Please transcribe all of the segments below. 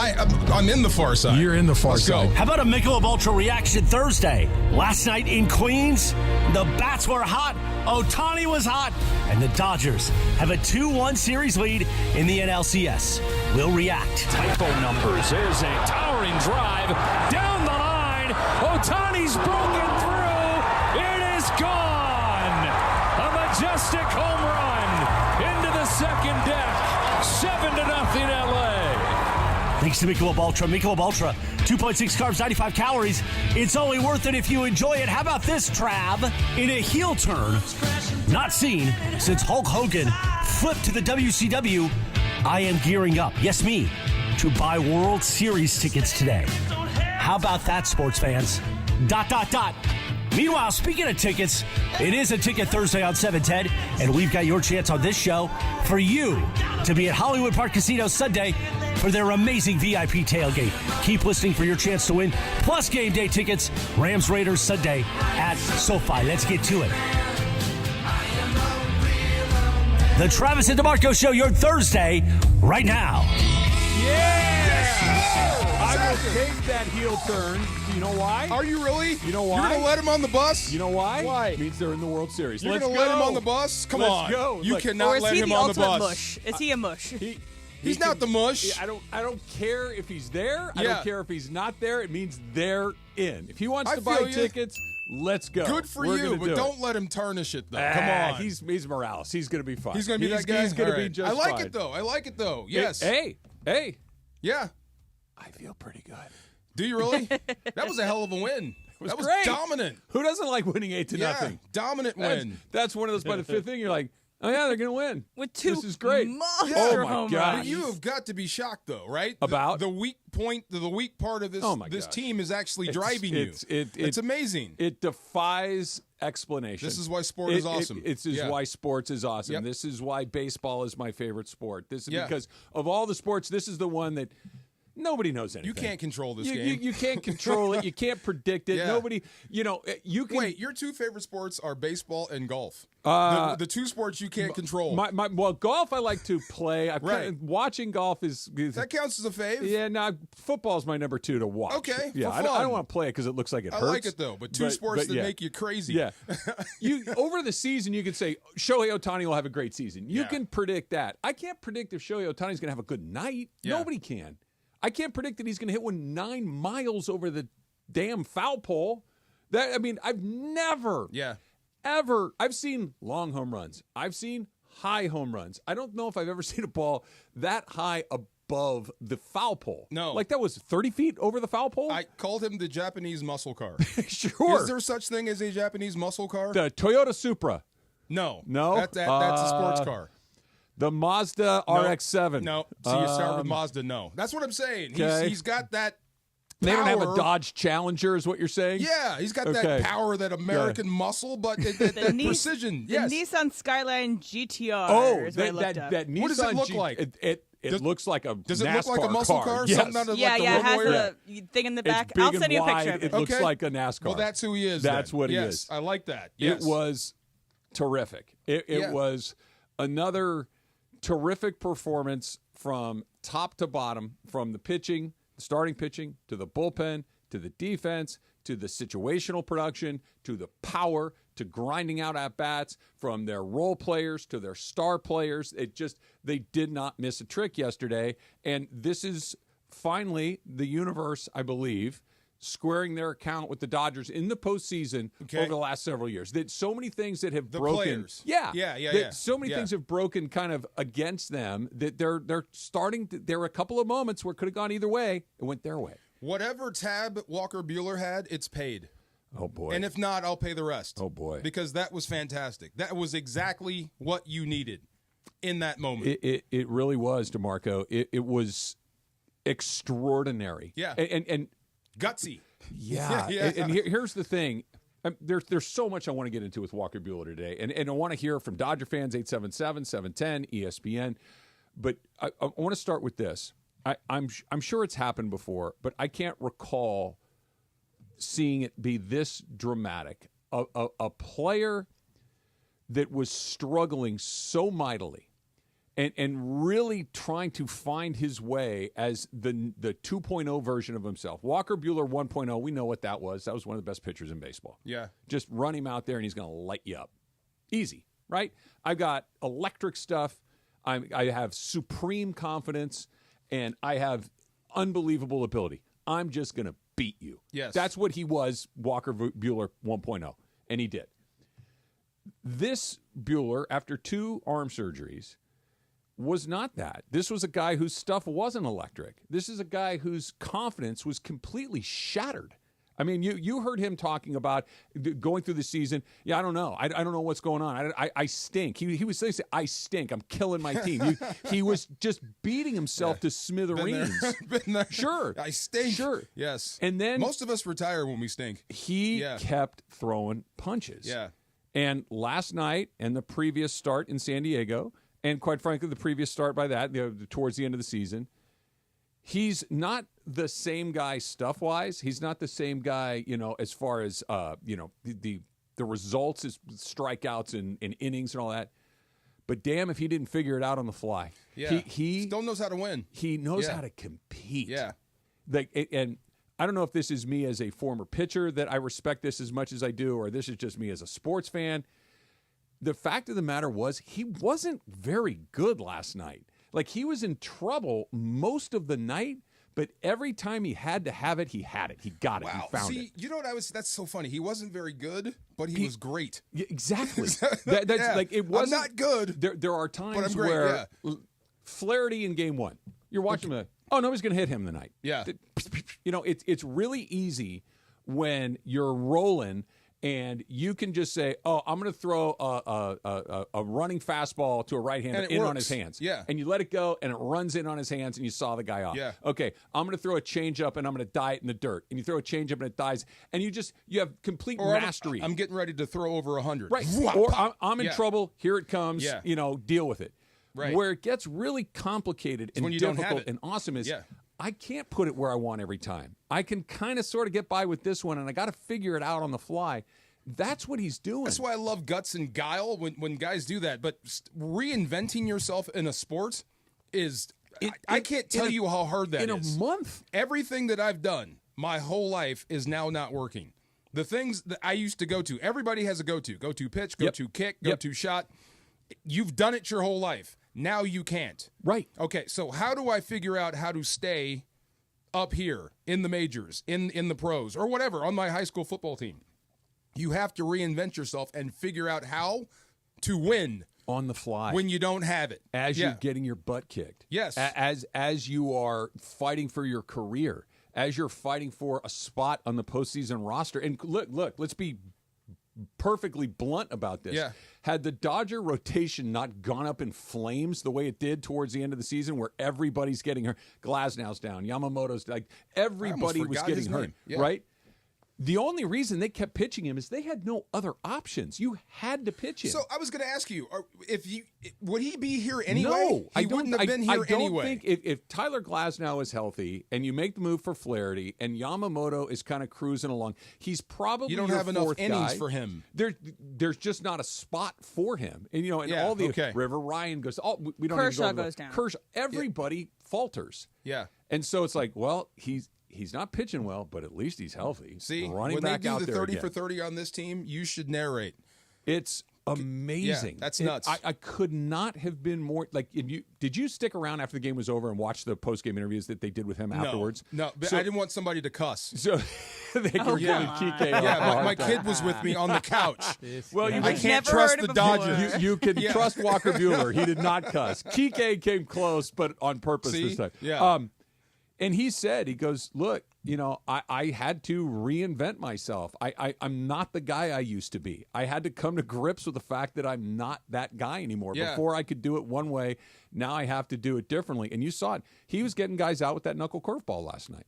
I'm in the Farr Side. You're in the Farr Let's Side. go. How about a Michelob Ultra Reaction Thursday? Last night in Queens, the bats were hot, Ohtani was hot, and the Dodgers have a 2-1 series lead in the NLCS. We'll react. Typo numbers. There's a towering drive down the line. Ohtani's broken through. It is gone. A majestic home run into the second deck. 7-0 LA. Thanks to Michelob Ultra. Michelob Ultra, 2.6 carbs, 95 calories. It's only worth it if you enjoy it. How about this, Trav? In a heel turn, not seen since Hulk Hogan flipped to the WCW, I am gearing up, yes me, to buy World Series tickets today. How about that, sports fans? ... Meanwhile, speaking of tickets, it is a Ticket Thursday on 710, and we've got your chance on this show for you to be at Hollywood Park Casino Sunday for their amazing VIP tailgate. Keep listening for your chance to win, plus game day tickets, Rams Raiders Sunday at SoFi. Let's get to it. The Travis and DeMarco Show, your Thursday, right now. I will take that heel turn. Do you know why? Are you really? You know why? You're going to let him on the bus? You know why? Why? It means they're in the World Series. You're going to let him on the bus? Come Let's on. go. You Look, cannot Or is let he him the on the ultimate bus. mush? Is he a mush? He's not the mush. I don't care if he's there. I Yeah. don't care if he's not there. It means they're in. If he wants I to buy feel you. tickets, let's go. Good for We're you, gonna but do don't it. let him tarnish it, though. Come on. He's Morales. He's going to be fine. He's going to be that guy? He's going to All be right. just I like fine. it, though. I like it, though. Yes. Hey. Yeah. I feel pretty good. Do you really? That was a hell of a win. was That was great. dominant. Who doesn't like winning 8-0? Yeah, dominant win. That's one of those by the fifth inning. You're like, oh yeah, they're going to win. With two This is great. monster Oh, my home God. But runs. you have got to be shocked, though, right? About? the weak point, the weak part of this Oh, my this gosh. team is actually driving you. It's amazing. It defies explanation. This is why sport is awesome. This is why sports is awesome. Yep. This is why baseball is my favorite sport. This is Yeah. because of all the sports, this is the one that nobody knows anything. You can't control this You game. you can't control it. You can't predict it. Yeah. Nobody, you can. Wait, your two favorite sports are baseball and golf. The two sports you can't control. Well, golf I like to play. Right. Watching golf is that counts as a fave? Yeah, no, football's my number 2 to watch. Okay, yeah, for I don't fun. want to play it because it looks like it I hurts. like it, though. But two sports that yeah. make you crazy. Yeah. Over the season, you can say, Shohei Ohtani will have a great season. You Yeah. can predict that. I can't predict if Shohei Ohtani's going to have a good night. Yeah. Nobody can. I can't predict that he's going to hit one 9 miles over the damn foul pole. I've never, ever, I've seen long home runs. I've seen high home runs. I don't know if I've ever seen a ball that high above the foul pole. No. Like that was 30 feet over the foul pole? I called him the Japanese muscle car. Sure. Is there such thing as a Japanese muscle car? The Toyota Supra. No. No? That's a sports car. The Mazda RX-7. No. So you start with Mazda. No. That's what I'm saying. Okay. He's got that They don't have a power. Dodge Challenger is what you're saying? Yeah, he's got that Okay. power, that American muscle, but that precision. The Yes. Nissan Skyline GTR Oh, is what I looked up. that Nissan What does it look G- like? It looks like a Does it NASCAR look like a muscle car? Yes. Something out of yeah, like the it road has warrior? the thing in the It's back. big I'll and send you a wide. picture of it. It looks Okay. like a NASCAR. Well, that's who he is. That's then. what he yes, is. I like that. Yes. It was terrific. It Yeah. was another terrific performance from top to bottom, from the pitching, the starting pitching, to the bullpen, to the defense, to the situational production, to the power, to grinding out at bats, from their role players to their star players. They did not miss a trick yesterday. And this is finally the universe, I believe, squaring their account with the Dodgers in the postseason over the last several years. That so many things that have broken. Players. Yeah. Yeah. So many things have broken kind of against them that they're starting to, there were a couple of moments where it could have gone either way. It went their way. Whatever tab Walker Buehler had, it's paid. Oh, boy. And if not, I'll pay the rest. Oh, boy. Because that was fantastic. That was exactly what you needed in that moment. It really was, DeMarco. It was extraordinary. Yeah. And Gutsy. yeah. Yeah. And here's the thing. There's so much I want to get into with Walker Buehler today. And I want to hear from Dodger fans, 877-710, ESPN. But I want to start with this. I'm sure it's happened before, but I can't recall seeing it be this dramatic. A player that was struggling so mightily and really trying to find his way as the 2.0 version of himself. Walker Buehler 1.0, we know what that was. That was one of the best pitchers in baseball. Yeah. Just run him out there, and he's going to light you up. Easy, right? I've got electric stuff. I have supreme confidence, and I have unbelievable ability. I'm just going to beat you. Yes. That's what he was, Walker Buehler 1.0, and he did. This Buehler, after 2 arm surgeries, was not that. This was a guy whose stuff wasn't electric. This is a guy whose confidence was completely shattered. I mean, you heard him talking about going through the season. Yeah, I don't know. I don't know what's going on. I stink. He was saying, I stink. I'm killing my team. He was just beating himself to smithereens. Been there. Sure. I stink. Sure. Yes. And then most of us retire when we stink. He kept throwing punches. Yeah. And last night and the previous start in San Diego, and quite frankly, the previous start by that, towards the end of the season, he's not the same guy stuff-wise. He's not the same guy, as far as, the results, his strikeouts and innings and all that. But damn if he didn't figure it out on the fly. Yeah. He still knows how to win. He knows how to compete. Yeah. And I don't know if this is me as a former pitcher that I respect this as much as I do, or this is just me as a sports fan. The fact of the matter was he wasn't very good last night. Like, he was in trouble most of the night, but every time he had to have it, he had it. He got it. Wow. He found it. See, you know what that's so funny. He wasn't very good, but he was great. Yeah, exactly. That's like, it wasn't. I'm not good. There are times but I'm great, where Flaherty in game 1, you're watching him. Oh, nobody's going to hit him tonight. Yeah. It's really easy when you're rolling and you can just say, oh, I'm going to throw a running fastball to a right-hander in on his hands. Yeah. And you let it go, and it runs in on his hands, and you saw the guy off. Yeah. Okay, I'm going to throw a changeup, and I'm going to die it in the dirt. And you throw a changeup, and it dies. And you have complete mastery. I'm getting ready to throw over 100. Right. Or I'm in trouble. Here it comes. Yeah. Deal with it. Right. Where it gets really complicated and when you don't have difficult it. and awesome is I can't put it where I want every time. I can kind of sort of get by with this one, and I got to figure it out on the fly. That's what he's doing. That's why I love guts and guile when guys do that. But reinventing yourself in a sport is I can't tell you how hard that is. In a month. Everything that I've done my whole life is now not working. The things that I used to go to, everybody has a go-to. Go-to pitch, go-to kick, go-to shot. You've done it your whole life. Now you can't. Right. Okay, so how do I figure out how to stay up here in the majors, in the pros, or whatever, on my high school football team? You have to reinvent yourself and figure out how to win on the fly when you don't have it. As you're getting your butt kicked. Yes. As you are fighting for your career, as you're fighting for a spot on the postseason roster. And look, let's be perfectly blunt about this. Yeah. Had the Dodger rotation not gone up in flames the way it did towards the end of the season, where everybody's getting hurt, Glasnow's down, Yamamoto's like everybody was getting hurt, right? The only reason they kept pitching him is they had no other options. You had to pitch him. So I was going to ask you, would he be here anyway? No, he wouldn't have been here anyway. I don't think if Tyler Glasnow is healthy and you make the move for Flaherty and Yamamoto is kind of cruising along, he's probably you don't have enough innings for him. There's just not a spot for him. And all the River Ryan goes. Oh, we don't. Kershaw even go goes down. Kershaw. Everybody falters. Yeah. And so it's like, well, He's not pitching well, but at least he's healthy. See, running when back they do out the there 30 again. for 30 on this team, you should narrate. It's amazing. Yeah, that's nuts. I could not have been more like. Did you stick around after the game was over and watch the post game interviews that they did with him afterwards? No, but I didn't want somebody to cuss. So they were giving Kike. Yeah, my kid was with me on the couch. Well, I can't trust the Dodgers. You can trust Walker Buehler. He did not cuss. Kike came close, but on purpose this time. Yeah. And he said, he goes, look, I had to reinvent myself. I'm not the guy I used to be. I had to come to grips with the fact that I'm not that guy anymore. Yeah. Before I could do it one way, now I have to do it differently. And you saw it. He was getting guys out with that knuckle curveball last night.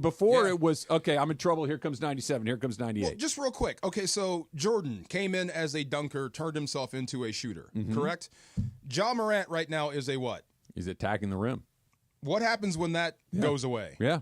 Before it was, okay, I'm in trouble. Here comes 97. Here comes 98. Well, just real quick. Okay, so Jordan came in as a dunker, turned himself into a shooter, correct? Ja Morant right now is a what? He's attacking the rim. What happens when that goes away? Yeah.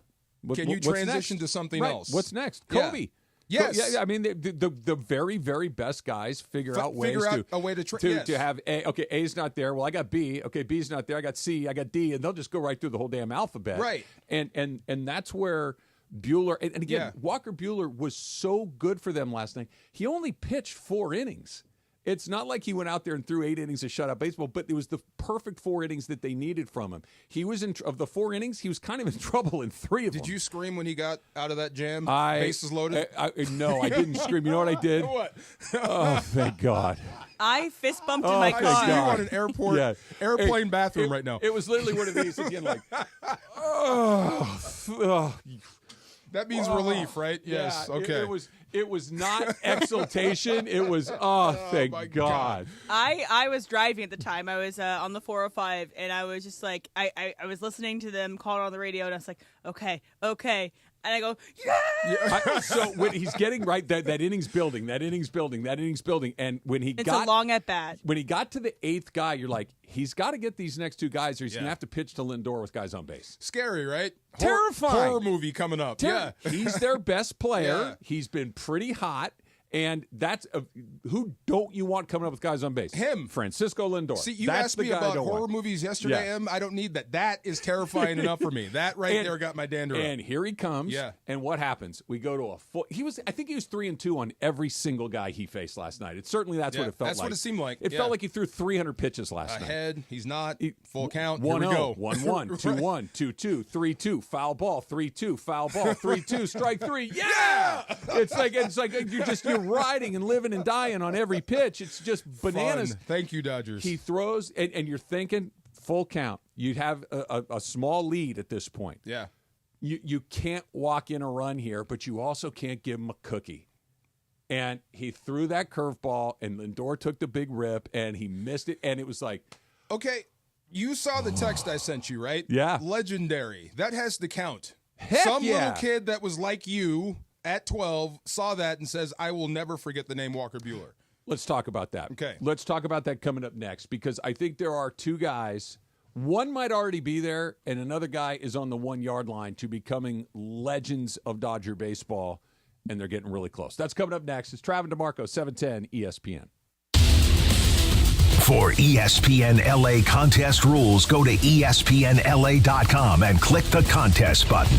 Can you transition to something else? What's next? Kobe. Yes. Yeah, I mean, the very, very best guys figure out ways a way to to have A. Okay, A's not there. Well, I got B. Okay, B's not there. I got C. I got D. And they'll just go right through the whole damn alphabet. Right. And that's where Buehler, and again, Walker Buehler was so good for them last night. He only pitched 4 innings. It's not like he went out there and threw 8 innings of shutout baseball, but it was the perfect 4 innings that they needed from him. He was of the 4 innings, he was kind of in trouble in 3 of them. Did you scream when he got out of that jam? Bases loaded? No, I didn't scream. You know what I did? What? Oh, thank God. I fist bumped in my I car. see you on an airplane bathroom right now. It was literally one of these again, like, That means relief, right? Yes. Yeah, okay. It was not exultation. It was thank my God. I was driving at the time. I was on the 405, and I was just like, I was listening to them call it on the radio, and I was like, okay. And I go, yeah! So when he's getting right, that inning's building, and when he it's a long at bat. When he got to the 8th guy, you're like, he's got to get these next 2 guys, or he's gonna have to pitch to Lindor with guys on base. Scary, right? Terrifying. Horror movie coming up. Yeah. He's their best player. Yeah. He's been pretty hot. And that's who don't you want coming up with guys on base? Him. Francisco Lindor. See, you that's asked me about horror movies yesterday, Em. I don't need that. That is terrifying enough for me. That there got my dander up. And here he comes. Yeah. And what happens? We go to a full. I think he was 3-2 on every single guy he faced last night. That's what it felt like. That's what it seemed like. It felt like he threw 300 pitches last night. Ahead. He's not. Full count. 1-0, Here we go. 1-1, 2-1, 2-2, 3-2, foul ball, 3-2, foul ball, 3-2, strike 3. Yeah! It's like you're riding and living and dying on every pitch. It's just bananas. Fun. Thank you, Dodgers. He throws, and you're thinking full count. You'd have a small lead at this point. Yeah. You can't walk in a run here, but you also can't give him a cookie. And he threw that curveball, and Lindor took the big rip, and he missed it, and it was like... Okay, you saw the text I sent you, right? Yeah. Legendary. That has to count. Heck Some yeah. little kid that was like you at 12 saw that and says, I will never forget the name Walker Buehler. Let's talk about that. Okay. Let's talk about that coming up next, because I think there are 2 guys. One might already be there, and another guy is on the 1-yard line to becoming legends of Dodger baseball, and they're getting really close. That's coming up next. It's Travis DeMarco, 710 ESPN. For ESPN LA contest rules, go to ESPNLA.com and click the contest button.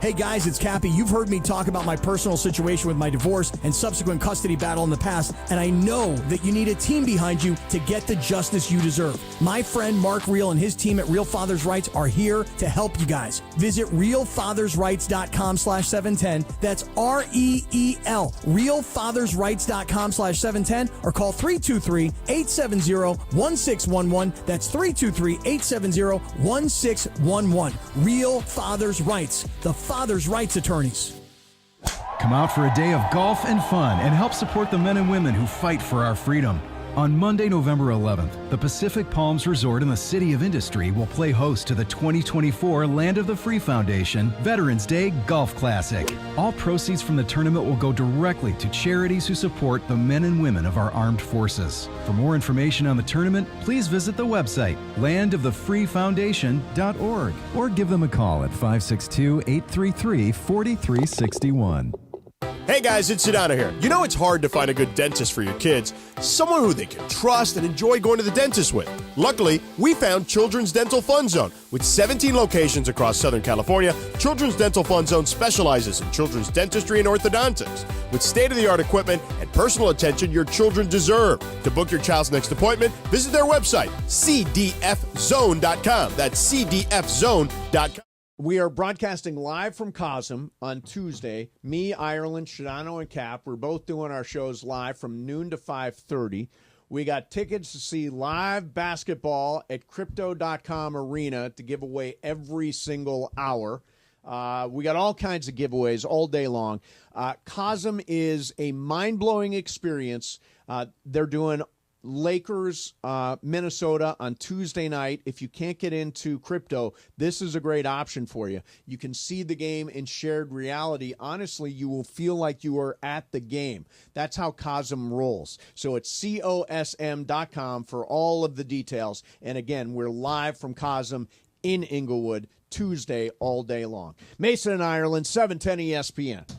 Hey guys, it's Cappy. You've heard me talk about my personal situation with my divorce and subsequent custody battle in the past, and I know that you need a team behind you to get the justice you deserve. My friend Mark Reel and his team at Real Fathers Rights are here to help you guys. Visit realfathersrights.com/710. That's REEL. realfathersrights.com/710 or call 323-870-1611. That's 323-870-1611. Real Fathers Rights. The Father's Rights Attorneys. Come out for a day of golf and fun and help support the men and women who fight for our freedom. On Monday, November 11th, the Pacific Palms Resort in the City of Industry will play host to the 2024 Land of the Free Foundation Veterans Day Golf Classic. All proceeds from the tournament will go directly to charities who support the men and women of our armed forces. For more information on the tournament, please visit the website landofthefreefoundation.org or give them a call at 562-833-4361. Hey guys, it's Sedano here. You know it's hard to find a good dentist for your kids, someone who they can trust and enjoy going to the dentist with. Luckily, we found Children's Dental Fun Zone. With 17 locations across Southern California, Children's Dental Fun Zone specializes in children's dentistry and orthodontics. With state-of-the-art equipment and personal attention your children deserve. To book your child's next appointment, visit their website, cdfzone.com. That's cdfzone.com. We are broadcasting live from Cosm on Tuesday. Me, Ireland, Shadano, and Cap. We're both doing our shows live from noon to 5:30. We got tickets to see live basketball at Crypto.com Arena to give away every single hour. We got all kinds of giveaways all day long. Cosm is a mind-blowing experience. They're doing Lakers, Minnesota on Tuesday night. If you can't get into crypto, this is a great option for you. You can see the game in shared reality. Honestly, you will feel like you are at the game. That's how Cosm rolls. So it's COSM.com for all of the details. And again, we're live from Cosm in Inglewood Tuesday all day long. Mason and Ireland, 710 ESPN.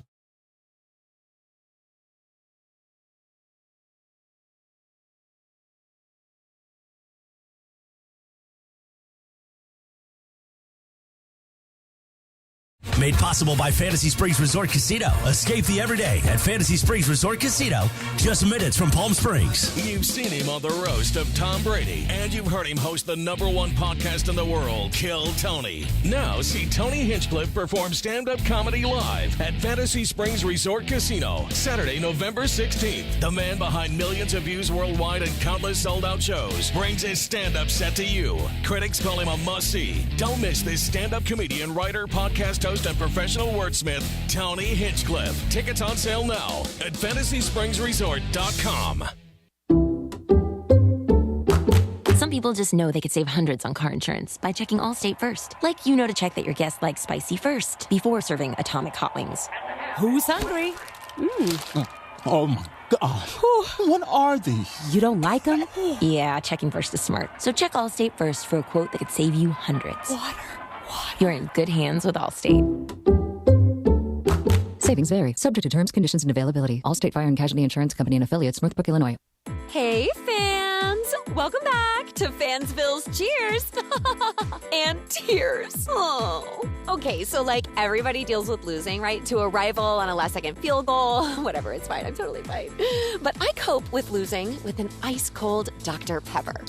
Made possible by Fantasy Springs Resort Casino. Escape the everyday at Fantasy Springs Resort Casino, just minutes from Palm Springs. You've seen him on the roast of Tom Brady, and you've heard him host the #1 podcast in the world, Kill Tony. Now see Tony Hinchcliffe perform stand-up comedy live at Fantasy Springs Resort Casino, Saturday, November 16th. The man behind millions of views worldwide and countless sold-out shows brings his stand-up set to you. Critics call him a must-see. Don't miss this stand-up comedian, writer, podcast host, and professional wordsmith, Tony Hinchcliffe. Tickets on sale now at FantasySpringsResort.com. Some people just know they could save hundreds on car insurance by checking Allstate first. Like to check that your guests like spicy first before serving Atomic Hot Wings. Who's hungry? Oh my gosh. What are these? You don't like them? Yeah, checking first is smart. So check Allstate first for a quote that could save you hundreds. Water. You're in good hands with Allstate. Savings vary. Subject to terms, conditions, and availability. Allstate Fire and Casualty Insurance Company and affiliates, Northbrook, Illinois. Hey, fans! Welcome back to Fansville's Cheers and Tears. Oh. Okay, so everybody deals with losing, right? To a rival on a last-second field goal. Whatever, it's fine. I'm totally fine. But I cope with losing with an ice-cold Dr. Pepper.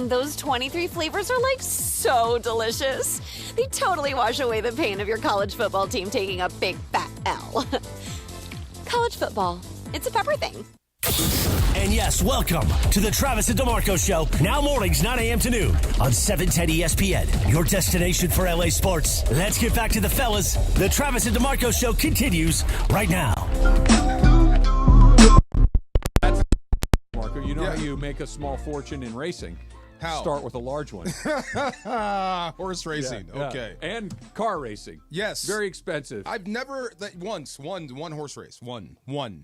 Those 23 flavors are so delicious. They totally wash away the pain of your college football team taking a big fat L. College football, it's a pepper thing. And yes, welcome to the Travis and DeMarco Show, now mornings 9 a.m. to noon on 710 ESPN, your destination for LA sports. Let's get back to the fellas. The Travis and DeMarco Show continues right now. Marco, you know how you make a small fortune in racing? How? Start with a large one. Horse racing. Yeah. Okay. And car racing. Yes. Very expensive. I've never one horse race. One.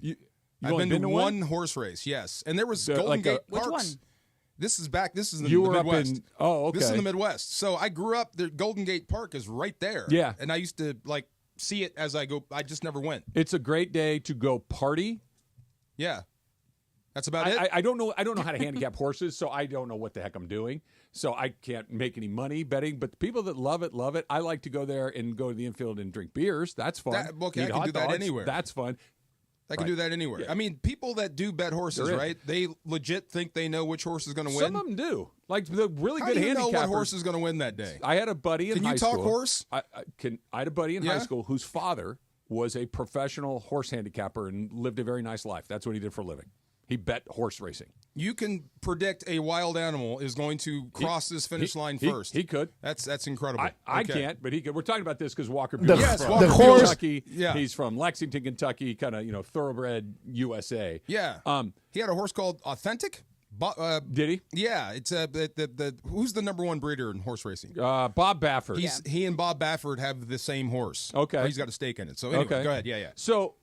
You've I've only been to one horse race. Yes, and there was Golden Gate Parks. Which one? This is back. This is in You the were up Midwest. in. Oh, okay. This is in the Midwest. So I grew up. The Golden Gate Park is right there. Yeah. And I used to see it as I go. I just never went. It's a great day to go party. Yeah. That's about it. I don't know. I don't know how to handicap horses, so I don't know what the heck I'm doing. So I can't make any money betting. But the people that love it, love it. I like to go there and go to the infield and drink beers. That's fun. I can do that anywhere. That's fun. I can do that anywhere. Yeah. I mean, people that do bet horses, right? They legit think they know which horse is going to win. Some of them do. Like the really How good do you handicappers. know what horse is going to win that day? I had a buddy in high school. Can you talk horse? I had a buddy in high school whose father was a professional horse handicapper and lived a very nice life. That's what he did for a living. He bet horse racing. You can predict a wild animal is going to cross this finish line first. He could. That's incredible. I can't, but he could. We're talking about this because Walker Buehler Yes, from Walker Kentucky. Yeah. He's from Lexington, Kentucky, kind of thoroughbred USA. Yeah. He had a horse called Authentic. Did he? Yeah. It's who's the number one breeder in horse racing? Bob Baffert. He and Bob Baffert have the same horse. Okay. Or he's got a stake in it. So anyway, go ahead. Yeah. So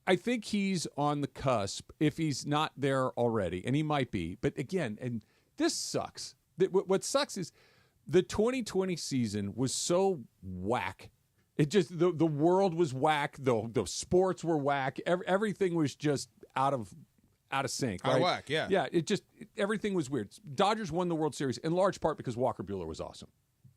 I think he's on the cusp if he's not there already, and he might be. But again, and this sucks. What sucks is the 2020 season was so whack. It just the world was whack. The sports were whack. Everything was just out of sync. Out of whack. Yeah. Yeah. Everything was weird. Dodgers won the World Series in large part because Walker Buehler was awesome.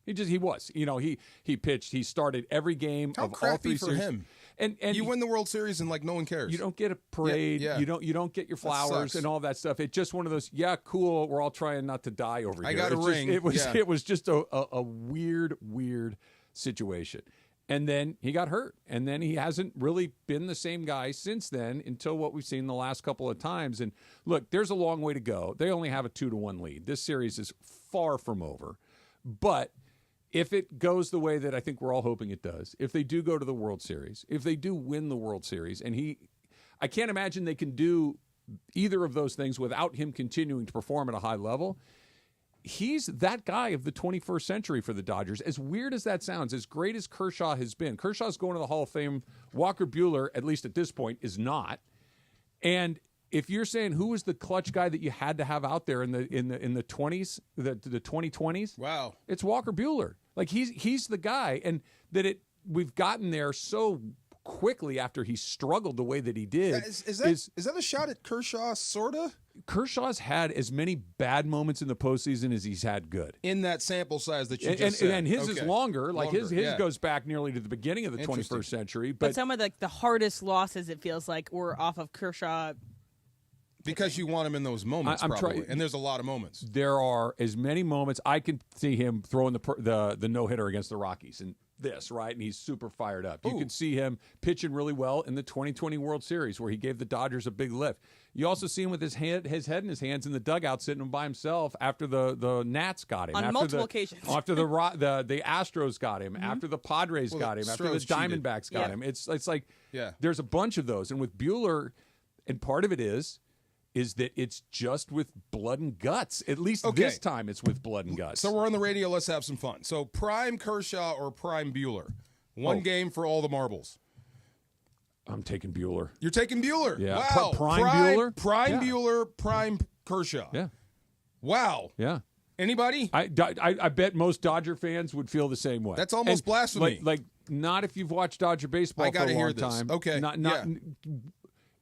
He was. He pitched. He started every game How of all crappy three for series. him. And you win the World Series and no one cares. You don't get a parade. Yeah. You don't get your flowers and all that stuff. It's just one of those. Yeah, cool. We're all trying not to die over here. I got a ring. It was just a weird situation. And then he got hurt, and then he hasn't really been the same guy since then until what we've seen the last couple of times. And look, there's a long way to go. They only have a 2-1 lead. This series is far from over, but if it goes the way that I think we're all hoping it does, if they do go to the World Series, if they do win the World Series, and I can't imagine they can do either of those things without him continuing to perform at a high level. He's that guy of the 21st century for the Dodgers. As weird as that sounds, as great as Kershaw has been, Kershaw's going to the Hall of Fame. Walker Buehler, at least at this point, is not. And if you're saying who was the clutch guy that you had to have out there in the 20s, the 2020s, wow, it's Walker Buehler. Like he's the guy, and we've gotten there so quickly after he struggled the way that he did. Is that a shot at Kershaw, sorta? Kershaw's had as many bad moments in the postseason as he's had good. In that sample size that you just said. And his is longer. Like his yeah. goes back nearly to the beginning of the 21st century. But some of the hardest losses, it feels like, were off of Kershaw. Because you want him in those moments, probably. And there's a lot of moments. There are as many moments. I can see him throwing the no-hitter against the Rockies and this, right? And he's super fired up. You can see him pitching really well in the 2020 World Series where he gave the Dodgers a big lift. You also see him with his head in his hands in the dugout sitting by himself after the Nats got him. On multiple occasions. After the Astros got him. After the Padres got him. After the Diamondbacks got him. It's like there's a bunch of those. And with Buehler, and part of it is that it's just with blood and guts. At least this time it's with blood and guts. So we're on the radio. Let's have some fun. So prime Kershaw or prime Buehler? One game for all the marbles. I'm taking Buehler. You're taking Buehler? Yeah. Wow. Prime Buehler? Prime Buehler, prime Kershaw. Yeah. Wow. Yeah. Anybody? I bet most Dodger fans would feel the same way. That's almost blasphemy. Like not if you've watched Dodger baseball for a long time. Okay.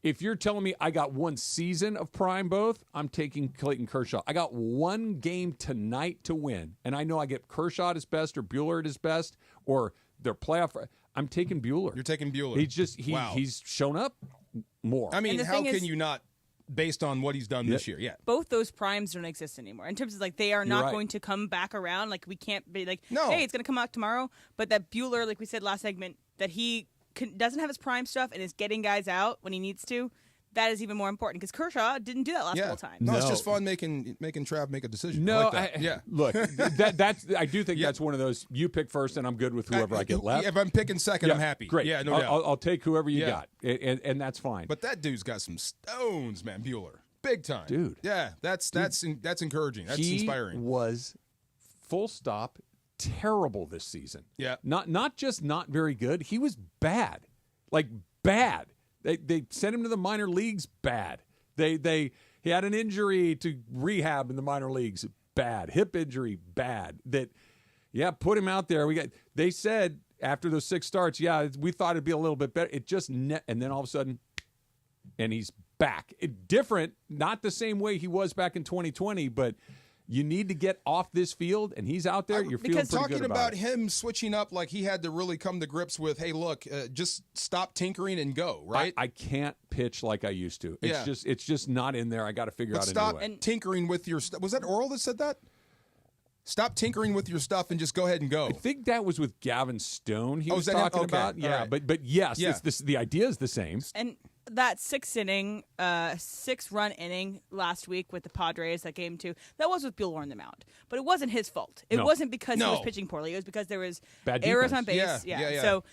If you're telling me I got one season of prime both, I'm taking Clayton Kershaw. I got one game tonight to win, and I know I get Kershaw at his best or Buehler at his best or their playoff. I'm taking Buehler. You're taking Buehler. He's shown up more. I mean, how can you not, based on what he's done this year? Yeah. Both those primes don't exist anymore. In terms of they are not going to come back around. Like we can't be like, hey, it's going to come out tomorrow. But that Buehler, like we said last segment, that he doesn't have his prime stuff and is getting guys out when he needs to, that is even more important because Kershaw didn't do that last couple times. No, it's just fun making Trav make a decision. No, like that. Look, I do think that's one of those. You pick first, and I'm good with whoever I get left. If I'm picking second, I'm happy. Great, yeah, no doubt. I'll take whoever you got, and that's fine. But that dude's got some stones, man, Buehler, big time, dude. Yeah, that's encouraging. That's inspiring. He was full stop terrible this season. Yeah, not just not very good. He was bad, like bad. They sent him to the minor leagues. Bad. He had an injury to rehab in the minor leagues. Bad. Hip injury. Bad. Put him out there. They said after those 6 starts, we thought it'd be a little bit better. It just and then all of a sudden, and he's back. Different, not the same way he was back in 2020, but. You need to get off this field, and he's out there. You're feeling pretty good about it. Because talking about him switching up, like he had to really come to grips with, hey, look, just stop tinkering and go, right? I can't pitch like I used to. It's just not in there. I got to figure out a new way. Stop tinkering with your stuff. Was that Oral that said that? Stop tinkering with your stuff and just go ahead and go. I think that was with Gavin Stone. He was talking about. Yeah, right. but yes, the idea is the same. And that 6-run inning last week with the Padres, that game too, that was with Buehler on the mound. But it wasn't his fault. It wasn't because he was pitching poorly. It was because there was errors on base. Yeah. So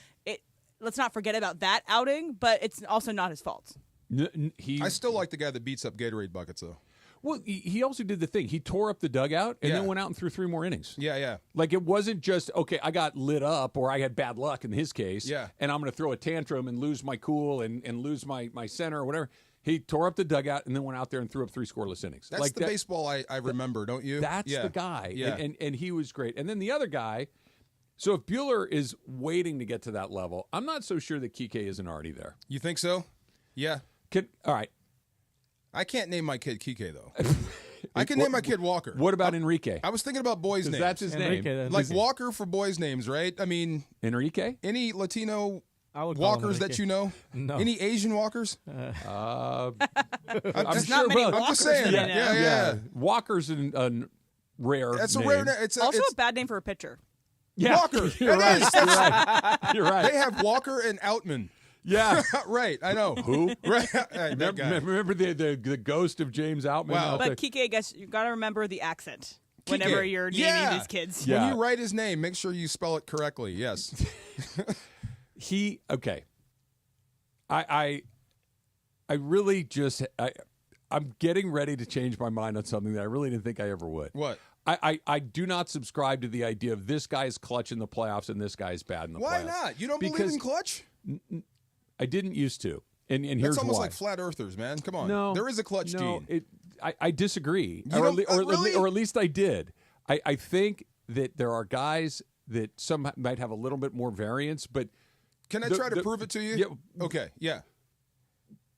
let's not forget about that outing, but it's also not his fault. I still like the guy that beats up Gatorade buckets, though. Well, he also did the thing. He tore up the dugout and then went out and threw 3 more innings. Yeah. Like it wasn't just, okay, I got lit up or I had bad luck in his case. Yeah. And I'm going to throw a tantrum and lose my cool and lose my center or whatever. He tore up the dugout and then went out there and threw up 3 scoreless innings. That's the baseball I remember, don't you? That's the guy. Yeah. And he was great. And then the other guy, so if Buehler is waiting to get to that level, I'm not so sure that Kike isn't already there. You think so? Yeah. All right. I can't name my kid Kike, though. I can name my kid Walker. What about Enrique? I was thinking about boys' names. That's his name. Like Walker for boys' names, right? I mean, Enrique? Any Latino walkers that you know? No. Any Asian walkers? I'm sure. I'm just saying. Yeah. Walker's a rare That's name. a rare name. Also a bad name for a pitcher. Yeah. Walker. You're right. You're right. They have Walker and Outman. Yeah. Right, I know. Who? Right. That guy. Remember the ghost of James Outman? Wow. But Kike, I guess you got to remember the accent whenever you're naming these kids. When you write his name, make sure you spell it correctly. Yes. Okay. I really just I'm getting ready to change my mind on something that I really didn't think I ever would. What? I do not subscribe to the idea of this guy's clutch in the playoffs and this guy's bad in the playoffs. Why not? You don't believe in clutch? I didn't used to. And here's That's almost why. like flat earthers, man. Come on. No. There is a clutch gene. I disagree. Really? Or at least I did. I think that there are guys that some might have a little bit more variance, but can I try to prove it to you? Yeah. Okay, yeah.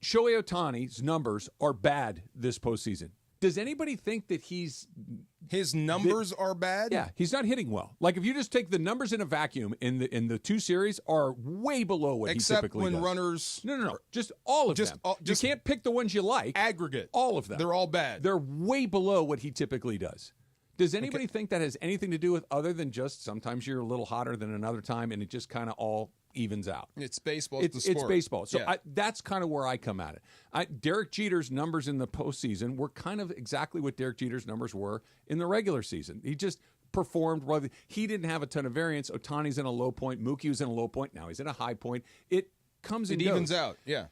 Shohei Ohtani's numbers are bad this postseason. Does anybody think that his numbers are bad? Yeah, he's not hitting well. Like if you just take the numbers in a vacuum in the two series are way below what he typically does. Except when runners. No. Just all of them. You can't pick the ones you like. Aggregate. All of them. They're all bad. They're way below what he typically does. Does anybody think that has anything to do with other than just sometimes you're a little hotter than another time and it just kind of all evens out? It's baseball. It's baseball. So that's kind of where I come at it. Derek Jeter's numbers in the postseason were kind of exactly what Derek Jeter's numbers were in the regular season. He just performed well. He didn't have a ton of variance. Ohtani's in a low point. Mookie was in a low point. Now he's in a high point. It comes and goes. It evens out, yeah.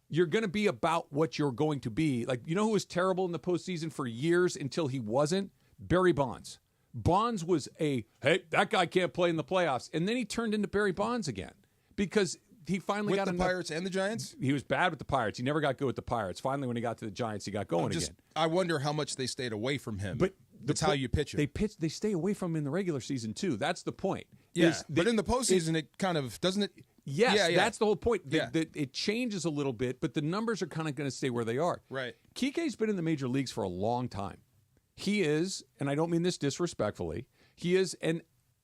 You're going to be about what you're going to be. Like, you know who was terrible in the postseason for years until he wasn't? Barry Bonds. Bonds was hey, that guy can't play in the playoffs. And then he turned into Barry Bonds again because he finally got the Pirates and the Giants? He was bad with the Pirates. He never got good with the Pirates. Finally, when he got to the Giants, he got going again. I wonder how much they stayed away from him. But that's how you pitch it. They stay away from him in the regular season, too. That's the point. Yeah, but in the postseason, it kind of, doesn't it? Yes, that's the whole point. It changes a little bit, but the numbers are kind of going to stay where they are. Right. Kike's been in the major leagues for a long time. He is, and I don't mean this disrespectfully, he is an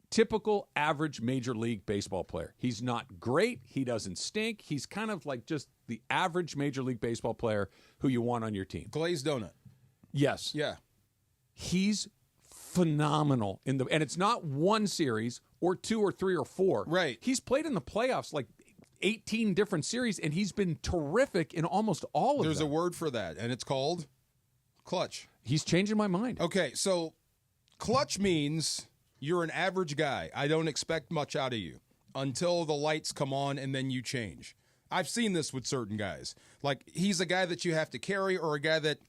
typical average Major League Baseball player. He's not great. He doesn't stink. He's kind of like just the average Major League Baseball player who you want on your team. Glazed donut. Yes. Yeah. He's phenomenal and it's not one series or two or three or four. Right. He's played in the playoffs like 18 different series, and he's been terrific in almost all of them. There's a word for that, and it's called clutch. He's changing my mind. Okay, so clutch means you're an average guy. I don't expect much out of you until the lights come on and then you change. I've seen this with certain guys. Like, he's a guy that you have to carry or a guy that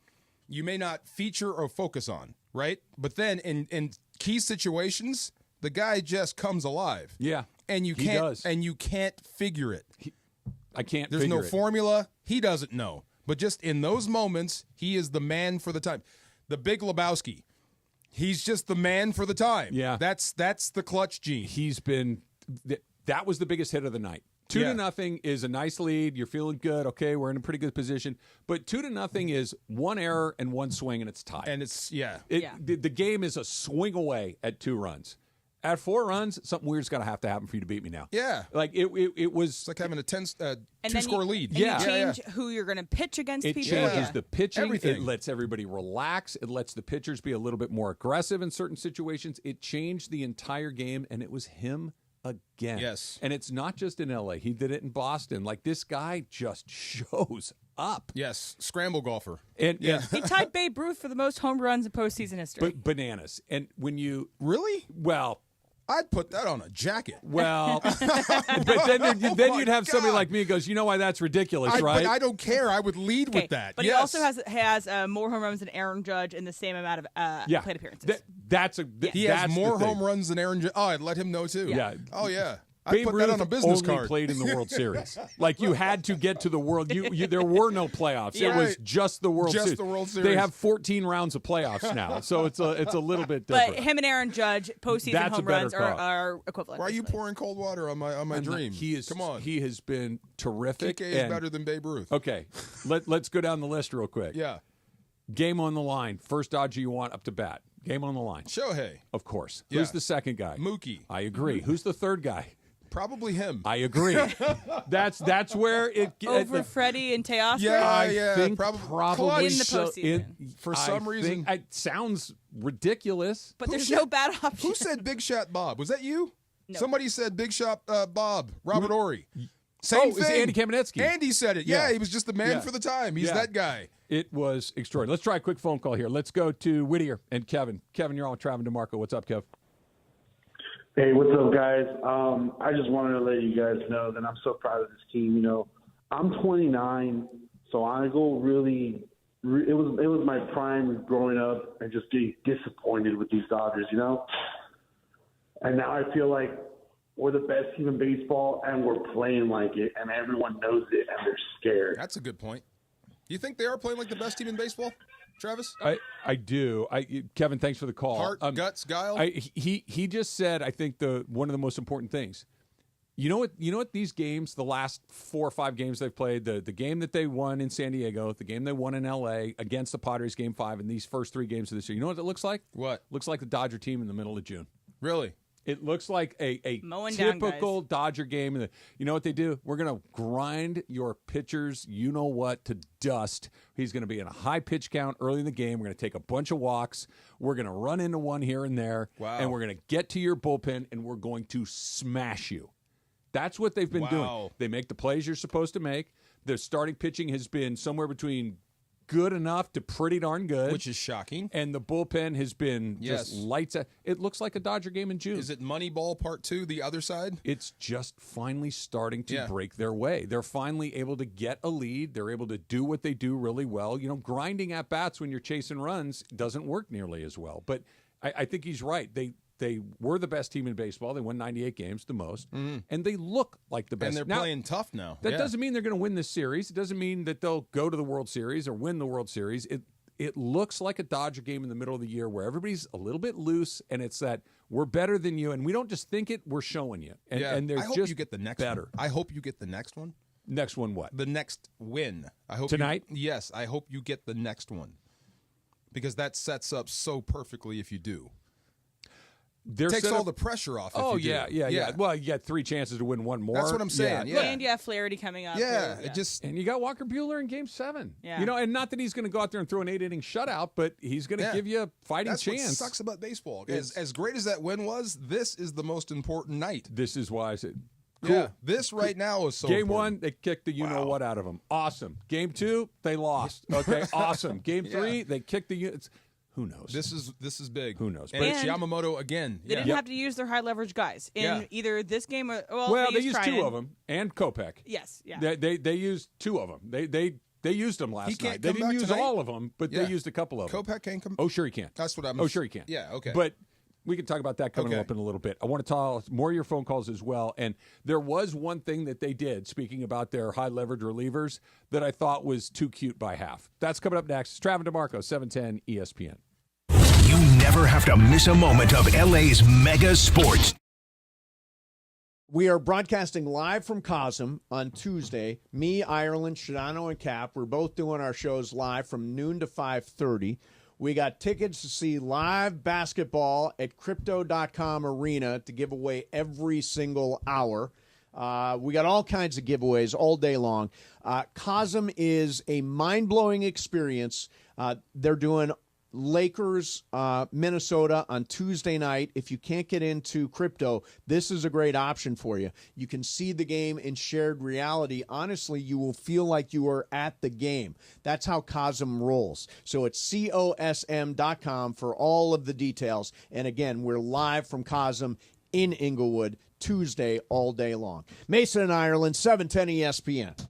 you may not feature or focus on, right? But then in key situations, the guy just comes alive. Yeah. And you can't figure it. I can't There's figure no formula. He doesn't know. But just in those moments, he is the man for the time. The Big Lebowski, he's just the man for the time. Yeah. That's the clutch gene. He's been that was the biggest hit of the night. 2-0 is a nice lead. You're feeling good. Okay, we're in a pretty good position. But 2-0 is one error and one swing, and it's tied. And it's the game is a swing away at 2 runs. At 4 runs, something weird's got to happen for you to beat me now. Yeah, like it was it's like having a 2-score lead. And you change who you're going to pitch against. It people. changes the pitching. Everything. It lets everybody relax. It lets the pitchers be a little bit more aggressive in certain situations. It changed the entire game, and it was him again. Yes, and it's not just in LA. He did it in Boston. Like, this guy just shows up. Yes, scramble golfer. And he tied Babe Ruth for the most home runs in postseason history. But bananas. And when you really I'd put that on a jacket. Well, but then you'd have somebody like me who goes, you know why that's ridiculous, right? But I don't care. I would lead with that. But he also has more home runs than Aaron Judge in the same amount of plate appearances. He has more home runs than Aaron Judge. Oh, I'd let him know too. Yeah. Oh yeah. I Babe put Ruth that on a business only card. Played in the World Series. Like, you had to get to the World. There were no playoffs. Yeah. It was just the World Series. Just the World Series. They have 14 rounds of playoffs now, so it's a little bit different. But him and Aaron Judge postseason home runs are equivalent. Why are you pouring cold water on my dream? Come on. He has been terrific. Kike is better than Babe Ruth. Okay, let's go down the list real quick. Yeah. Game on the line. First Dodger you want up to bat. Game on the line. Shohei. Of course. Yeah. Who's the second guy? Mookie. I agree. Who's the third guy? Probably him. I agree. That's where it over Freddie and Teoscar. Yeah, I think probably in the postseason. For some reason, it sounds ridiculous. But there's no bad option. Who said Big Shot Bob? Was that you? No. Somebody said Big Shot Bob. Robert Horry. Same thing. It's Andy Kamenetsky. Andy said it. Yeah, he was just the man for the time. He's that guy. It was extraordinary. Let's try a quick phone call here. Let's go to Whittier and Kevin. Kevin, you're on with Travis DeMarco. What's up, Kev? Hey, what's up, guys? I just wanted to let you guys know that I'm so proud of this team. You know, I'm 29, so I go really. It was my prime growing up and just getting disappointed with these Dodgers, you know. And now I feel like we're the best team in baseball, and we're playing like it, and everyone knows it, and they're scared. That's a good point. You think they are playing like the best team in baseball, Travis? I do. Kevin, thanks for the call. Heart, guts, guile. He just said, I think one of the most important things. You know what? These games, the last 4 or 5 games they've played, the game that they won in San Diego, the game they won in L.A. against the Padres, Game 5, and these first 3 games of this year. You know what it looks like? What? Looks like the Dodger team in the middle of June. Really? It looks like a typical Dodger game. You know what they do? We're going to grind your pitchers, you know what, to dust. He's going to be in a high pitch count early in the game. We're going to take a bunch of walks. We're going to run into one here and there. Wow. And we're going to get to your bullpen, and we're going to smash you. That's what they've been doing. They make the plays you're supposed to make. Their starting pitching has been somewhere between good enough to pretty darn good. Which is shocking. And the bullpen has been just lights out. It looks like a Dodger game in June. Is it Moneyball Part 2, the other side? It's just finally starting to break their way. They're finally able to get a lead. They're able to do what they do really well. You know, grinding at bats when you're chasing runs doesn't work nearly as well. But I think he's right. They were the best team in baseball. They won 98 games, the most. Mm-hmm. And they look like the best. And they're playing tough now. That doesn't mean they're going to win this series. It doesn't mean that they'll go to the World Series or win the World Series. It looks like a Dodger game in the middle of the year where everybody's a little bit loose, and it's that we're better than you, and we don't just think it, we're showing you. And they're I hope just you get the next better. one. I hope you get the next one. Next one what? The next win. I hope Tonight? Yes, I hope you get the next one. Because that sets up so perfectly if you do. Takes all the pressure off. Oh, if you yeah, do. yeah. Well, you got 3 chances to win one more. That's what I'm saying. Yeah. And you have Flaherty coming up. Yeah, and you got Walker Buehler in Game 7. Yeah. You know, and not that he's going to go out there and throw an 8-inning shutout, but he's going to give you a fighting That's chance. What sucks about baseball. As great as that win was, this is the most important night. This is why I said, cool. Yeah, this right now is so Game important. 1, they kicked the you-know-what out of them. Awesome. Game 2, they lost. Okay, awesome. Game 3, they kicked the who knows? This is big. Who knows? And it's Yamamoto again. They didn't have to use their high leverage guys in either this game or they used 2 of them and Kopech. Yes, yeah. They used 2 of them. They used them last night. They didn't use all of them, but they used a couple of them. Kopech can't come. Oh, sure he can. That's what I'm. Oh, sure he can. Yeah. Okay. But we can talk about that coming up in a little bit. I want to talk more of your phone calls as well. And there was one thing that they did, speaking about their high leverage relievers, that I thought was too cute by half. That's coming up next. It's Travis DeMarco, 710 ESPN. You never have to miss a moment of LA's mega sports. We are broadcasting live from Cosm on Tuesday. Me, Ireland, Shadano, and Cap. We're both doing our shows live from noon to 5:30. We got tickets to see live basketball at Crypto.com Arena to give away every single hour. We got all kinds of giveaways all day long. Cosm is a mind-blowing experience. They're doing Lakers, Minnesota on Tuesday night. If you can't get into crypto, this is a great option for you. You can see the game in shared reality. Honestly, you will feel like you are at the game. That's how Cosm rolls. So it's COSM.com for all of the details. And again, we're live from Cosm in Inglewood Tuesday all day long. Mason and Ireland, 710 ESPN.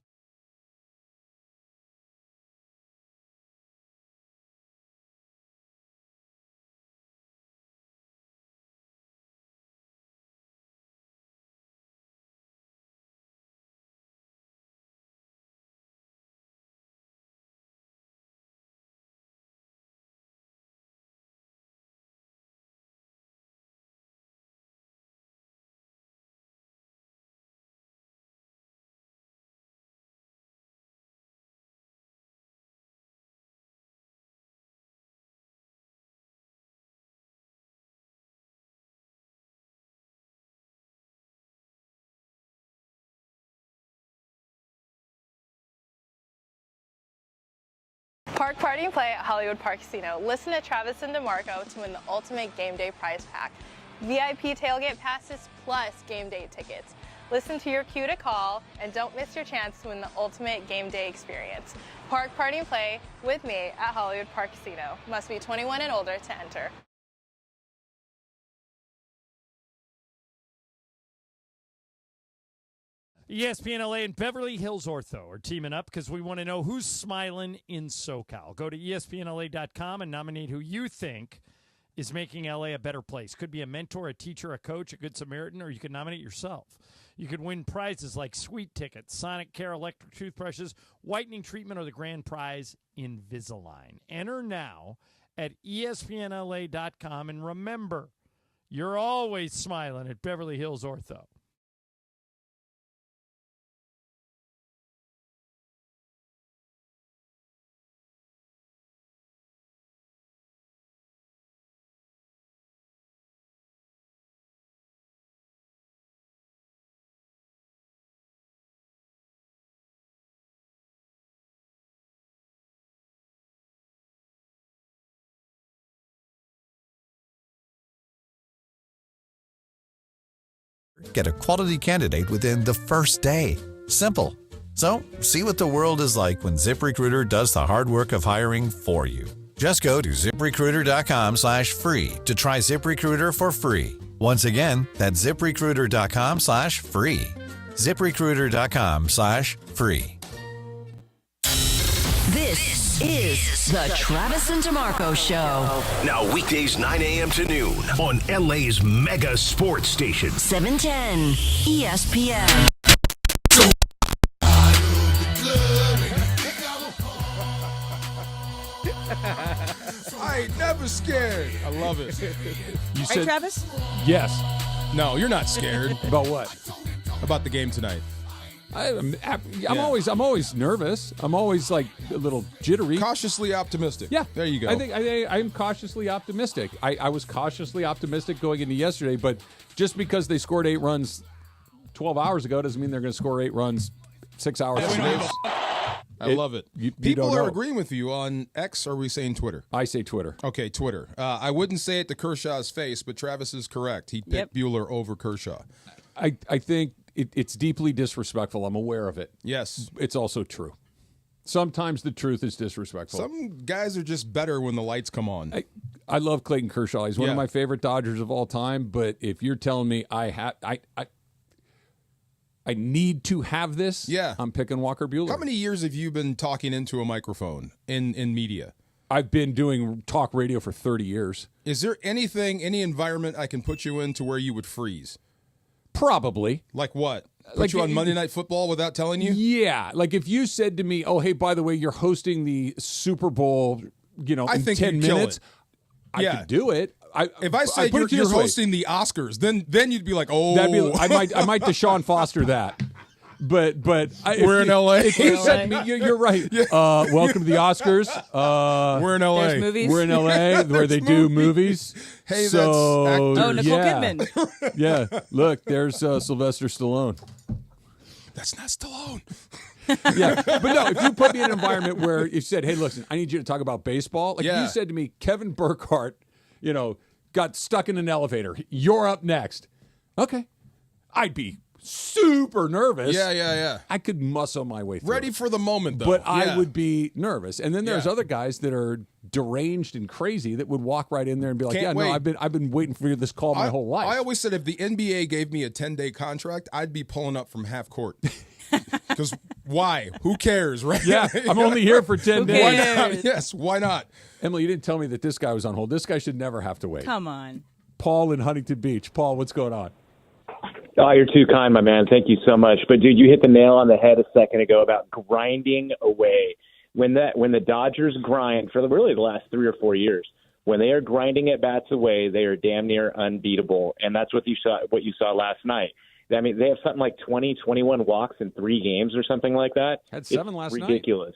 Park Party and Play at Hollywood Park Casino. Listen to Travis and DeMarco to win the ultimate game day prize pack. VIP tailgate passes plus game day tickets. Listen to your cue to call and don't miss your chance to win the ultimate game day experience. Park Party and Play with me at Hollywood Park Casino. Must be 21 and older to enter. ESPN LA and Beverly Hills Ortho are teaming up because we want to know who's smiling in SoCal. Go to ESPNLA.com and nominate who you think is making LA a better place. Could be a mentor, a teacher, a coach, a good Samaritan, or you could nominate yourself. You could win prizes like sweet tickets, Sonic Care electric toothbrushes, whitening treatment, or the grand prize, Invisalign. Enter now at ESPNLA.com. And remember, you're always smiling at Beverly Hills Ortho. Get a quality candidate within the first day. Simple. So, see what the world is like when ZipRecruiter does the hard work of hiring for you. Just go to ZipRecruiter.com/free to try ZipRecruiter for free. Once again, that's ZipRecruiter.com/free. ZipRecruiter.com/free. This is the Travis and DeMarco Show. Now weekdays 9 a.m. to noon on LA's mega sports station. 710 ESPN. I ain't never scared. I love it. You said, Travis? Yes. No, you're not scared. About what? About the game tonight. I'm always nervous. I'm always like a little jittery. Cautiously optimistic. Yeah, there you go. I'm cautiously optimistic. I was cautiously optimistic going into yesterday, but just because they scored 8 runs 12 hours ago doesn't mean they're going to score 8 runs 6 hours from now. I love it. People are agreeing with you on X, or are we saying Twitter? I say Twitter. Okay, Twitter. I wouldn't say it to Kershaw's face, but Travis is correct. He picked Buehler over Kershaw. I think it's deeply disrespectful. I'm aware of it. Yes. It's also true. Sometimes the truth is disrespectful. Some guys are just better when the lights come on. I love Clayton Kershaw. He's one of my favorite Dodgers of all time, but if you're telling me I need to have this, I'm picking Walker Buehler. How many years have you been talking into a microphone in media? I've been doing talk radio for 30 years. Is there any environment I can put you in to where you would freeze? Probably. Like what? Put you on Monday Night Football without telling you? Yeah. Like if you said to me, oh, hey, by the way, you're hosting the Super Bowl, in 10 minutes, I could do it. If I said you're hosting the Oscars, then you'd be like, oh. I might Deshaun Foster that. But we're in LA. If you said me, you're right. Welcome to the Oscars. We're in LA. There's movies. We're in LA where they do movies. Hey, so, that's actor. Oh, Nicole Kidman. Yeah. Look, there's Sylvester Stallone. That's not Stallone. Yeah, but no, if you put me in an environment where you said, hey, listen, I need you to talk about baseball. Like you said to me, Kevin Burkhardt, got stuck in an elevator. You're up next. Okay. I'd be super nervous. Yeah. I could muscle my way through. Ready for the moment, though. But I would be nervous. And then there's other guys that are deranged and crazy that would walk right in there and be like, Can't wait. I've been waiting for this call my whole life. I always said if the NBA gave me a 10-day contract, I'd be pulling up from half court. Because why? Who cares, right? Yeah, I'm only here for 10 days. Why not? Yes, why not? Emily, you didn't tell me that this guy was on hold. This guy should never have to wait. Come on. Paul in Huntington Beach. Paul, what's going on? Oh, you're too kind, my man. Thank you so much. But, dude, you hit the nail on the head a second ago about grinding away. When the Dodgers grind for really the last 3 or 4 years, when they are grinding at bats away, they are damn near unbeatable. And that's what you saw last night. I mean, they have something like 20, 21 walks in 3 games or something like that. Had 7 last night. Ridiculous.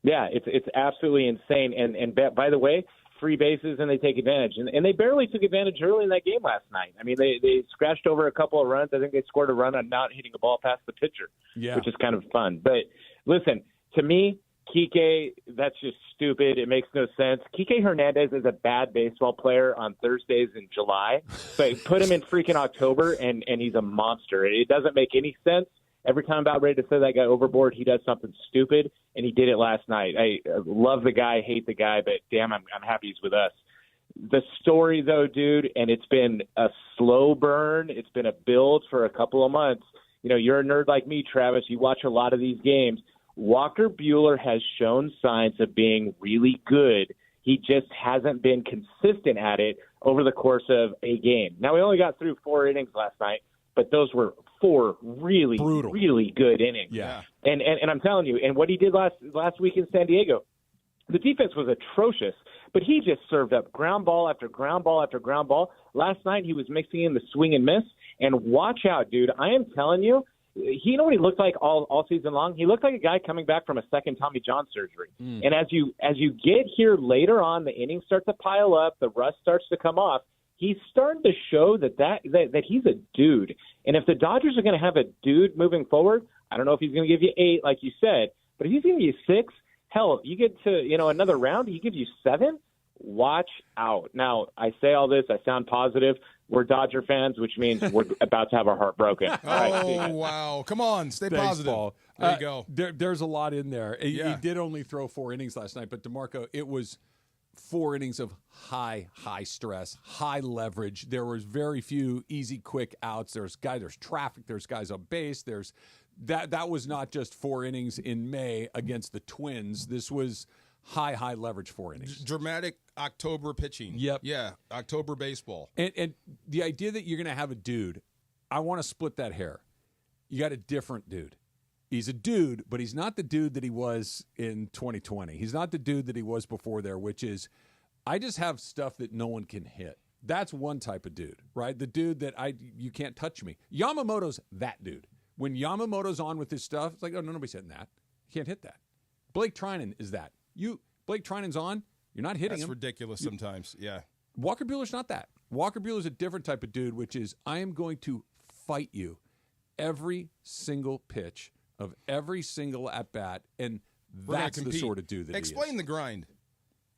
Yeah, it's absolutely insane. And by the way, free bases and they take advantage. And they barely took advantage early in that game last night. I mean, they scratched over a couple of runs. I think they scored a run on not hitting a ball past the pitcher, which is kind of fun. But listen, to me, Kike, that's just stupid. It makes no sense. Kike Hernandez is a bad baseball player on Thursdays in July, but put him in freaking October, and he's a monster. It doesn't make any sense. Every time I'm about ready to throw that guy overboard, he does something stupid, and he did it last night. I love the guy, hate the guy, but damn, I'm happy he's with us. The story, though, dude, and it's been a slow burn. It's been a build for a couple of months. You're a nerd like me, Travis. You watch a lot of these games. Walker Buehler has shown signs of being really good. He just hasn't been consistent at it over the course of a game. Now, we only got through 4 innings last night, but those were 4 really, really good innings. Yeah. And I'm telling you, and what he did last week in San Diego, the defense was atrocious, but he just served up ground ball after ground ball after ground ball. Last night he was mixing in the swing and miss. And watch out, dude. I am telling you, you know what he looked like all season long? He looked like a guy coming back from a second Tommy John surgery. And as you get here later on, the innings start to pile up, the rust starts to come off. He's starting to show that he's a dude. And if the Dodgers are going to have a dude moving forward, I don't know if he's going to give you 8, like you said, but if he's going to give you 6, hell, if you get to another round, he gives you 7. Watch out. Now, I say all this, I sound positive. We're Dodger fans, which means we're about to have our heart broken. Wow. Come on. Stay Thanks, positive. Paul. There you go. There's a lot in there. He did only throw 4 innings last night, but DeMarco, it was 4 innings of high stress, high leverage. There was very few easy, quick outs. There's traffic. There's guys on base. That was not just 4 innings in May against the Twins. This was high leverage 4 innings. Dramatic October pitching. Yep. Yeah, October baseball. And the idea that you're going to have a dude, I want to split that hair. You got a different dude. He's a dude, but he's not the dude that he was in 2020. He's not the dude that he was before there, which is, I just have stuff that no one can hit. That's one type of dude, right? The dude that you can't touch me. Yamamoto's that dude. When Yamamoto's on with his stuff, it's like, oh, no, nobody's hitting that. You can't hit that. Blake Trinan is that. Blake Trinan's on, you're not hitting him. That's ridiculous sometimes, yeah. Walker Buehler's not that. Walker Buehler's a different type of dude, which is, I am going to fight you every single pitch of every single at-bat, and that's the sort of dude that Explain he is. the grind.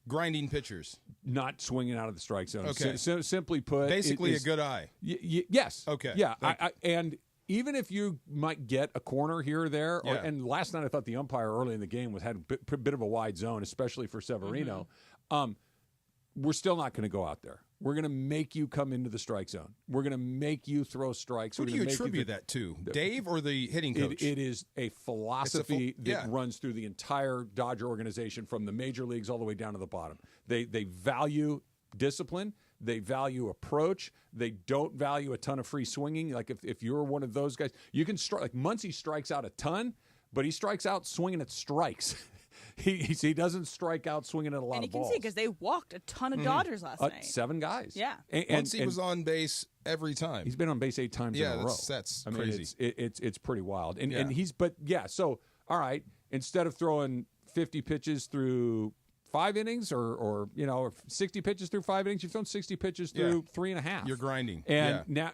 Grinding pitchers. Not swinging out of the strike zone. Okay. Simply put. Basically a good eye. Yes. Okay. Yeah. And even if you might get a corner here or there, and last night I thought the umpire early in the game had a bit of a wide zone, especially for Severino, we're still not going to go out there. We're going to make you come into the strike zone. We're going to make you throw strikes. Who do you attribute that to? Dave or the hitting coach? It is a philosophy that runs through the entire Dodger organization from the major leagues all the way down to the bottom. They value discipline. They value approach. They don't value a ton of free swinging. Like if you're one of those guys, you can strike. Like Muncy strikes out a ton, but he strikes out swinging at strikes. He doesn't strike out swinging at a lot of balls. And you can see because they walked a ton of Dodgers last night. 7 guys. Yeah. And he was on base every time. He's been on base 8 times in a row. That's crazy. It's pretty wild. And so all right, instead of throwing 50 pitches through 5 innings or 60 pitches through 5 innings, you've thrown 60 pitches through 3.5. You're grinding. And now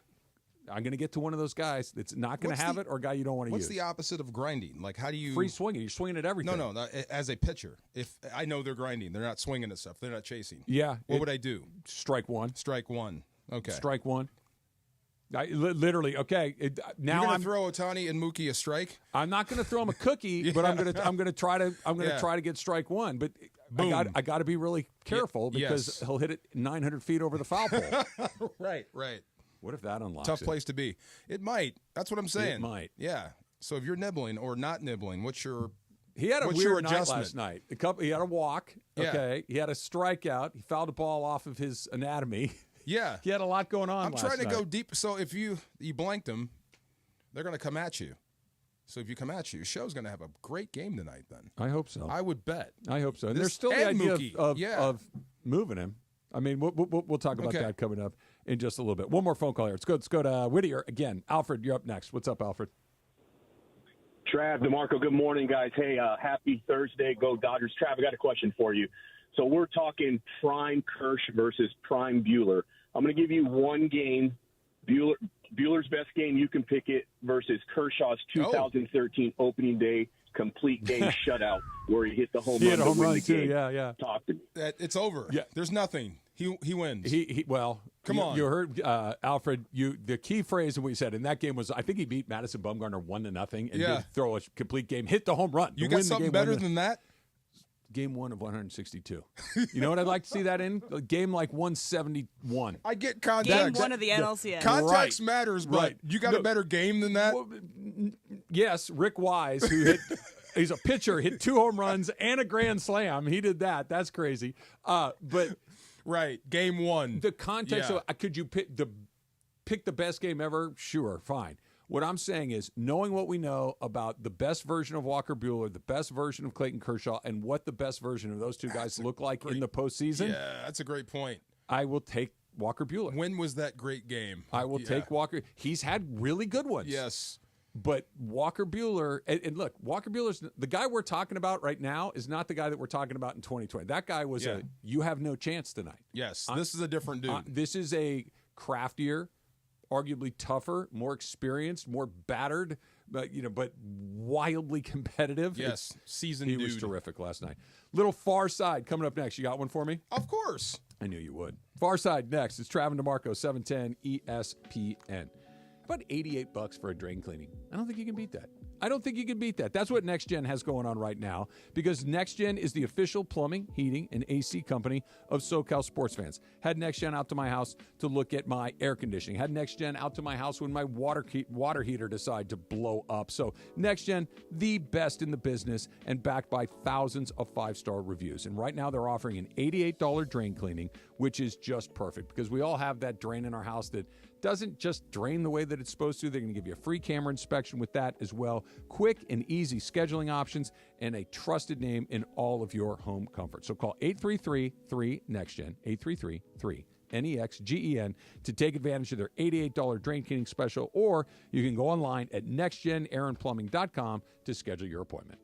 I'm going to get to one of those guys that's not going to have it or a guy you don't want to use. What's the opposite of grinding? Like, how do you... Free swinging. You're swinging at everything. No, as a pitcher. If I know they're grinding, they're not swinging at stuff. They're not chasing. Yeah. What would I do? Strike one. Okay. Strike one. Literally, okay. Now You're going to throw Ohtani and Mookie a strike? I'm not going to throw him a cookie, but I'm going to try to get strike one. But I got to be really careful because he'll hit it 900 feet over the foul pole. Right. What if that unlocks Tough place to be. It might. That's what I'm saying. It might. Yeah. So if you're nibbling or not nibbling, what's your He had a weird night adjustment last night. He had a walk. Okay. He had a strikeout. He fouled a ball off of his anatomy. Yeah. He had a lot going on. I'm trying to go deep. So if you blanked them, they're going to come at you. So if you come at you, your show's going to have a great game tonight then. I hope so. I would bet. I hope so. And there's still the idea of moving him. I mean, we'll talk about that coming up in just a little bit. One more phone call here. Let's go to Whittier again. Alfred, you're up next. What's up, Alfred? Trav, DeMarco, good morning, guys. Hey, happy Thursday. Go Dodgers. Trav, I got a question for you. So we're talking prime Kirsch versus prime Buehler. I'm going to give you one game, Buehler's best game, you can pick it, versus Kershaw's 2013 opening day complete game shutout where he hit the home run to win the game. Yeah. Talk to me. It's over. Yeah. There's nothing. He wins. Come on. You heard Alfred. The key phrase that we said in that game was, I think he beat Madison Bumgarner 1-0 and did throw a complete game, hit the home run. You got something better than that? Game 1 of 162. You know what I'd like to see that in? A game like 171. I get context. Game 1 of the NLCS. Context matters, but you got a better game than that? Well, yes, Rick Wise, who hit he's a pitcher, hit 2 home runs and a grand slam. He did that. That's crazy. But right, game 1. The context of could you pick the best game ever? Sure, fine. What I'm saying is, knowing what we know about the best version of Walker Buehler, the best version of Clayton Kershaw, and what the best version of those two guys look like in the postseason. Yeah, that's a great point. I will take Walker Buehler. When was that great game? I will take Walker. He's had really good ones. Yes. But Walker Buehler, and look, Walker Buehler's the guy we're talking about right now is not the guy that we're talking about in 2020. That guy was you have no chance tonight. Yes, this is a different dude. This is a craftier, arguably tougher, more experienced, more battered, but wildly competitive. Yes, seasoned dude. He was terrific last night. Little Farr Side coming up next. You got one for me? Of course. I knew you would. Farr Side next. It's Trav and DeMarco, 710 ESPN. About $88 for a drain cleaning. I don't think you can beat that. That's what Next Gen has going on right now, because Next Gen is the official plumbing, heating, and AC company of SoCal sports fans. Had Next Gen out to my house to look at my air conditioning. Had Next Gen out to my house when my water heater decided to blow up. So Next Gen, the best in the business, and backed by thousands of 5-star reviews. And right now they're offering an $88 drain cleaning, which is just perfect, because we all have that drain in our house that doesn't just drain the way that it's supposed to. They're going to give you a free camera inspection with that as well. Quick and easy scheduling options, and a trusted name in all of your home comfort. So call 833-3NEXTGEN, 833-3NEXGEN to take advantage of their $88 drain cleaning special, or you can go online at nextgenairandplumbing.com to schedule your appointment.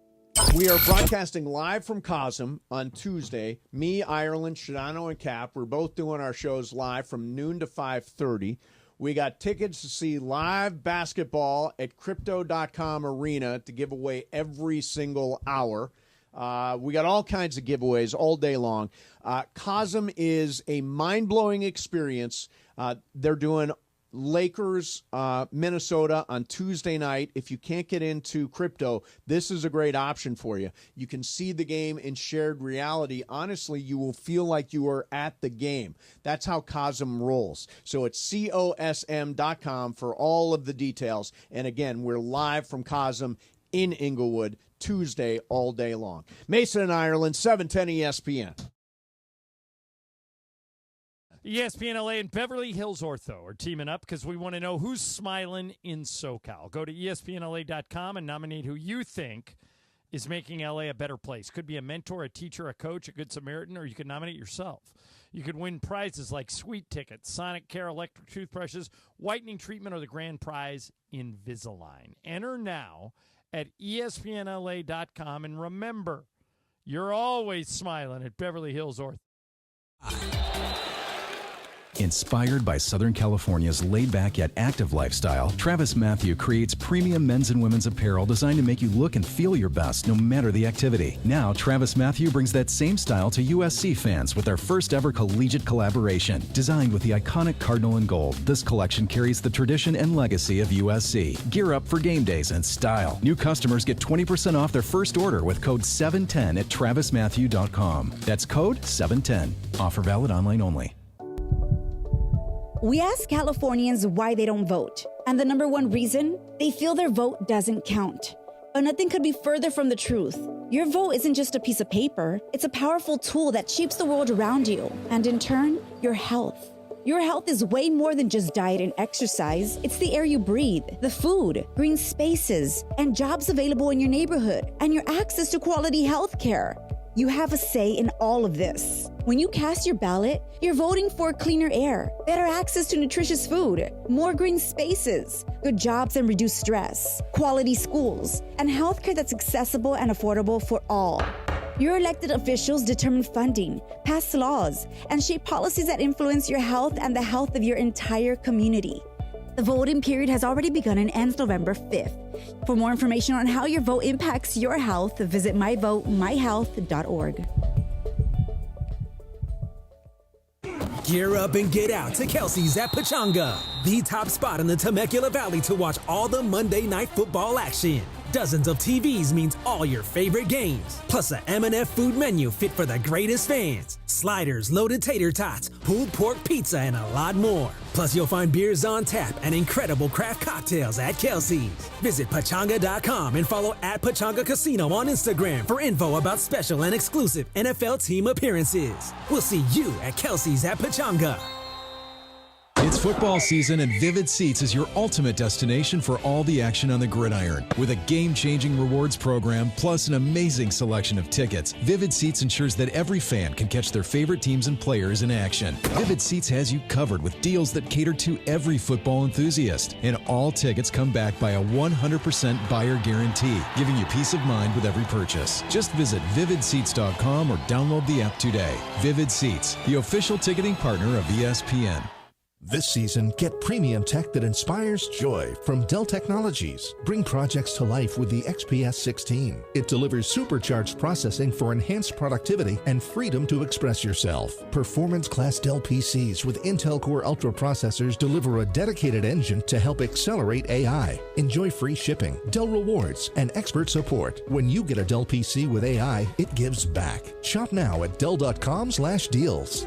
We are broadcasting live from Cosm on Tuesday. Me, Ireland, Shadano, and Cap. We're both doing our shows live from noon to 5:30. We got tickets to see live basketball at Crypto.com Arena to give away every single hour. We got all kinds of giveaways all day long. Cosm is a mind-blowing experience. They're doing Lakers, Minnesota on Tuesday night. If you can't get into crypto, this is a great option for you. You can see the game in shared reality. Honestly, you will feel like you are at the game. That's how Cosm rolls. So it's COSM.com for all of the details. And again, we're live from Cosm in Inglewood Tuesday all day long. Mason and Ireland, 710 ESPN. ESPN LA and Beverly Hills Ortho are teaming up because we want to know who's smiling in SoCal. Go to ESPNLA.com and nominate who you think is making LA a better place. Could be a mentor, a teacher, a coach, a good Samaritan, or you could nominate yourself. You could win prizes like sweet tickets, Sonic Care electric toothbrushes, whitening treatment, or the grand prize, Invisalign. Enter now at ESPNLA.com, and remember, you're always smiling at Beverly Hills Ortho. Inspired by Southern California's laid-back yet active lifestyle, Travis Matthew creates premium men's and women's apparel designed to make you look and feel your best no matter the activity. Now, Travis Matthew brings that same style to USC fans with their first-ever collegiate collaboration. Designed with the iconic Cardinal and Gold, this collection carries the tradition and legacy of USC. Gear up for game days in style. New customers get 20% off their first order with code 710 at travismatthew.com. That's code 710. Offer valid online only. We ask Californians why they don't vote, and the number one reason, they feel their vote doesn't count. But nothing could be further from the truth. Your vote isn't just a piece of paper, it's a powerful tool that shapes the world around you, and in turn, your health. Your health is way more than just diet and exercise. It's the air you breathe, the food, green spaces, and jobs available in your neighborhood, and your access to quality health care. You have a say in all of this. When you cast your ballot, you're voting for cleaner air, better access to nutritious food, more green spaces, good jobs and reduced stress, quality schools, and healthcare that's accessible and affordable for all. Your elected officials determine funding, pass laws, and shape policies that influence your health and the health of your entire community. The voting period has already begun and ends November 5th. For more information on how your vote impacts your health, visit myvotemyhealth.org. Gear up and get out to Kelsey's at Pachanga, the top spot in the Temecula Valley to watch all the Monday Night Football action. Dozens of TVs means all your favorite games, plus a M&F food menu fit for the greatest fans. Sliders, loaded tater tots, pulled pork pizza, and a lot more. Plus, you'll find beers on tap and incredible craft cocktails at Kelsey's. Visit Pachanga.com and follow at Pachanga Casino on Instagram for info about special and exclusive NFL team appearances. We'll see you at Kelsey's at Pachanga. It's football season, and Vivid Seats is your ultimate destination for all the action on the gridiron. With a game-changing rewards program, plus an amazing selection of tickets, Vivid Seats ensures that every fan can catch their favorite teams and players in action. Vivid Seats has you covered with deals that cater to every football enthusiast. And all tickets come back by a 100% buyer guarantee, giving you peace of mind with every purchase. Just visit vividseats.com or download the app today. Vivid Seats, the official ticketing partner of ESPN. This season, get premium tech that inspires joy from Dell Technologies. Bring projects to life with the XPS 16. It delivers supercharged processing for enhanced productivity and freedom to express yourself. Performance-class Dell PCs with Intel Core Ultra processors deliver a dedicated engine to help accelerate AI. Enjoy free shipping, Dell rewards, and expert support. When you get a Dell PC with AI, it gives back. Shop now at Dell.com/deals.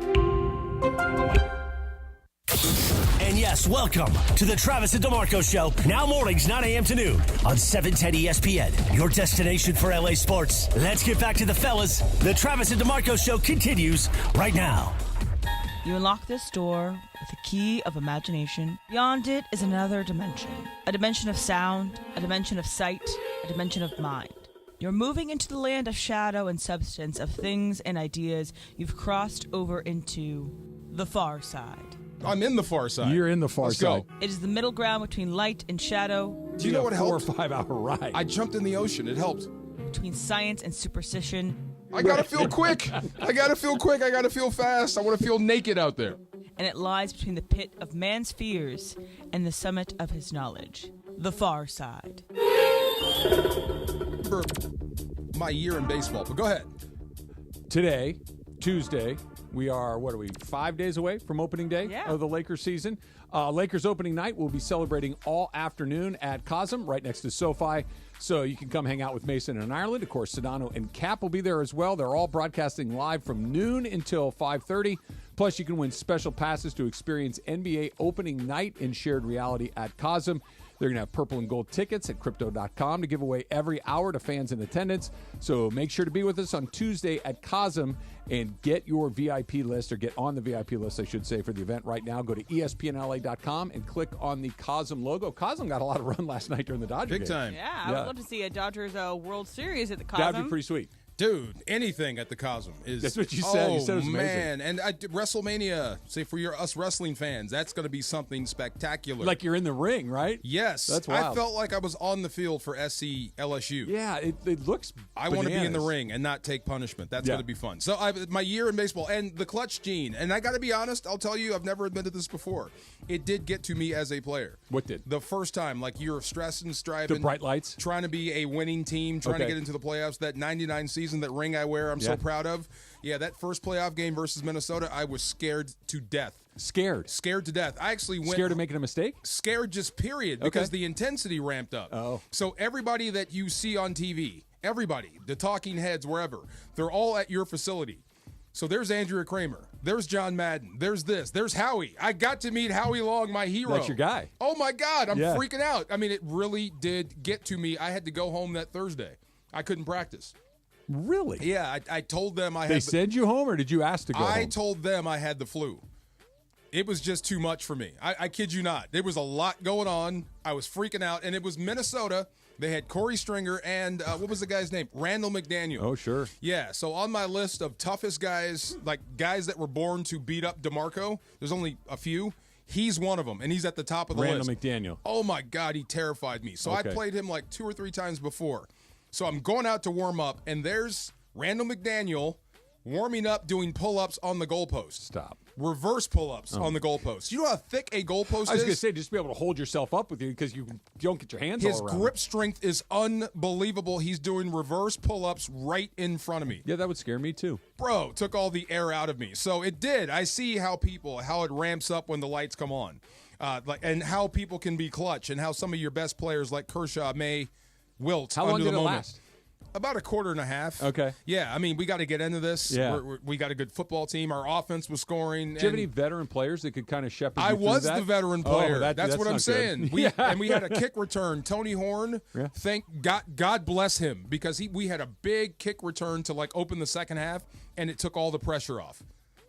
And yes, welcome to the Travis and DeMarco Show. Now mornings, 9 a.m. to noon on 710 ESPN, your destination for LA sports. Let's get back to the fellas. The Travis and DeMarco Show continues right now. You unlock this door with a key of imagination. Beyond it is another dimension. A dimension of sound, a dimension of sight, a dimension of mind. You're moving into the land of shadow and substance, of things and ideas. You've crossed over into the Farr Side. I'm in the Farr Side. You're in the Farr Side. It is the middle ground between light and shadow. Do you know what helped? 4 or 5 hour ride. I jumped in the ocean. It helped. Between science and superstition. I gotta feel quick. I gotta feel quick. I gotta feel fast. I want to feel naked out there. And it lies between the pit of man's fears and the summit of his knowledge. The Farr Side. For my year in baseball, but go ahead. Today, Tuesday, we are, 5 days away from opening day of the Lakers season. Lakers opening night, we'll be celebrating all afternoon at Cosm, right next to SoFi. So you can come hang out with Mason and Ireland. Of course, Sedano and Cap will be there as well. They're all broadcasting live from noon until 5:30. Plus, you can win special passes to experience NBA opening night in shared reality at Cosm. They're going to have purple and gold tickets at Crypto.com to give away every hour to fans in attendance. So make sure to be with us on Tuesday at Cosm and get your VIP list, or get on the VIP list, I should say, for the event right now. Go to ESPNLA.com and click on the Cosm logo. Cosm got a lot of run last night during the Dodgers game. Big time. Yeah, I would love to see a Dodgers World Series at the Cosm. That'd be pretty sweet. Dude, anything at the Cosm is. That's what you said. Oh, you said it was man. amazing. And WrestleMania, say for us wrestling fans, that's going to be something spectacular. Like you're in the ring, right? Yes. That's wild. I felt like I was on the field for SC LSU. Yeah, it looks I want to be in the ring and not take punishment. That's going to be fun. So my year in baseball and the clutch gene. And I got to be honest, I'll tell you, I've never admitted this before. It did get to me as a player. What did? The first time, like you're stressing, striving. The bright lights? Trying to be a winning team, trying to get into the playoffs. That 99 season, that ring I wear, I'm so proud of. Yeah, that first playoff game versus Minnesota, I was scared to death. Scared to death. I actually went scared of making a mistake. Scared, just period, because the intensity ramped up. Oh, so everybody that you see on TV, everybody, the talking heads, wherever, they're all at your facility. So there's Andrea Kramer. There's John Madden. There's this. There's Howie. I got to meet Howie Long, my hero. That's your guy. Oh my God, I'm freaking out. I mean, it really did get to me. I had to go home that Thursday. I couldn't practice. Really? Yeah, I told them I had. They sent you home, or did you ask to go home? I told them I had the flu. It was just too much for me. I kid you not. There was a lot going on. I was freaking out, and it was Minnesota. They had Corey Stringer and what was the guy's name? Randall McDaniel. Oh, sure. Yeah, so on my list of toughest guys, like guys that were born to beat up DeMarco, there's only a few. He's one of them, and he's at the top of the Randall list. McDaniel. Oh, my God, he terrified me. So I played him like 2 or 3 times before. So I'm going out to warm up, and there's Randall McDaniel warming up doing pull-ups on the goalpost. Stop. Reverse pull-ups on the goalpost. You know how thick a goalpost is? I was going to say, just be able to hold yourself up with you because you don't get your hands all around. His grip strength is unbelievable. He's doing reverse pull-ups right in front of me. Yeah, that would scare me too. Bro, took all the air out of me. So it did. I see how it ramps up when the lights come on. And how people can be clutch, and how some of your best players like Kershaw may wilt how long under did the it moment. last? About a quarter and a half. Okay. Yeah, I mean, we got to get into this. Yeah. We got a good football team. Our offense was scoring. Do you have any veteran players that could kind of shepherd you I through was that? the veteran player. Oh, that's what I'm saying. And we had a kick return. Tony Horn, thank God bless him, because we had a big kick return to like open the second half, and it took all the pressure off.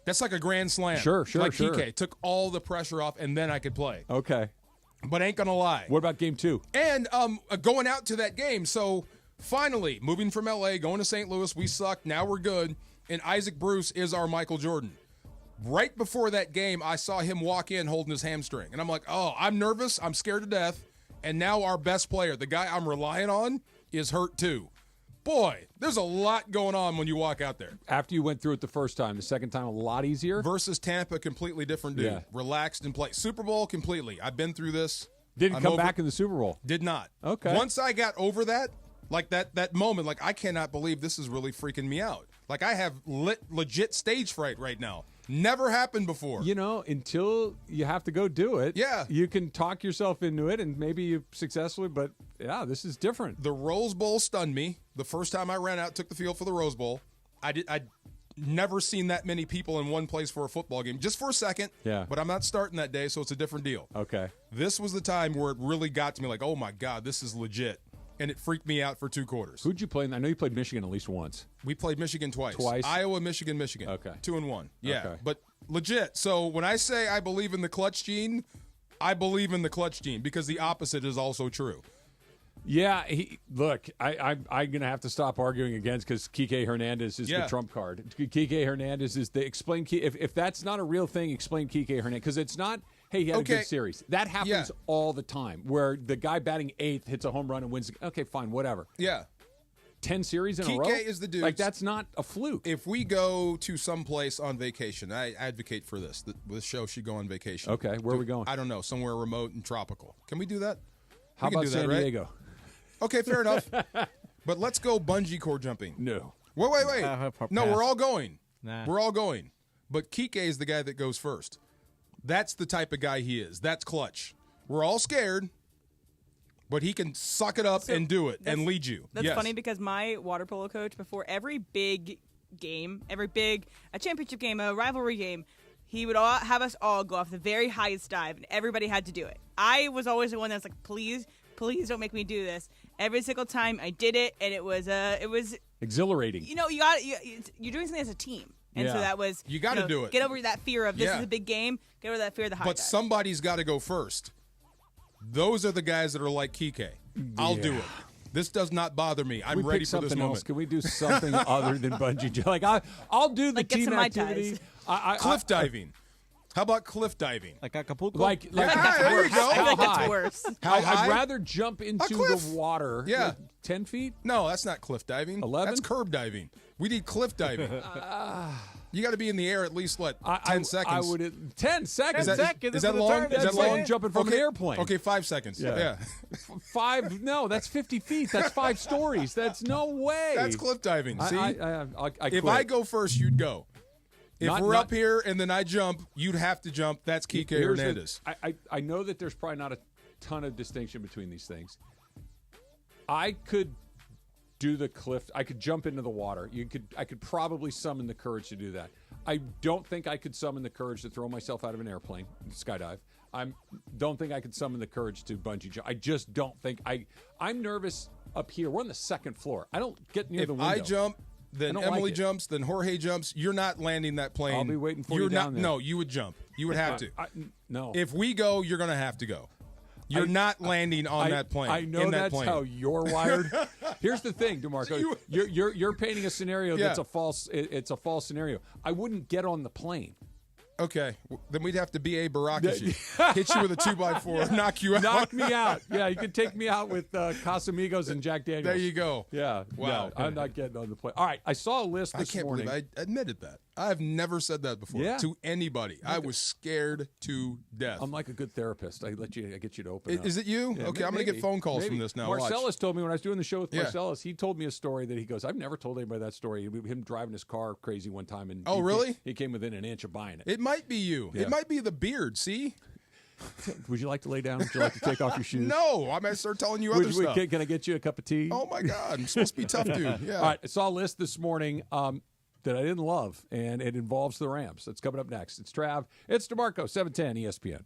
That's like a grand slam. Sure. Like Kike took all the pressure off, and then I could play. Okay. But ain't gonna lie. What about game 2? And going out to that game, so finally moving from L.A., going to St. Louis, we sucked. Now we're good. And Isaac Bruce is our Michael Jordan. Right before that game, I saw him walk in holding his hamstring. And I'm like, oh, I'm nervous. I'm scared to death. And now our best player, the guy I'm relying on, is hurt too. Boy, there's a lot going on when you walk out there. After you went through it the first time, the second time a lot easier? Versus Tampa, completely different dude. Yeah. Relaxed and play. Super Bowl, completely. I've been through this. Didn't come back in the Super Bowl? Did not. Okay. Once I got over that, like that moment, like I cannot believe this is really freaking me out. Like I have legit stage fright right now. Never happened before. You know, until you have to go do it. Yeah. You can talk yourself into it, and maybe you successfully, but yeah, this is different. The Rose Bowl stunned me. The first time I ran out, took the field for the Rose Bowl. I'd never seen that many people in one place for a football game, just for a second. Yeah. But I'm not starting that day, so it's a different deal. Okay. This was the time where it really got to me, like, oh my God, this is legit. And it freaked me out for 2 quarters. Who'd you play? I know you played Michigan at least once. We played Michigan twice. Iowa, Michigan. Okay. 2-1. Yeah. Okay. But legit. So when I say I believe in the clutch gene, I believe in the clutch gene because the opposite is also true. Yeah, look, I'm going to have to stop arguing against because Kike Hernandez is the trump card. Kike Hernandez is the explain. If that's not a real thing, explain Kike Hernandez because it's not. Hey, he had a good series. That happens all the time where the guy batting 8th hits a home run and wins. Okay, fine, whatever. Yeah. 10 series in a row? Kike is the dude. Like, that's not a fluke. If we go to someplace on vacation, I advocate for this. This show should go on vacation. Okay, where are we going? I don't know, somewhere remote and tropical. Can we do that? How about San Diego? Okay, fair enough. But let's go bungee cord jumping. No. Wait. No, we're all going. Nah. We're all going. But Kike is the guy that goes first. That's the type of guy he is. That's clutch. We're all scared, but he can suck it up and do it and lead you. That's funny because my water polo coach, before every big game, a championship game, a rivalry game, he would have us all go off the very highest dive, and everybody had to do it. I was always the one that was like, please don't make me do this. Every single time I did it, and it was exhilarating. You know, you're doing something as a team. And so that was you got to do it. Get over that fear of this is a big game. Get over that fear of the high dive. But somebody's got to go first. Those are the guys that are like Kike. I'll do it. This does not bother me. I'm ready for this moment. Can we do something other than bungee jumping? Like I'll do the team activity. Cliff diving. How about cliff diving? Like Acapulco? Like there you go. I think that's worse. I'd rather jump into the water. Yeah. 10 feet? No, that's not cliff diving. 11? That's curb diving. We need cliff diving. You got to be in the air at least, 10 seconds? I would 10 seconds. Is that long? Is that long jumping from an airplane? Okay, 5 seconds. Yeah. 5? No, that's 50 feet. That's 5 stories. That's no way. That's cliff diving. See? If quit. I go first, you'd go. If we're up here and then I jump, you'd have to jump. That's Kike Hernandez. I know that there's probably not a ton of distinction between these things. I could do the cliff. I could jump into the water. I could probably summon the courage to do that. I don't think I could summon the courage to throw myself out of an airplane, skydive. Don't think I could summon the courage to bungee jump. I just don't think. I'm nervous up here. We're on the 2nd floor. I don't get near the window. If I jump, then Emily jumps, then Jorge jumps. You're not landing that plane. I'll be waiting for you down there. No, you would jump. You would have to. No. If we go, you're going to have to go. You're not landing on that plane. I know that's how you're wired. Here's the thing, DeMarco. You're painting a scenario that's a false. It's a false scenario. I wouldn't get on the plane. Okay, then we'd have to B.A. Barakashi. Hit you with a 2x4, knock you out. Knock me out. Yeah, you could take me out with Casamigos and Jack Daniels. There you go. Yeah. Wow. No, I'm not getting on the plane. All right, I saw a list this morning. I can't believe I admitted that. I've never said that before to anybody. I was scared to death. I'm like a good therapist. I get you to open up. Is it you? Yeah, okay, I'm going to get phone calls from this now. Marcellus told me when I was doing the show with Marcellus, he told me a story that he goes, I've never told anybody that story. Him driving his car crazy one time. And really? He came within an inch of buying it. It might be you. Yeah. It might be the beard, see? Would you like to lay down? Would you like to take off your shoes? No, I'm going to start telling you other stuff. Can I get you a cup of tea? Oh, my God. I'm supposed to be tough, dude. Yeah. All right, I saw a list this morning that I didn't love, and it involves the Rams. That's coming up next. It's Trav. It's DeMarco, 710 ESPN.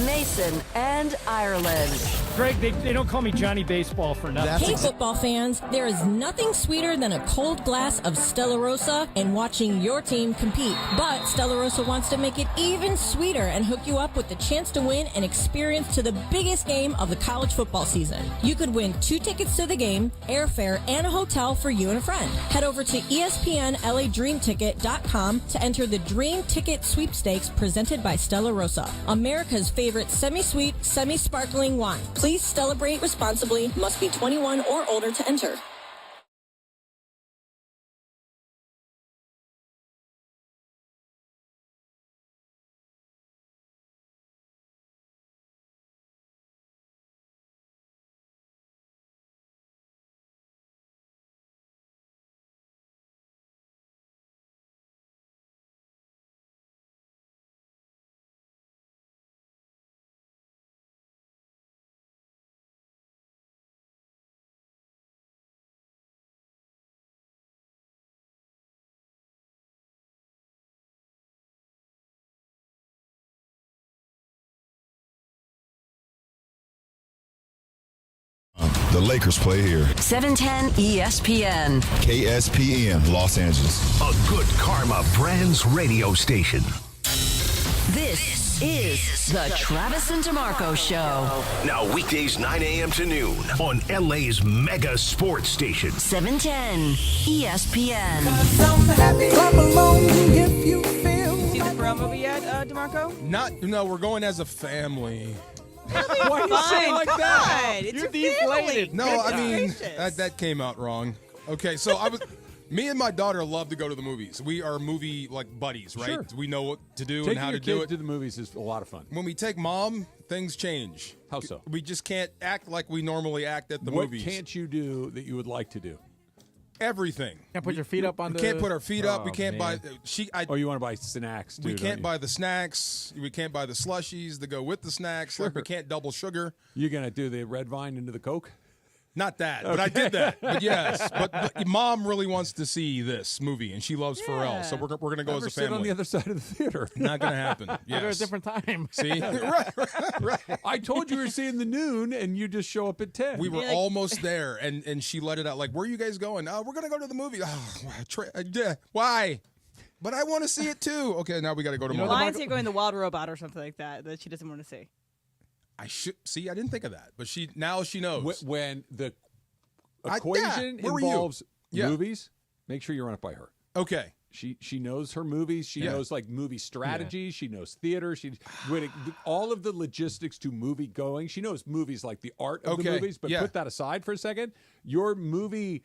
Mason and Ireland. Greg, they don't call me Johnny Baseball for nothing. Hey, football fans, there is nothing sweeter than a cold glass of Stella Rosa and watching your team compete. But Stella Rosa wants to make it even sweeter and hook you up with the chance to win an experience to the biggest game of the college football season. You could win 2 tickets to the game, airfare, and a hotel for you and a friend. Head over to ESPNLADreamTicket.com to enter the Dream Ticket Sweepstakes presented by Stella Rosa, America's favorite semi-sweet, semi-sparkling wine. Please celebrate responsibly. Must be 21 or older to enter. The Lakers play here. 710 ESPN. KSPN, Los Angeles. A Good Karma Brands radio station. This is the Travis and DeMarco Show. Now weekdays 9 a.m. to noon on LA's mega sports station. 710 ESPN. See the Pharrell movie yet, DeMarco? No, we're going as a family. Why do you say it like that? It's You're your family. deflated. No, Goodness I mean, gracious. that came out wrong. Okay, so me and my daughter love to go to the movies. We are movie buddies, right? Sure. We know what to do Taking and how your to do kid it. to the movies is a lot of fun. When we take mom, things change. How so? We just can't act like we normally act at the What movies. can't you do that you would like to do? Everything. Can't put your feet up on we the. can't put our feet up. We Oh, can't man. buy. You want to buy snacks too? We don't can't you? buy the snacks. We can't buy the slushies to go with the snacks. Like we can't double sugar. You're gonna do the red vine into the Coke? Not that, but I did that. But yes, but mom really wants to see this movie, and she loves Pharrell, so we're gonna go Never as a sit family. on the other side of the theater. Not gonna happen. Go to a Yes. different time. See, right. I told you we were seeing the noon, and you just show up at 10. We were almost there, and she let it out. Like, where are you guys going? Oh, we're gonna go to the movie. Oh, why? But I want to see it too. Okay, now we got to go to mom. Lions are going the Wild Robot or something like that she doesn't want to see. I should see. I didn't think of that, but she knows. When the Dad, equation where were you? involves Yeah. movies, make sure you run it by her. Okay. She knows her movies. She knows movie strategy. She knows theater. All of the logistics to movie going. She knows movies like the art of the movies. But put that aside for a second. Your movie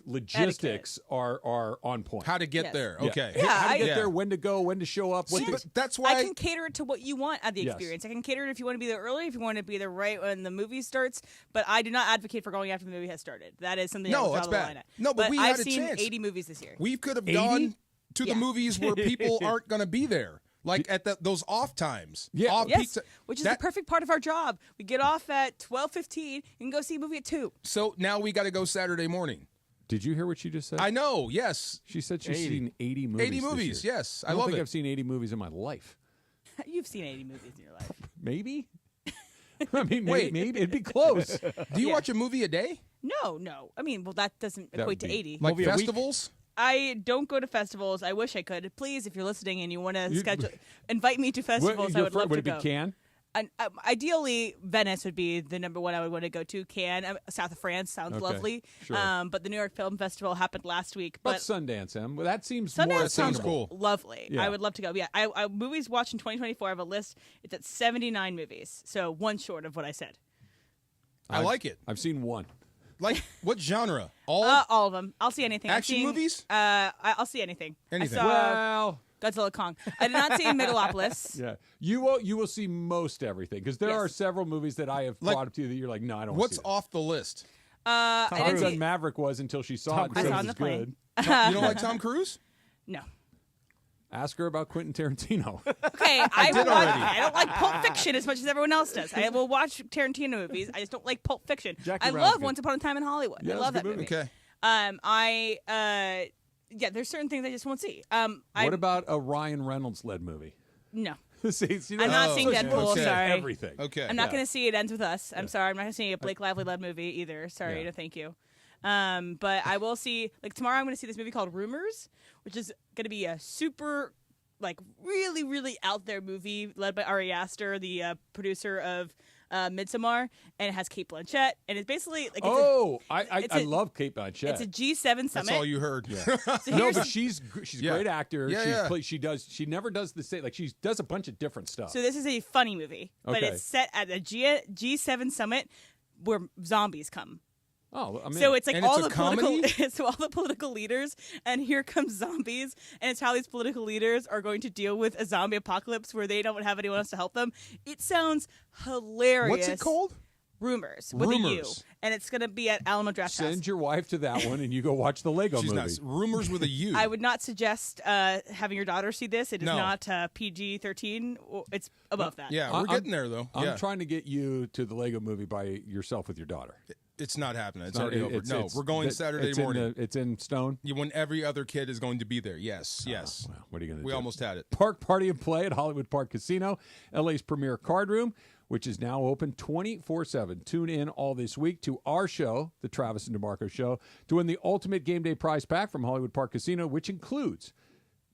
logistics are on point. How to get there? Okay. Yeah, how to get there? When to go? When to show up? But that's why I can cater it to what you want at the experience. I can cater it if you want to be there early, if you want to be there right when the movie starts. But I do not advocate for going after the movie has started. That is something I will draw the line at. No, but we I've had a seen chance. 80 movies this year. We could have gone to the movies where people aren't going to be there, like at those off times. Yeah, yes, which is the perfect part of our job. We get off at 12:15 and go see a movie at 2. So now we got to go Saturday morning. Did you hear what she just said? I know. Yes, she said she's seen 80 movies. 80 this movies. year. Yes, I love think it. I've seen 80 movies in my life. You've seen 80 movies in your life. Maybe. I mean, maybe it'd be close. Do you watch a movie a day? No. I mean, well, that doesn't equate to 80. Like festivals? I don't go to festivals. I wish I could. Please, if you're listening and you want to invite me to festivals, I would love to go. Would it be Cannes? Ideally, Venice would be the number one I would want to go to. Cannes, south of France, sounds lovely. Sure. But the New York Film Festival happened last week. But But Sundance, Well, that seems Sundance more sounds attainable. lovely. Yeah. I would love to go. Yeah, I movies watched in 2024. I have a list. It's at 79 movies, so one short of what I said. I like it. I've seen one. Like what genre? All of them. I'll see anything. Action movies? I'll see anything. Anything. I saw Godzilla Kong. I did not see Megalopolis. Yeah, you will see most everything because there are several movies that I have brought up to you that you're like, no, I don't. What's see that. off the list? I didn't Top Gun see. Maverick was until she saw it. I and saw said on it the was plane. good. You don't like Tom Cruise? No. Ask her about Quentin Tarantino. Okay, I did will watch. already. I don't like Pulp Fiction as much as everyone else does. I will watch Tarantino movies. I just don't like Pulp Fiction. Jackie I Brown's love good. Once Upon a Time in Hollywood. Yeah, I that's love a that good movie. movie. Yeah, there's certain things I just won't see. What about a Ryan Reynolds led movie? No. I'm not seeing Deadpool. Okay. Sorry. Everything. Okay. I'm not going to see It Ends With Us. I'm sorry. I'm not going to see a Blake Lively-led movie either. Sorry, no thank you. But I will see, like, tomorrow I'm going to see this movie called Rumors, which is going to be a super, like, really, really out there movie led by Ari Aster, the producer of Midsommar, and it has Cate Blanchett, and it's basically like I love Cate Blanchett. It's a G7 summit. That's all you heard. Yeah. No, but she's a great actor. Yeah, she never does the same. Like, she does a bunch of different stuff. So this is a funny movie, but it's set at a G7 summit where zombies come. Oh, I mean, so it's like and all it's all the political leaders, and here comes zombies, and it's how these political leaders are going to deal with a zombie apocalypse where they don't have anyone else to help them. It sounds hilarious. What's it called? Rumors with a U, and it's going to be at Alamo Draft House. Send your wife to that one, and you go watch the Lego movie. Nice. Rumors with a U. I would not suggest having your daughter see this. It is not PG-13. It's above that. Yeah, we're getting there though. I'm trying to get you to the Lego movie by yourself with your daughter. It's not happening. It's already over. No, we're going Saturday morning. It's in stone? When every other kid is going to be there. Yes. Well, what are you going to do? We almost had it. Park Party and Play at Hollywood Park Casino, LA's premier card room, which is now open 24/7. Tune in all this week to our show, the Travis and DeMarco Show, to win the ultimate game day prize pack from Hollywood Park Casino, which includes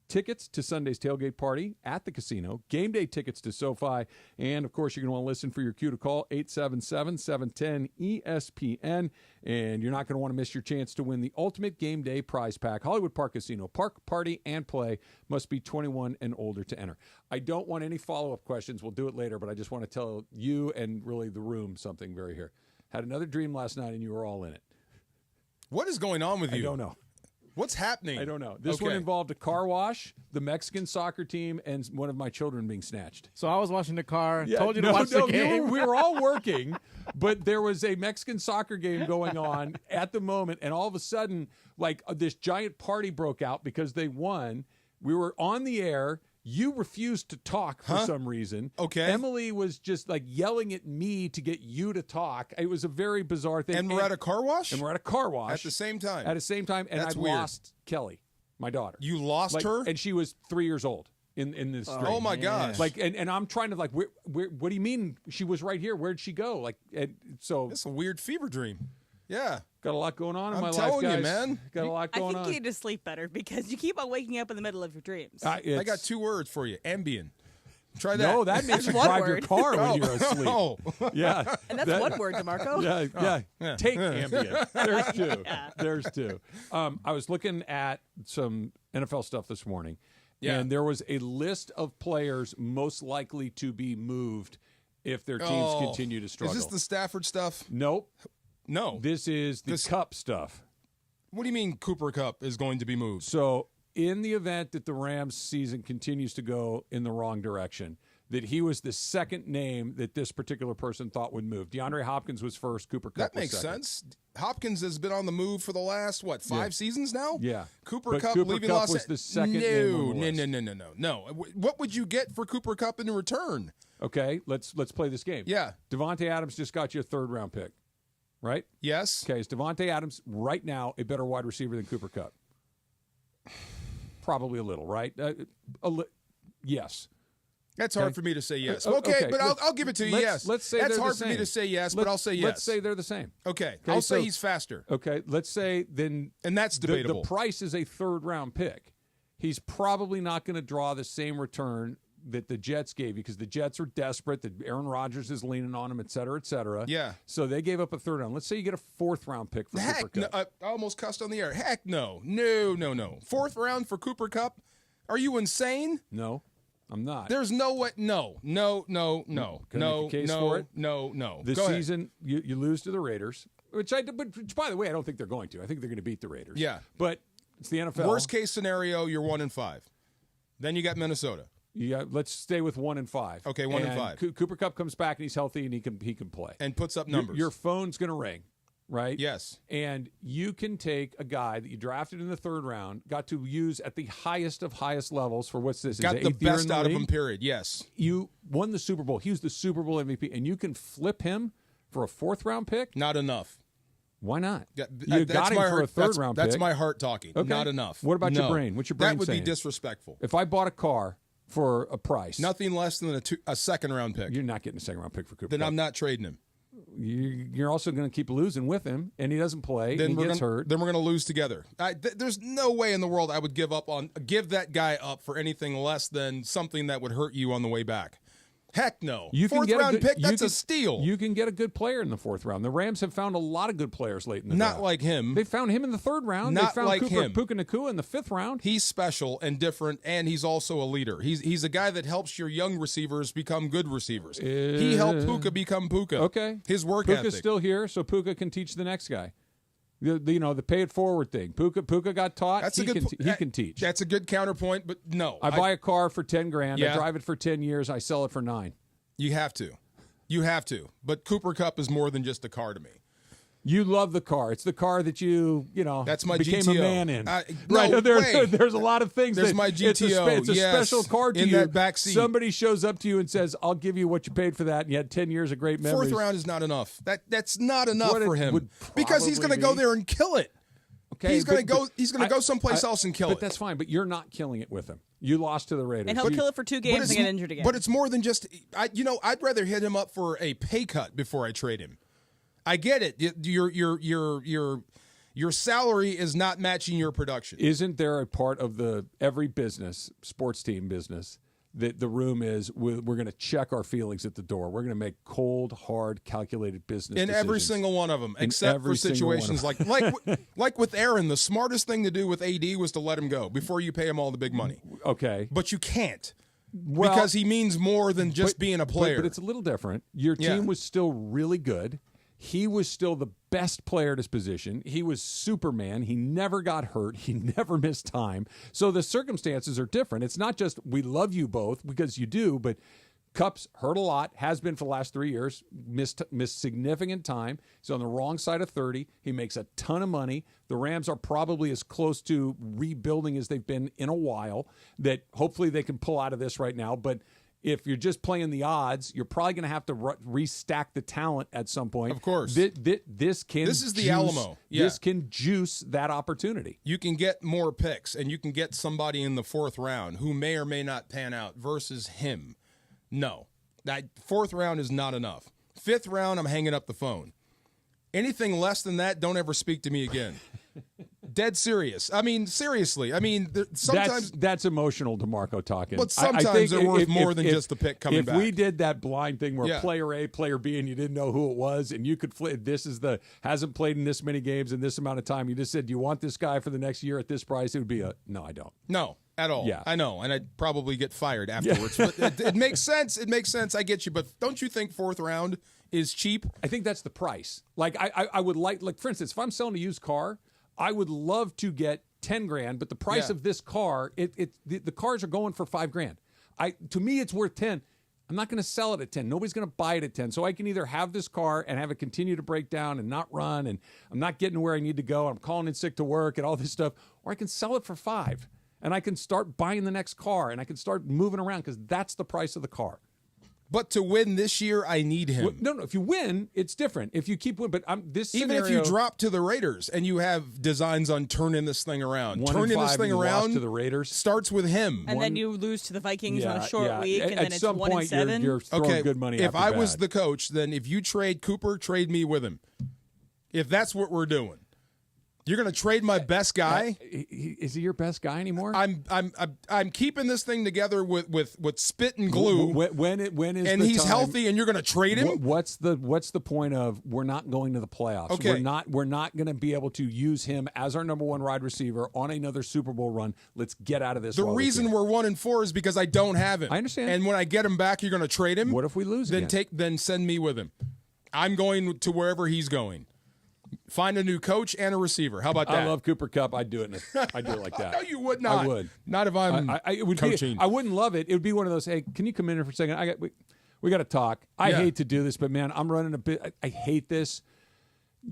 tickets to Sunday's tailgate party at the casino, game day tickets to SoFi, and, of course, you're going to want to listen for your cue to call 877-710-ESPN, and you're not going to want to miss your chance to win the ultimate game day prize pack. Hollywood Park Casino, Park Party and Play, must be 21 and older to enter. I don't want any follow-up questions. We'll do it later, but I just want to tell you and really the room something very here. Had another dream last night, and you were all in it. What is going on with you? I don't know. What's happening? I don't know. This one involved a car wash, the Mexican soccer team, and one of my children being snatched. So I was watching the car, told you to watch the game. We were all working, but there was a Mexican soccer game going on at the moment, and all of a sudden, like, this giant party broke out because they won. We were on the air. You refused to talk for some reason. Okay. Emily was just like yelling at me to get you to talk. It was a very bizarre thing. And we're at a car wash? And we're at a car wash. At the same time? At the same time. And I lost Kelly, my daughter. You lost her? And she was 3 years old in this stream. Oh, my gosh. Like, and I'm trying to, like, where, what do you mean? She was right here. Where'd she go? Like, and so. It's a weird fever dream. Yeah. Got a lot going on in my life, guys. I'm telling you, man. Got a lot going on. I think you need to sleep better because you keep on waking up in the middle of your dreams. I got 2 words for you. Ambien. Try that. No, that makes you drive your car when you're asleep. Oh. Yeah. And that's one word, DeMarco. Yeah. Take Ambien. There's 2. Yeah. There's 2. I was looking at some NFL stuff this morning, and there was a list of players most likely to be moved if their teams continue to struggle. Is this the Stafford stuff? Nope. No. This is the Cup stuff. What do you mean Cooper Kupp is going to be moved? So in the event that the Rams season continues to go in the wrong direction, that he was the second name that this particular person thought would move. DeAndre Hopkins was first, Cooper Kupp That was makes second. sense. Hopkins has been on the move for the last, 5 seasons now? Yeah. Cooper Kupp leaving Los Angeles. was the second name on the list. No. What would you get for Cooper Kupp in return? Okay, let's play this game. Yeah. Devontae Adams just got you a 3rd-round pick, right? Yes. Okay, is Devontae Adams right now a better wide receiver than Cooper Kupp? Probably a little, right? Yes. That's hard for me to say yes. Okay, but I'll give it to you, yes. Let's say that's they're hard the same. for me to say yes, but I'll say yes. Let's say they're the same. Okay, I'll say he's faster. Okay, let's say then. And that's debatable. The price is a 3rd-round pick. He's probably not going to draw the same return that the Jets gave you because the Jets are desperate, that Aaron Rodgers is leaning on him, et cetera, et cetera. Yeah. So they gave up a 3rd round. Let's say you get a 4th-round pick for Cooper Kupp. No, I almost cussed on the air. Heck no. No. 4th round for Cooper Kupp? Are you insane? No, I'm not. There's no way. No. Can I make a case for it? No. This Go ahead. season, you lose to the Raiders, which by the way, I don't think they're going to. I think they're going to beat the Raiders. Yeah. But it's the NFL. Worst case scenario, you're 1-5. Then you got Minnesota. Yeah, let's stay with 1-5. Okay, 1-5. Cooper Kupp comes back and he's healthy and he can play and puts up numbers. Your phone's going to ring, right? Yes. And you can take a guy that you drafted in the 3rd round, got to use at the highest of highest levels for what's this? Got the best out of him. Period. Yes. You won the Super Bowl. He was the Super Bowl MVP, and you can flip him for a 4th-round pick. Not enough. Why not? You got him for a 3rd-round pick. That's my heart talking. Okay. Not enough. What about your brain? What's your brain That would saying? be disrespectful. If I bought a car for a price. Nothing less than a second-round pick. You're not getting a second-round pick for Cooper Then Kupp. I'm not trading him. You're also going to keep losing with him, and he doesn't play. Then he gets hurt. Then we're going to lose together. There's no way in the world I would give that guy up for anything less than something that would hurt you on the way back. Heck no. Fourth-round pick, that's a steal. You can get a good player in the fourth round. The Rams have found a lot of good players late in the draft. Not like him. They found him in the third round. Not they found like him. Puka Nacua in the fifth round. He's special and different, and he's also a leader. He's a guy that helps your young receivers become good receivers. He helped Puka become Puka. Okay. His work Puka's ethic. still here, so Puka can teach the next guy. The pay it forward thing. Puka got taught. He can teach. That's a good counterpoint, but no. I buy a car for $10,000. Yeah. I drive it for 10 years. I sell it for $9,000. You have to. But Cooper Kupp is more than just a car to me. You love the car. It's the car that that's my became GTO. a man in. No way. There's a lot of things. There's my GTO. It's a special car to in you. that back seat. Somebody shows up to you and says, "I'll give you what you paid for that." And you had 10 years of great memories. Fourth round is not enough. That's not enough for him because he's going to go there and kill it. Okay, he's going to go someplace else and kill it. But that's fine. But you're not killing it with him. You lost to the Raiders. And he'll kill it for 2 games and get injured again. But it's more than just. I'd rather hit him up for a pay cut before I trade him. I get it. Your salary is not matching your production. Isn't there a part of every business, sports team business, that the room is we're going to check our feelings at the door. We're going to make cold, hard, calculated business in decisions. every single one of them, except for situations like with Aaron. The smartest thing to do with AD was to let him go before you pay him all the big money. Okay, but you can't because he means more than just being a player. But it's a little different. Your team was still really good. He was still the best player at his position. He was Superman. He never got hurt. He never missed time. So the circumstances are different. It's not just we love you both because you do, but Kupp's hurt a lot, has been for the last 3 years, missed significant time. He's on the wrong side of 30. He makes a ton of money. The Rams are probably as close to rebuilding as they've been in a while, that hopefully they can pull out of this right now. But if you're just playing the odds, you're probably going to have to restack the talent at some point. Of course. This is the Alamo. Yeah. This can juice that opportunity. You can get more picks, and you can get somebody in the fourth round who may or may not pan out versus him. No. That fourth round is not enough. Fifth round, I'm hanging up the phone. Anything less than that, don't ever speak to me again. Dead serious. I mean, seriously. I mean, sometimes that's emotional, DeMarco talking. But sometimes they're worth more than just the pick coming back. If we did that blind thing where player A, player B, and you didn't know who it was, and you could hasn't played in this many games in this amount of time. You just said, "Do you want this guy for the next year at this price?" It would be no, I don't. No, at all. Yeah, I know, and I'd probably get fired afterwards. But it makes sense. It makes sense. I get you, but don't you think fourth round is cheap? I think that's the price. Like I would like for instance, if I'm selling a used car, I would love to get $10,000, but the price of this car, the cars are going for $5,000. To me, it's worth 10. I'm not going to sell it at 10. Nobody's going to buy it at 10. So I can either have this car and have it continue to break down and not run, and I'm not getting where I need to go. I'm calling in sick to work and all this stuff, or I can sell it for $5,000 and I can start buying the next car and I can start moving around because that's the price of the car. But to win this year, I need him. Well, no. If you win, it's different. If you keep winning, but this even scenario, if you drop to the Raiders and you have designs on turning this thing around, turning this thing around to the Raiders starts with him, and then you lose to the Vikings on a short week, and then it's 1-7. You're throwing good money. If I was the coach, then if you trade Cooper, trade me with him. If that's what we're doing. You're going to trade my best guy? Is he your best guy anymore? I'm keeping this thing together with spit and glue. When is and the he's time, healthy, and you're going to trade him? What's the point of we're not going to the playoffs? Okay. We're not going to be able to use him as our number one wide receiver on another Super Bowl run. Let's get out of this. The reason we're 1-4 is because I don't have him. I understand. And when I get him back, you're going to trade him. What if we lose? Then send me with him. I'm going to wherever he's going. Find a new coach and a receiver. How about that? I love Cooper Kupp. I'd do it. I'd do it like that. No, you would not. I would. Not if I'm coaching. I wouldn't love it. It would be one of those, hey, can you come in here for a second? We got to talk. I hate to do this, but, man, I'm running a bit. I hate this.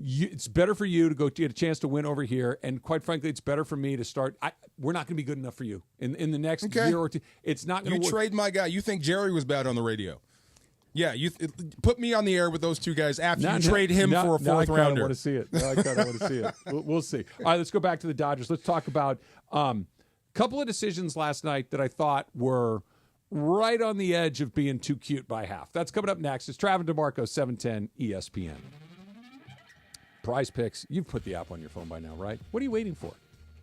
It's better for you to go get a chance to win over here, and quite frankly, it's better for me to start. We're not going to be good enough for you in the next year or two. It's not going to work. You trade my guy. You think Jerry was bad on the radio? Yeah, you put me on the air with those two guys after you trade him for a fourth rounder. I want to see it. I kind of want to see it. We'll see. All right, let's go back to the Dodgers. Let's talk about a couple of decisions last night that I thought were right on the edge of being too cute by half. That's coming up next. It's Travis DeMarco, 710 ESPN. Prize Picks. You've put the app on your phone by now, right? What are you waiting for?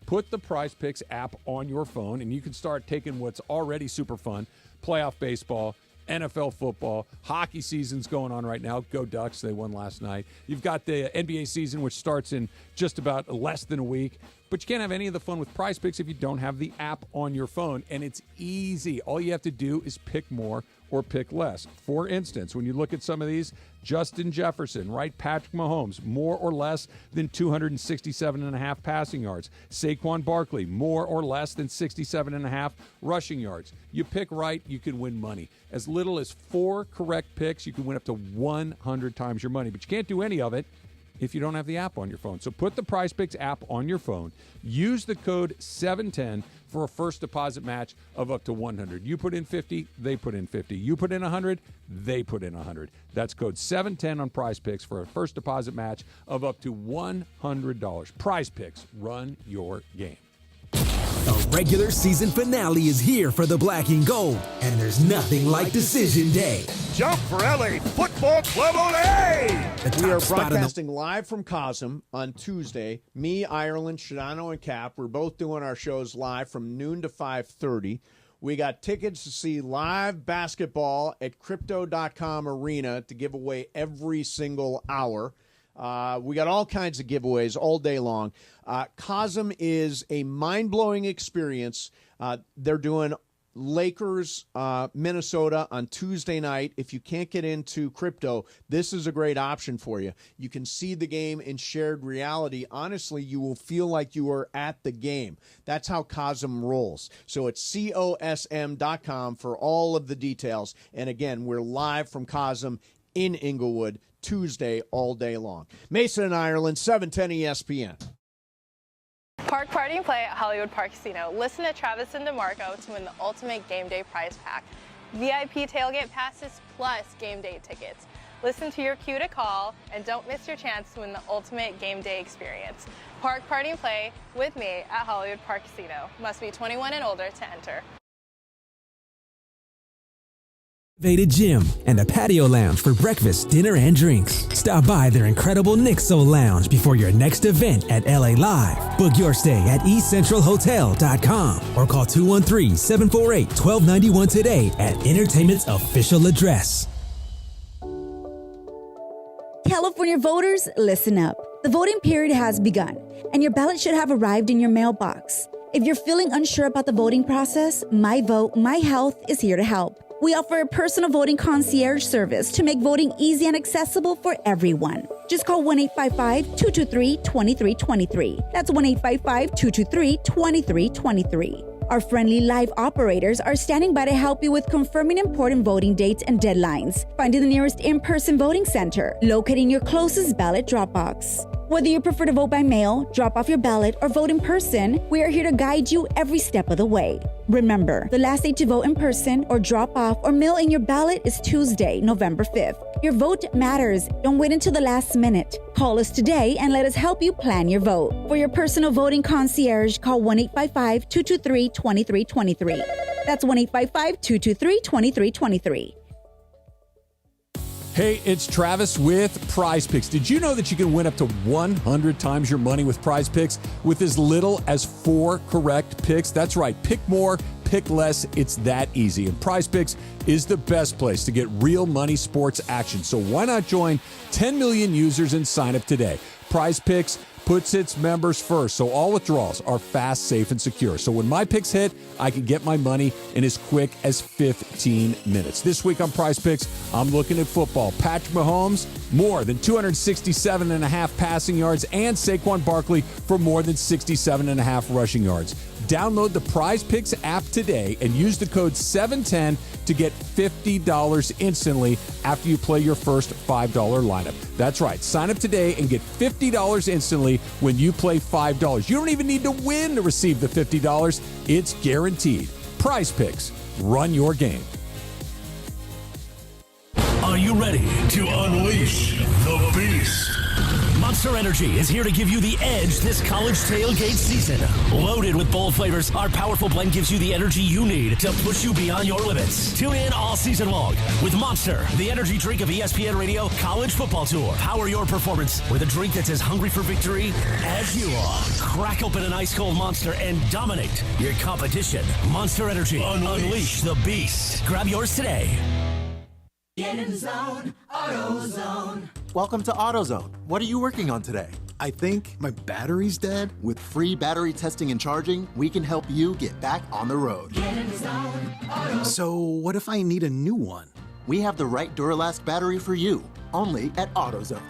Put the Prize Picks app on your phone, and you can start taking what's already super fun, playoff baseball, NFL football, hockey season's going on right now. Go Ducks, they won last night. You've got the NBA season, which starts in just about less than a week. But you can't have any of the fun with Prize Picks if you don't have the app on your phone, and it's easy. All you have to do is pick more or pick less. For instance, when you look at some of these, Justin Jefferson, right? Patrick Mahomes, more or less than 267.5 passing yards. Saquon Barkley, more or less than 67.5 rushing yards. You pick right, you can win money. As little as 4 correct picks, you can win up to 100 times your money. But you can't do any of it if you don't have the app on your phone. So put the Prize Picks app on your phone. Use the code 710 for a first deposit match of up to $100. You put in 50, they put in 50. You put in 100, they put in 100. That's code 710 on Prize Picks for a first deposit match of up to $100. Prize Picks, run your game. The regular season finale is here for the Black and Gold, and there's nothing like Decision Day. Jump for LA Football Club on A! We are broadcasting live from Cosm on Tuesday. Me, Ireland, Shadano, and Cap. We're both doing our shows live from noon to 5:30. We got tickets to see live basketball at Crypto.com Arena to give away every single hour. We got all kinds of giveaways all day long. Cosm is a mind-blowing experience. They're doing Lakers, Minnesota on Tuesday night. If you can't get into crypto, this is a great option for you. You can see the game in shared reality. Honestly, you will feel like you are at the game. That's how Cosm rolls. So it's COSM.com for all of the details. And again, we're live from Cosm in Inglewood Tuesday all day long. Mason and Ireland, 710 ESPN. Park party and play at Hollywood Park Casino. Listen to Travis and DeMarco to win the ultimate game day prize pack. VIP tailgate passes plus game day tickets. Listen to your cue to call and don't miss your chance to win the ultimate game day experience. Park party and play with me at Hollywood Park Casino. Must be 21 and older to enter. Elevated gym and a patio lounge for breakfast, dinner, and drinks. Stop by their incredible Nixo Lounge before your next event at LA Live. Book your stay at eastcentralhotel.com or call 213-748-1291 today at Entertainment's official address. California voters, listen up. The voting period has begun, and your ballot should have arrived in your mailbox. If you're feeling unsure about the voting process, My Vote, My Health is here to help. We offer a personal voting concierge service to make voting easy and accessible for everyone. Just call 1-855-223-2323. That's 1-855-223-2323. Our friendly live operators are standing by to help you with confirming important voting dates and deadlines, finding the nearest in-person voting center, locating your closest ballot drop box. Whether you prefer to vote by mail, drop off your ballot, or vote in person, we are here to guide you every step of the way. Remember, the last day to vote in person or drop off or mail in your ballot is Tuesday, November 5th. Your vote matters. Don't wait until the last minute. Call us today and let us help you plan your vote. For your personal voting concierge, call 1-855-223-2323. That's 1-855-223-2323. Hey, it's Travis with Prize Picks. Did you know that you can win up to 100 times your money with Prize Picks with as little as 4 correct picks? That's right. Pick more, pick less. It's that easy. And Prize Picks is the best place to get real money sports action. So why not join 10 million users and sign up today? Prize Picks puts its members first, so all withdrawals are fast, safe, and secure. So when my picks hit, I can get my money in as quick as 15 minutes. This week on Prize Picks, I'm looking at football. Patrick Mahomes, more than 267.5 passing yards, and Saquon Barkley for more than 67.5 rushing yards. Download the Prize Picks app today and use the code 710 to get $50 instantly after you play your first $5 lineup. That's right. Sign up today and get $50 instantly when you play $5. You don't even need to win to receive the $50. It's guaranteed. Prize Picks. Run your game. Are you ready to unleash the beast? Monster Energy is here to give you the edge this college tailgate season. Loaded with bold flavors, our powerful blend gives you the energy you need to push you beyond your limits. Tune in all season long with Monster, the energy drink of ESPN Radio College Football Tour. Power your performance with a drink that's as hungry for victory as you are. Crack open an ice-cold Monster and dominate your competition. Monster Energy. Unleash the beast. Grab yours today. Get in the zone, AutoZone. Welcome to AutoZone. What are you working on today? I think my battery's dead. With free battery testing and charging, we can help you get back on the road. Get in the zone, AutoZone. So what if I need a new one? We have the right Duralast battery for you, only at AutoZone.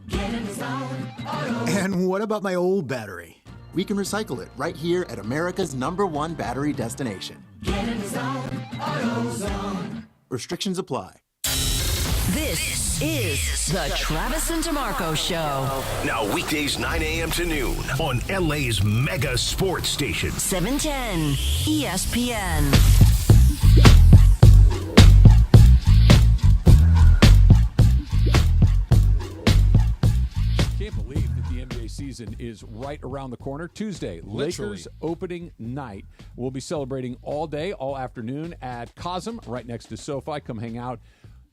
Get in the zone, AutoZone. And what about my old battery? We can recycle it right here at America's #1 battery destination. Get in the zone, AutoZone. Restrictions apply. This is the Travis and DeMarco Show. Now weekdays 9 a.m. to noon on LA's mega sports station. 710 ESPN. Can't believe that the NBA season is right around the corner. Tuesday, Literally. Lakers opening night. We'll be celebrating all day, all afternoon at Cosm, right next to SoFi. Come hang out.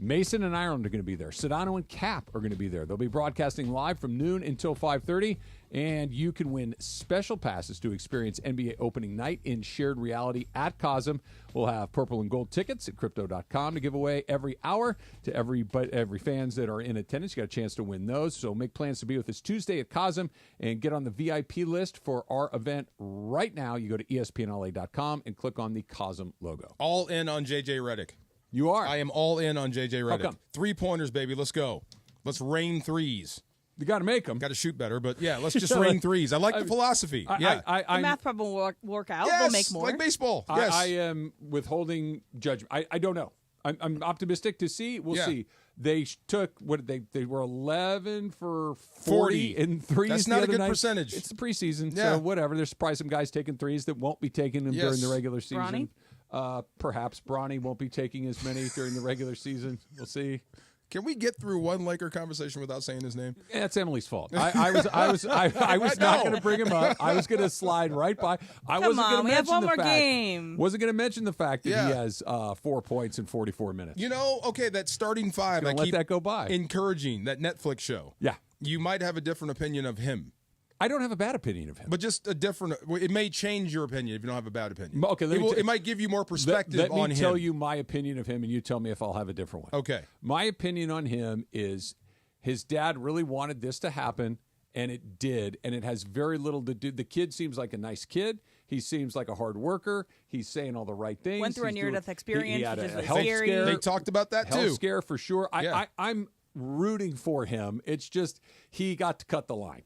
Mason and Ireland are going to be there. Sedano and Cap are going to be there. They'll be broadcasting live from noon until 5:30, and you can win special passes to experience NBA opening night in shared reality at Cosm. We'll have purple and gold tickets at Crypto.com to give away every hour to every fans that are in attendance. You got a chance to win those, so make plans to be with us Tuesday at Cosm and get on the VIP list for our event right now. You go to ESPNLA.com and click on the Cosm logo. All in on JJ Redick. You are. I am all in on JJ Redick. How come? 3-pointers, baby. Let's go. Let's rain threes. You got to make them. Got to shoot better, but yeah, let's just rain threes. I like the philosophy. The math problem will work out. Yes, They'll make more. like baseball. Yes. I am withholding judgment. I don't know. I'm optimistic to see. We'll see. They took, what did they were 11 for 40 in threes. That's the not a other good night. percentage. It's the preseason, Yeah. so whatever. There's probably some guys taking threes that won't be taking them during the regular season. Perhaps Bronny won't be taking as many during the regular season. We'll see. Can we get through one Laker conversation without saying his name? Yeah, it's Emily's fault. I was not going to bring him up. I was going to slide right by. I wasn't going to mention one the more fact. game. Wasn't going to mention the fact that he has 4 points in 44 minutes. You know, okay, that starting five. I let keep that go by. Encouraging that Netflix show. Yeah, you might have a different opinion of him. I don't have a bad opinion of him. But just a different. It may change your opinion if you don't have a bad opinion. Okay, it might give you more perspective on him. Let me tell you my opinion of him, and you tell me if I'll have a different one. Okay. My opinion on him is his dad really wanted this to happen, and it did, and it has very little to do. The kid seems like a nice kid. He seems like a hard worker. He's saying all the right things. Went through a near-death experience. He had which a is health scary. scare. They talked about that health too. Scare for sure. I'm rooting for him. It's just he got to cut the line.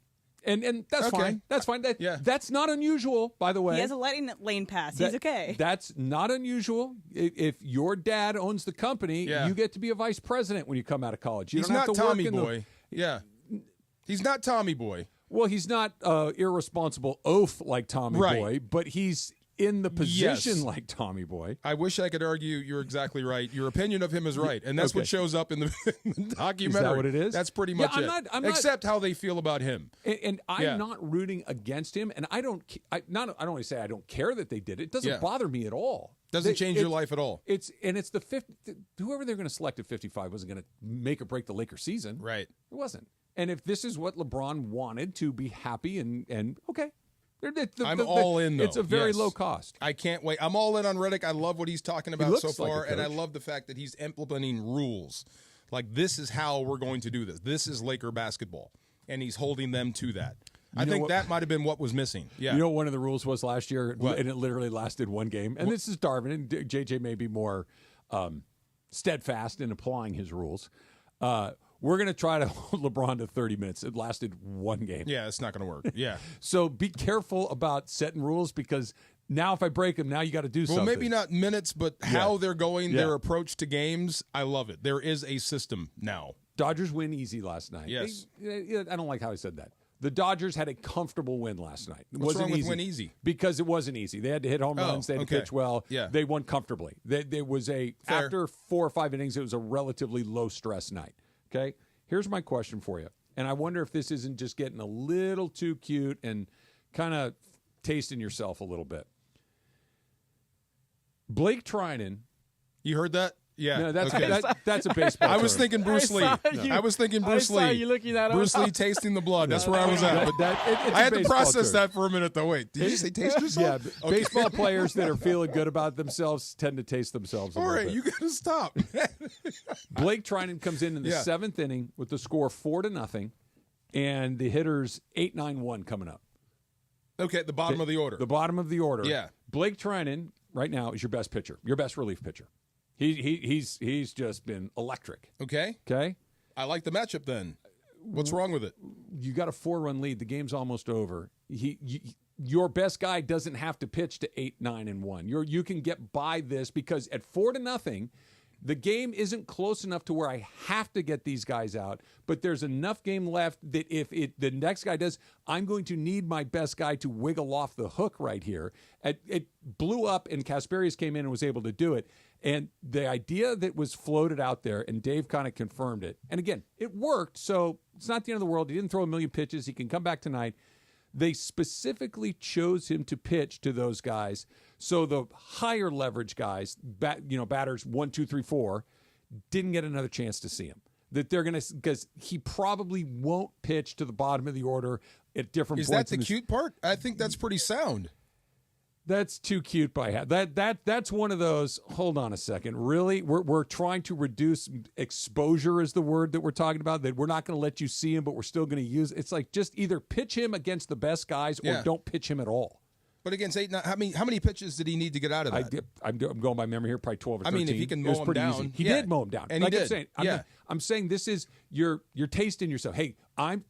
And that's fine. That's fine. That's not unusual, by the way. He has a letting lane pass. He's okay. That's not unusual. If your dad owns the company, you get to be a vice president when you come out of college. He's not Tommy Boy. He's not Tommy Boy. Well, he's not irresponsible oaf like Tommy Boy, but he's in the position like Tommy Boy. I wish I could argue you're exactly right. Your opinion of him is right, and that's what shows up in the documentary. Is that what it is? That's pretty much it. I'm Except how they feel about him. And I'm not rooting against him, and I don't want to say I don't care that they did it. It doesn't bother me at all. Doesn't change your life at all. It's the 50. Whoever they're going to select at 55 wasn't going to make or break the Lakers season. Right. It wasn't. And if this is what LeBron wanted to be happy and okay. I'm all in, though. It's a very low cost. I can't wait. I'm all in on Redick. I love what he's talking about so far, like and I love the fact that he's implementing rules. Like, this is how we're going to do this. This is Laker basketball, and he's holding them to that. I think that might have been what was missing. Yeah. You know what one of the rules was last year? What? And it literally lasted one game. And this is Darvin, and JJ may be more steadfast in applying his rules. We're going to try to hold LeBron to 30 minutes. It lasted one game. Yeah, it's not going to work. Yeah. So be careful about setting rules because now if I break them, now you got to do something. Well, maybe not minutes, but how they're going, their approach to games. I love it. There is a system now. Dodgers win easy last night. Yes. I don't like how I said that. The Dodgers had a comfortable win last night. It What's wasn't wrong with easy win easy? Because it wasn't easy. They had to hit home runs. They had to pitch well. Yeah. They won comfortably. There was after 4 or 5 innings, it was a relatively low stress night. Okay. Here's my question for you. And I wonder if this isn't just getting a little too cute and kind of tasting yourself a little bit. Blake Trinan. You heard that? Yeah. No, that's okay. that's a baseball I was term. thinking Bruce Lee. I was thinking Bruce Lee. You looking that Bruce Lee tasting the blood. That's where I was at. I had to process that for a minute, though. Wait, did you say taste yourself? Yeah. Okay. Baseball players that are feeling good about themselves tend to taste themselves a All little right, bit. you got to stop. Blake Trinan comes in the 7th inning with the score 4-0, and the hitters 8-9-1 coming up. Okay, at the bottom of the order. The bottom of the order. Yeah. Blake Trinan right now is your best pitcher, your best relief pitcher. He's just been electric. Okay. Okay. I like the matchup then. What's wrong with it? You got a 4-run lead. The game's almost over. Your best guy doesn't have to pitch to 8-9-1. You can get by this because at 4-0, the game isn't close enough to where I have to get these guys out, but there's enough game left that if the next guy does, I'm going to need my best guy to wiggle off the hook right here. It blew up, and Kasperius came in and was able to do it. And the idea that was floated out there, and Dave kind of confirmed it. And again, it worked, so it's not the end of the world. He didn't throw a million pitches. He can come back tonight. They specifically chose him to pitch to those guys. So the higher leverage guys, batters 1, 2, 3, 4, didn't get another chance to see him. That they're going to, because he probably won't pitch to the bottom of the order at different Is points. that the cute part? I think that's pretty sound. That's too cute by half. That's one of those. Hold on a second. Really, we're trying to reduce exposure is the word that we're talking about. That we're not going to let you see him, but we're still going to use. It's like just either pitch him against the best guys or don't pitch him at all. But against 8, how many pitches did he need to get out of that? I'm going by memory here, probably 12 or 13. I mean, if he can mow him down, he did mow him down, and he did. I'm saying this is you're tasting yourself. Hey,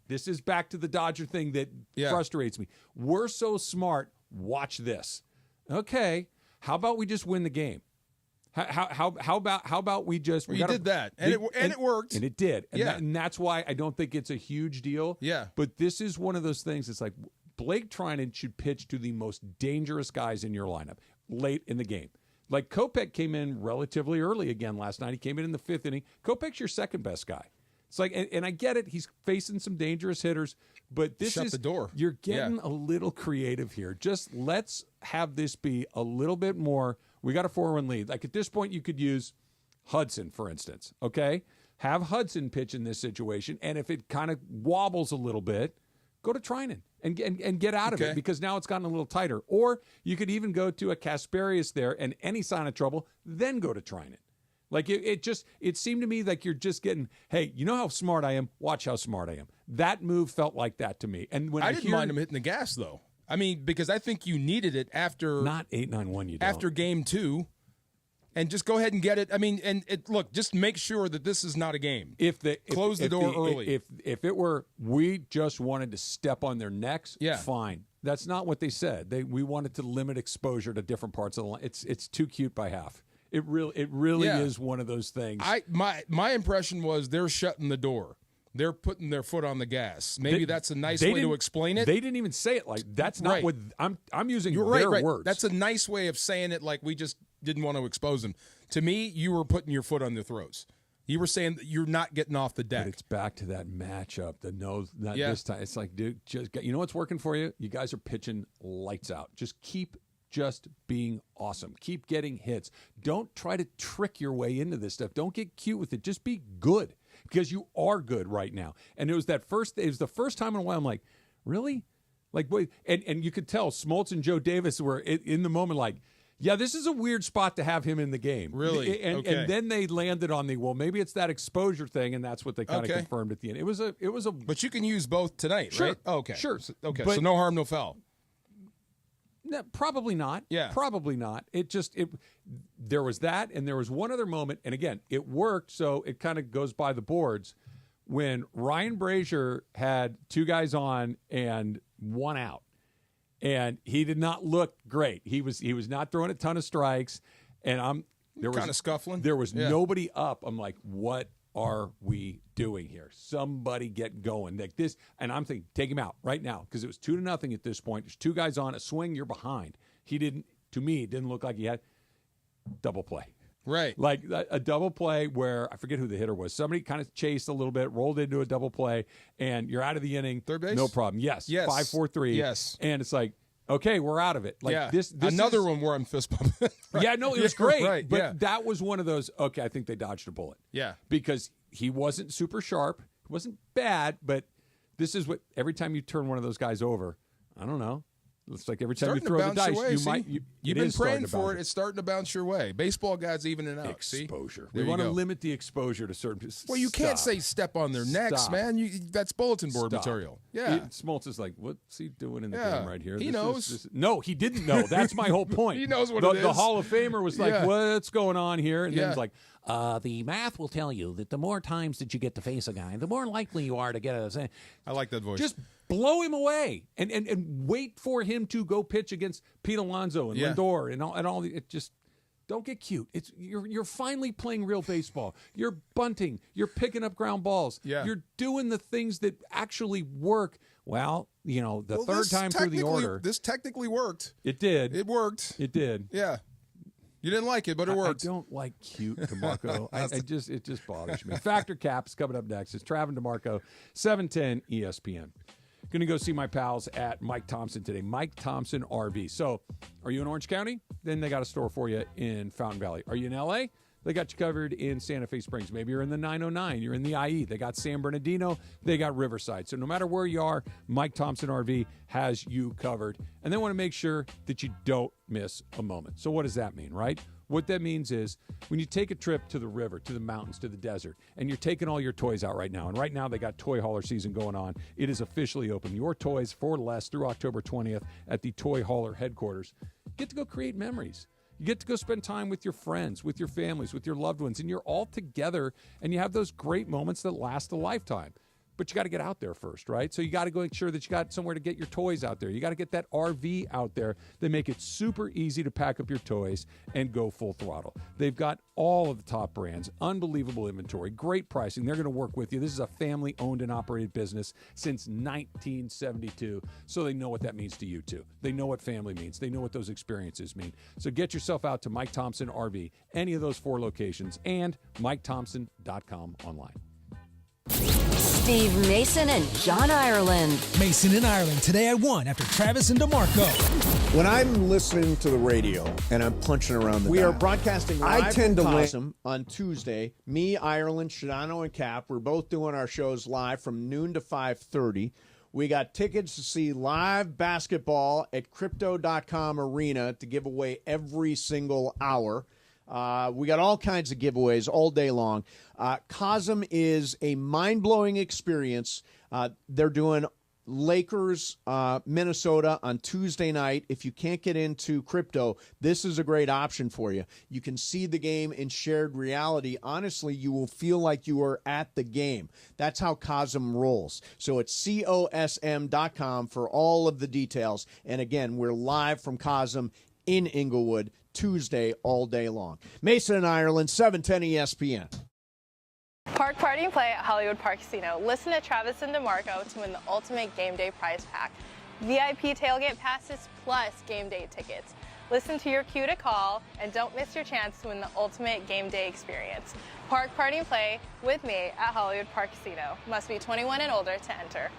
this is back to the Dodger thing that frustrates me. We're so smart. Watch this. Okay, how about we just win the game? How about we just? You did that, and it worked, and it did, and that's why I don't think it's a huge deal. Yeah, but this is one of those things. It's like Blake Trinan should pitch to the most dangerous guys in your lineup late in the game. Like Kopech came in relatively early again last night. He came in the 5th inning. Kopech's your second best guy. It's like, and I get it. He's facing some dangerous hitters, but this Shut the door. You're getting a little creative here. Just let's have this be a little bit more. We got a 4-run lead. Like at this point, you could use Hudson, for instance. Okay, have Hudson pitch in this situation, and if it kind of wobbles a little bit, go to Trinan and get out of it because now it's gotten a little tighter. Or you could even go to a Kasperius there, and any sign of trouble, then go to Trinan. Like it seemed to me like you're just getting, hey, you know how smart I am? Watch how smart I am. That move felt like that to me. And when I didn't mind him hitting the gas though. I mean, because I think you needed it after not 8-9-1. You don't. After game 2, and just go ahead and get it. I mean, and look, just make sure that this is not a game. Close the door early. If it were, we just wanted to step on their necks. Fine. That's not what they said. We wanted to limit exposure to different parts of the line. It's too cute by half. It really is one of those things. My impression was they're shutting the door. They're putting their foot on the gas. Maybe that's a nice way to explain it. They didn't even say it like that's not what I'm using. You're their right. words. That's a nice way of saying it. Like we just didn't want to expose them. To me, you were putting your foot on their throats. You were saying that you're not getting off the deck. But it's back to that matchup. This time. It's like, dude, just you know what's working for you? You guys are pitching lights out. Just keep being awesome. Keep getting hits. Don't try to trick your way into this stuff. Don't get cute with it. Just be good because you are good right now. And it was the first time in a while I'm like, really? Like, boy, and you could tell Smoltz and Joe Davis were in the moment like, yeah, this is a weird spot to have him in the game. Really? And then they landed on maybe it's that exposure thing, and that's what they kind of confirmed at the end. It was a. But you can use both tonight, sure. right? Okay. Sure. Okay. So no harm, no foul. No, probably not. Yeah. Probably not. There was that, and there was one other moment, and again, it worked, so it kind of goes by the boards. When Ryan Brazier had 2 guys on and 1 out, and he did not look great. He was not throwing a ton of strikes, and there was kind of scuffling. There was nobody up. I'm like, what are we doing here? Somebody get going like this. And I'm thinking, take him out right now because it was 2-0 at this point. There's 2 guys on a swing. You're behind. To me, it didn't look like he had double play. Right. Like a double play where I forget who the hitter was. Somebody kind of chased a little bit, rolled into a double play, and you're out of the inning. Third base? No problem. Yes. 5-4-3. Yes. And it's like, okay, we're out of it. Like this another one where I'm fist pumping. Right. Yeah, no, it was great. Right. But that was one of those, okay, I think they dodged a bullet. Yeah. Because he wasn't super sharp. He wasn't bad, but this is what every time you turn one of those guys over, I don't know. It's like every time you throw the dice, you've been praying for it. It's starting to bounce your way. Baseball guys evening out. Exposure. See? We want to limit the exposure to certain. Well, you can't say step on their necks, man. That's bulletin board material. Yeah. Smoltz is like, what's he doing in the game right here? He knows. No, he didn't know. That's my whole point. He knows what it is. The Hall of Famer was like, what's going on here? And then he's like, the math will tell you that the more times that you get to face a guy, the more likely you are to get a. I like that voice. Just blow him away and wait for him to go pitch against Pete Alonso and Lindor and all the. It just don't get cute. It's you're finally playing real baseball. You're bunting. You're picking up ground balls. Yeah. You're doing the things that actually work. Well, the third time through the order. This technically worked. It did. It worked. It did. Yeah. You didn't like it, but it worked. I don't like cute, DeMarco. It just bothers me. Factor Caps coming up next. It's Trav and DeMarco, 710 ESPN. Going to go see my pals at Mike Thompson today. Mike Thompson RV. So, are you in Orange County? Then they got a store for you in Fountain Valley. Are you in LA? They got you covered in Santa Fe Springs. Maybe you're in the 909. You're in the IE. They got San Bernardino. They got Riverside. So no matter where you are, Mike Thompson RV has you covered. And they want to make sure that you don't miss a moment. So what does that mean, right? What that means is when you take a trip to the river, to the mountains, to the desert, and you're taking all your toys out right now, and right now they got toy hauler season going on. It is officially open. Your toys for less through October 20th at the Toy Hauler headquarters. You get to go create memories. You get to go spend time with your friends, with your families, with your loved ones, and you're all together, and you have those great moments that last a lifetime. But you got to get out there first, right? So you got to go make sure that you got somewhere to get your toys out there. You got to get that RV out there. They make it super easy to pack up your toys and go full throttle. They've got all of the top brands, unbelievable inventory, great pricing. They're going to work with you. This is a family-owned and operated business since 1972, so they know what that means to you, too. They know what family means. They know what those experiences mean. So get yourself out to Mike Thompson RV, any of those 4 locations, and MikeThompson.com online. Steve Mason and John Ireland. Mason and Ireland today at 1 after Travis and DeMarco. When I'm listening to the radio and I'm punching around the We dial, are broadcasting live I tend to from listen on Tuesday. Me, Ireland, Shadano, and Cap, we're both doing our shows live from noon to 5:30. We got tickets to see live basketball at Crypto.com Arena to give away every single hour. We got all kinds of giveaways all day long. Cosm is a mind-blowing experience. They're doing Lakers, Minnesota on Tuesday night. If you can't get into crypto, this is a great option for you. You can see the game in shared reality. Honestly, you will feel like you are at the game. That's how Cosm rolls. So it's COSM.com for all of the details. And again, we're live from Cosm in Inglewood Tuesday all day long. Mason and Ireland, 710 ESPN. Park Party and Play at Hollywood Park Casino. Listen to Travis and DeMarco to win the ultimate game day prize pack. VIP tailgate passes plus game day tickets. Listen to your cue to call and don't miss your chance to win the ultimate game day experience. Park Party and Play with me at Hollywood Park Casino. Must be 21 and older to enter.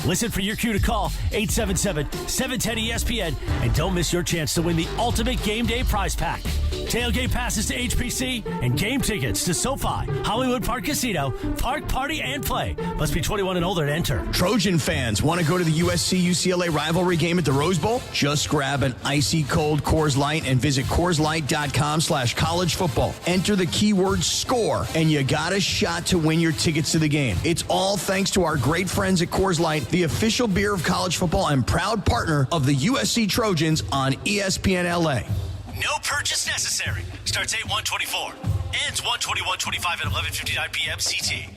Listen for your cue to call 877-710-ESPN and don't miss your chance to win the ultimate game day prize pack. Tailgate passes to HPC and game tickets to SoFi, Hollywood Park Casino, Park Party and Play. Must be 21 and older to enter. Trojan fans, want to go to the USC-UCLA rivalry game at the Rose Bowl? Just grab an icy cold Coors Light and visit CoorsLight.com/college football. Enter the keyword SCORE and you got a shot to win your tickets to the game. It's all thanks to our great friends at Coors Light, the official beer of college football and proud partner of the USC Trojans on ESPN LA. No purchase necessary. Starts 8/1/24. Ends 1/21/25 at 11:59 p.m. CT.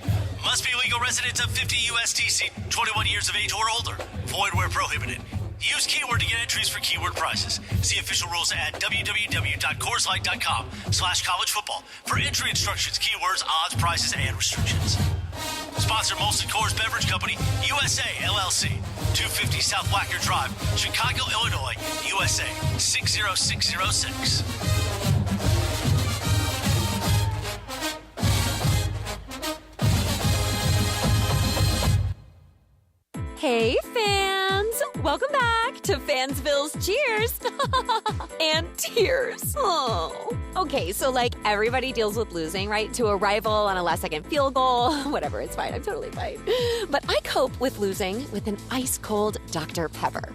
Must be legal residents of 50 USDC, 21 years of age or older. Void where prohibited. Use keyword to get entries for keyword prizes. See official rules at www.CoorsLight.com/college football for entry instructions, keywords, odds, prizes, and restrictions. Sponsor Molson Coors Beverage Company, USA, LLC. 250 South Wacker Drive, Chicago, Illinois, USA, 60606. to Fansville's cheers and tears. Oh. Okay, so like everybody deals with losing, right? To a rival on a last-second field goal. Whatever, it's fine. I'm totally fine. But I cope with losing with an ice-cold Dr. Pepper.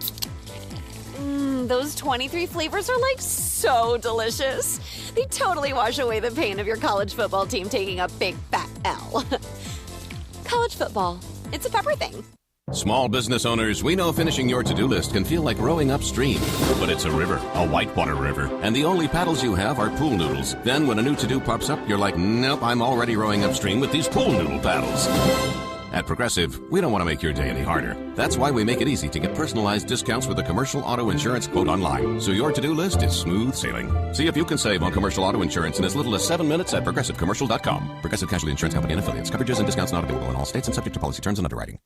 Those 23 flavors are like so delicious. They totally wash away the pain of your college football team taking a big fat L. College football. It's a pepper thing. Small business owners, we know finishing your to-do list can feel like rowing upstream. But it's a river, a whitewater river, and the only paddles you have are pool noodles. Then when a new to-do pops up, you're like, nope, I'm already rowing upstream with these pool noodle paddles. At Progressive, we don't want to make your day any harder. That's why we make it easy to get personalized discounts with a commercial auto insurance quote online. So your to-do list is smooth sailing. See if you can save on commercial auto insurance in as little as 7 minutes at ProgressiveCommercial.com. Progressive Casualty Insurance Company and Affiliates. Coverages and discounts not available in all states and subject to policy terms and underwriting.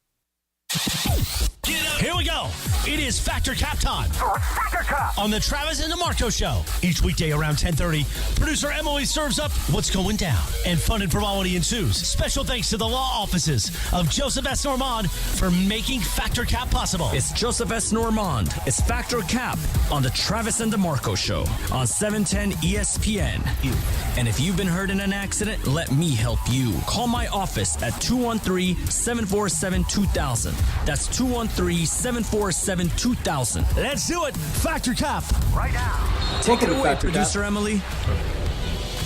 Here we go. It is Factor Cap time. Factor Cap on the Travis and DeMarco Show. Each weekday around 10:30, producer Emily serves up what's going down, and fun and frivolity ensues. Special thanks to the law offices of Joseph S. Normand for making Factor Cap possible. It's Joseph S. Normand. It's Factor Cap on the Travis and DeMarco Show on 710 ESPN. And if you've been hurt in an accident, let me help you. Call my office at 213-747-2000. That's 213-747-2000. Let's do it. Factor Cap. Right now. Take it away, producer Emily.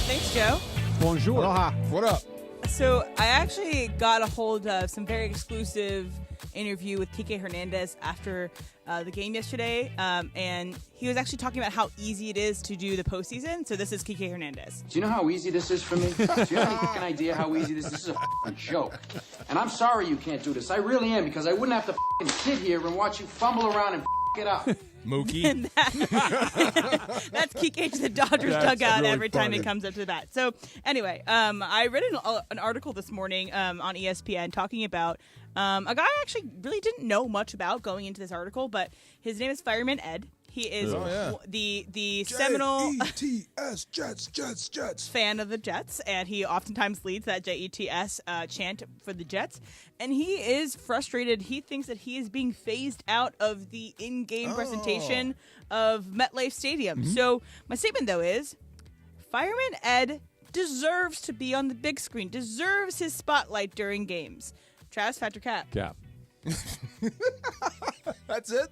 Thanks, Joe. Bonjour. Aloha. What up? So I actually got a hold of some very exclusive interview with Kike Hernandez after the game yesterday, and he was actually talking about how easy it is to do the postseason. So this is Kike Hernandez. Do you know how easy this is for me? Do you have any fucking idea how easy this is? This is a fucking joke. And I'm sorry you can't do this. I really am, because I wouldn't have to fucking sit here and watch you fumble around and it up. Mookie. That's Kike to the Dodgers dugout really every time he comes up to the bat. So anyway, I read an article this morning on ESPN talking about a guy I actually really didn't know much about going into this article, but his name is Fireman Ed. He is the seminal Jets fan of the Jets, and he oftentimes leads that JETS chant for the Jets. And he is frustrated. He thinks that he is being phased out of the in-game presentation of MetLife Stadium. Mm-hmm. So my statement, though, is Fireman Ed deserves to be on the big screen, deserves his spotlight during games. Travis, Factor Cap. Cap. That's it?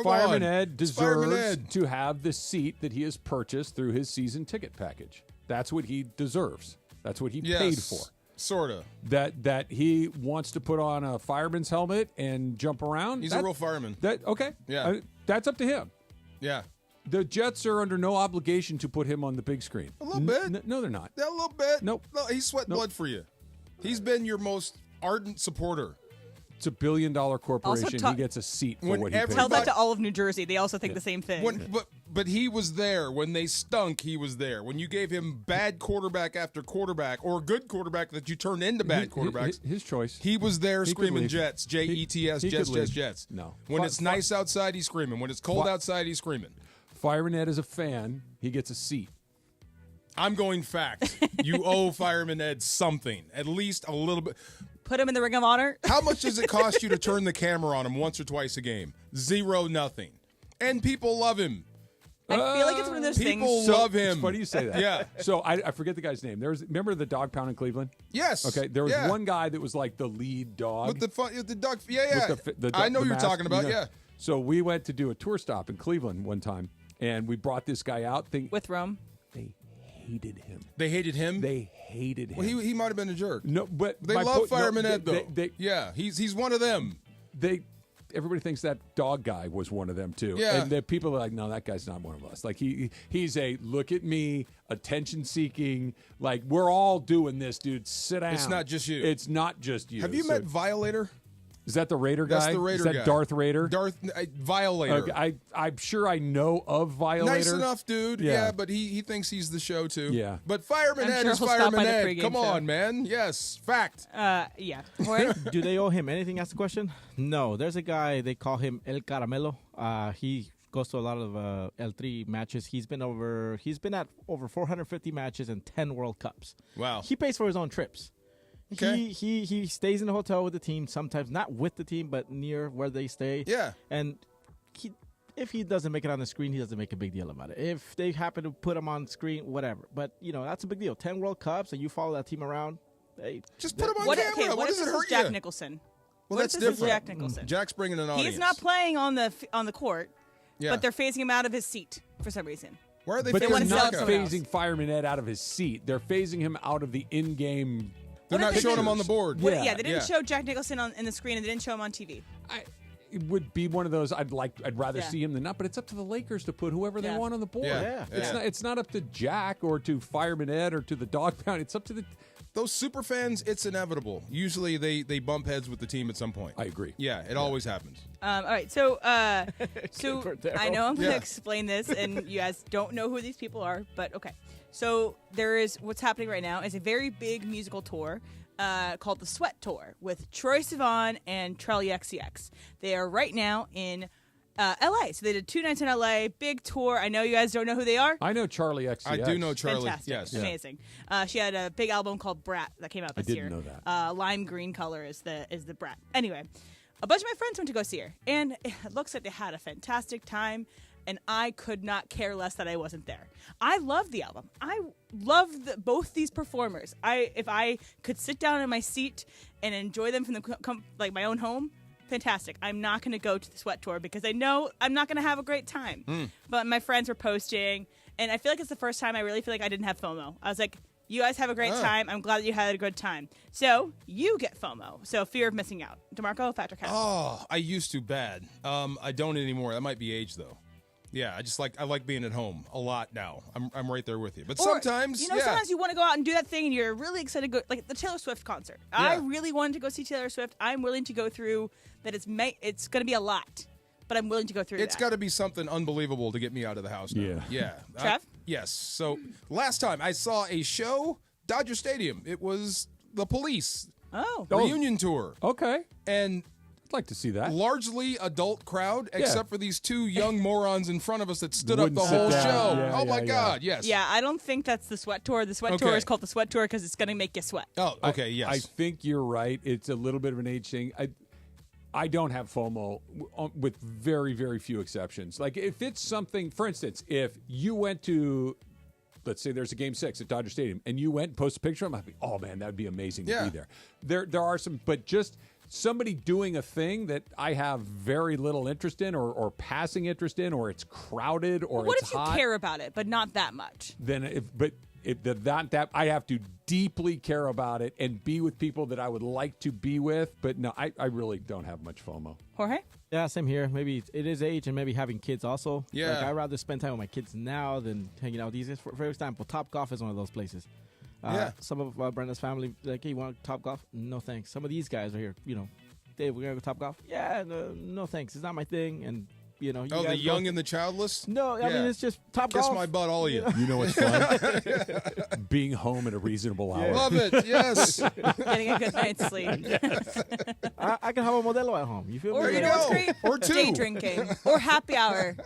Fireman Ed deserves to have the seat that he has purchased through his season ticket package. That's what he deserves. That's what he paid for. Sort of. That he wants to put on a fireman's helmet and jump around. He's a real fireman. Okay. Yeah. That's up to him. Yeah. The Jets are under no obligation to put him on the big screen. A little bit. No, they're not. Yeah, a little bit. Nope. No, he's sweat blood for you. He's been your most ardent supporter. It's $1 billion corporation. He gets a seat for what he paid. Tell that to all of New Jersey. They also think the same thing. But he was there. When they stunk, he was there. When you gave him bad quarterback after quarterback, or good quarterback that you turned into bad quarterbacks. His choice. He was there screaming Jets. Jets, Jets. No. When it's nice outside, he's screaming. When it's cold outside, he's screaming. Fireman Ed is a fan. He gets a seat. I'm going fact. You owe Fireman Ed something. At least a little bit. Put him in the Ring of Honor. How much does it cost you to turn the camera on him once or twice a game? 0, nothing. And people love him. I feel like it's one of those things. People love him. It's funny you say that. Yeah. So I forget the guy's name. Remember the dog pound in Cleveland? Yes. Okay. There was one guy that was like the lead dog. With the dog. Yeah. I know you're talking about. Yeah. So we went to do a tour stop in Cleveland one time, and we brought this guy out. With Rome. They hated him. They hated him? They hated him. Well, he might have been a jerk. No, but they love Fireman Ed, though. Yeah, he's one of them. Everybody thinks that dog guy was one of them, too. Yeah. And the people are like, no, that guy's not one of us. Like, he's a look at me, attention-seeking, like, we're all doing this, dude. Sit down. It's not just you. It's not just you. Have you met Violator? Is that the Raider guy? That's the Raider guy. Is that Darth Raider? Violator. Okay, I'm sure I know of Violator. Nice enough, dude. Yeah, but he thinks he's the show, too. Yeah. But Fireman Ed is Fireman Ed. Come on, man. Yes. Fact. Yeah. Do they owe him anything? Ask the question. No. There's a guy, they call him El Caramelo. He goes to a lot of L3 matches. He's been at over 450 matches and 10 World Cups. Wow. He pays for his own trips. Okay. He stays in the hotel with the team, sometimes not with the team, but near where they stay. Yeah. And if he doesn't make it on the screen, he doesn't make a big deal about it. If they happen to put him on screen, whatever. But, that's a big deal. 10 World Cups, and you follow that team around. Hey, just put him on camera. Okay, what does it hurt Jack you? Nicholson? Well, what that's if this different. Is Jack Nicholson? Jack's bringing an audience. He's not playing on the court, Yeah. but they're phasing him out of his seat for some reason. Why are they? But they're wanna sell not it somewhere else. phasing Fireman Ed out of his seat. They're phasing him out of the in-game. They're not showing him on the board. Yeah, they didn't show Jack Nicholson in the screen, and they didn't show him on TV. It would be one of those. I'd rather Yeah. see him than not. But it's up to the Lakers to put whoever they Yeah. want on the board. Yeah. It's not up to Jack or to Fireman Ed or to the Dog Pound. It's up to those super fans. It's inevitable. Usually they bump heads with the team at some point. I agree. Yeah, it always happens. All right, so I know I'm going to explain this, and you guys don't know who these people are, but okay. So what's happening right now is a very big musical tour called the Sweat Tour with Troye Sivan and Charli XCX. They are right now in L.A. So they did 2 nights in L.A., big tour. I know you guys don't know who they are. I know Charli XCX. I do know Charli. Fantastic. Yes, amazing. She had a big album called Brat that came out this year. I didn't know that. Lime green color is the Brat. Anyway, a bunch of my friends went to go see her, and it looks like they had a fantastic time. And I could not care less that I wasn't there. I love the album. I love both these performers. If I could sit down in my seat and enjoy them from my own home, fantastic. I'm not going to go to the Sweat Tour because I know I'm not going to have a great time. But my friends were posting, and I feel like it's the first time I really feel like I didn't have FOMO. I was like, you guys have a great time. I'm glad that you had a good time. So you get FOMO. So fear of missing out. DeMarco, Factor Cap. Oh, I used to bad. I don't anymore. That might be age though. Yeah, I like being at home a lot now. I'm right there with you. But sometimes, sometimes you want to go out and do that thing, and you're really excited to go, like the Taylor Swift concert. Yeah. I really wanted to go see Taylor Swift. I'm willing to go through that. It's going to be a lot, but I'm willing to go through. It's got to be something unbelievable to get me out of the house now. Yeah. Trev? Yes. So last time I saw a show, Dodger Stadium. It was the Police. Reunion tour. Okay. And I'd like to see that. Largely adult crowd, except for these two young morons in front of us that stood Wouldn't up the sit whole down. show. Yeah, oh my yeah. God, yes. Yeah, I don't think that's the Sweat Tour. The Sweat Tour Okay. is called the Sweat Tour because it's going to make you sweat. Oh, okay, yes. I think you're right. It's a little bit of an age thing. I don't have FOMO with very, very few exceptions. Like if it's something, for instance, if you went to, let's say there's a Game 6 at Dodger Stadium, and you went and post a picture, I'm like, oh man, that would be amazing to be there. There are some, but just somebody doing a thing that I have very little interest in or passing interest in, or it's crowded or What it's if you hot. care about it, but not that much? Then that I have to deeply care about it and be with people that I would like to be with. But no, I really don't have much FOMO. Jorge? Yeah, same here. Maybe it is age and maybe having kids also. Yeah. Like, I'd rather spend time with my kids now than hanging out with these guys. For example, Top Golf is one of those places. Some of Brenda's family, like, hey, you want Top Golf? No, thanks. Some of these guys are here, Dave, we're going to go Top Golf? Yeah, no, thanks. It's not my thing. And, you the young and the childless? No, I mean, it's just Top Kiss Golf. my butt, all of you. You know what's fun? Being home at a reasonable hour. Love it, yes. Getting a good night's sleep. I can have a Modelo at home. You feel Or me? you know what's great? Or two. Day drinking. Or happy hour.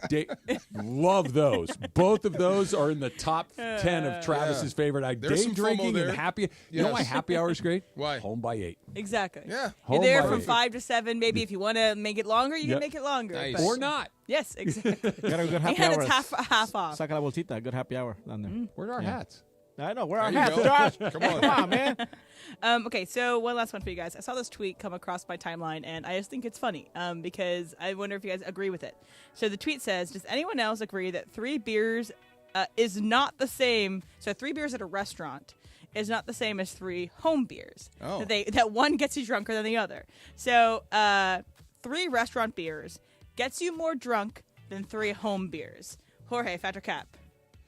Love those. Both of those are in the top 10 of Travis's favorite. There's Day some FOMO drinking there. and happy. You know why happy hour is great? Why? Home by 8. Exactly. Yeah. You're Home there by from 8. 5 to 7. Maybe if you want to make it longer, you can make it longer. Nice. but- Or not. Yes, exactly. Got a good happy And hour. it's half off. Saca la bolsita, good happy hour down there. Where are our hats? I know. Where are our There you hats, go. Josh? Come on. Come on, man. Okay, so one last one for you guys. I saw this tweet come across my timeline, and I just think it's funny because I wonder if you guys agree with it. So the tweet says, does anyone else agree that 3 beers is not the same? So 3 beers at a restaurant is not the same as 3 home beers. Oh. That one gets you drunker than the other. So 3 restaurant beers gets you more drunk than 3 home beers. Jorge, Factor Cap.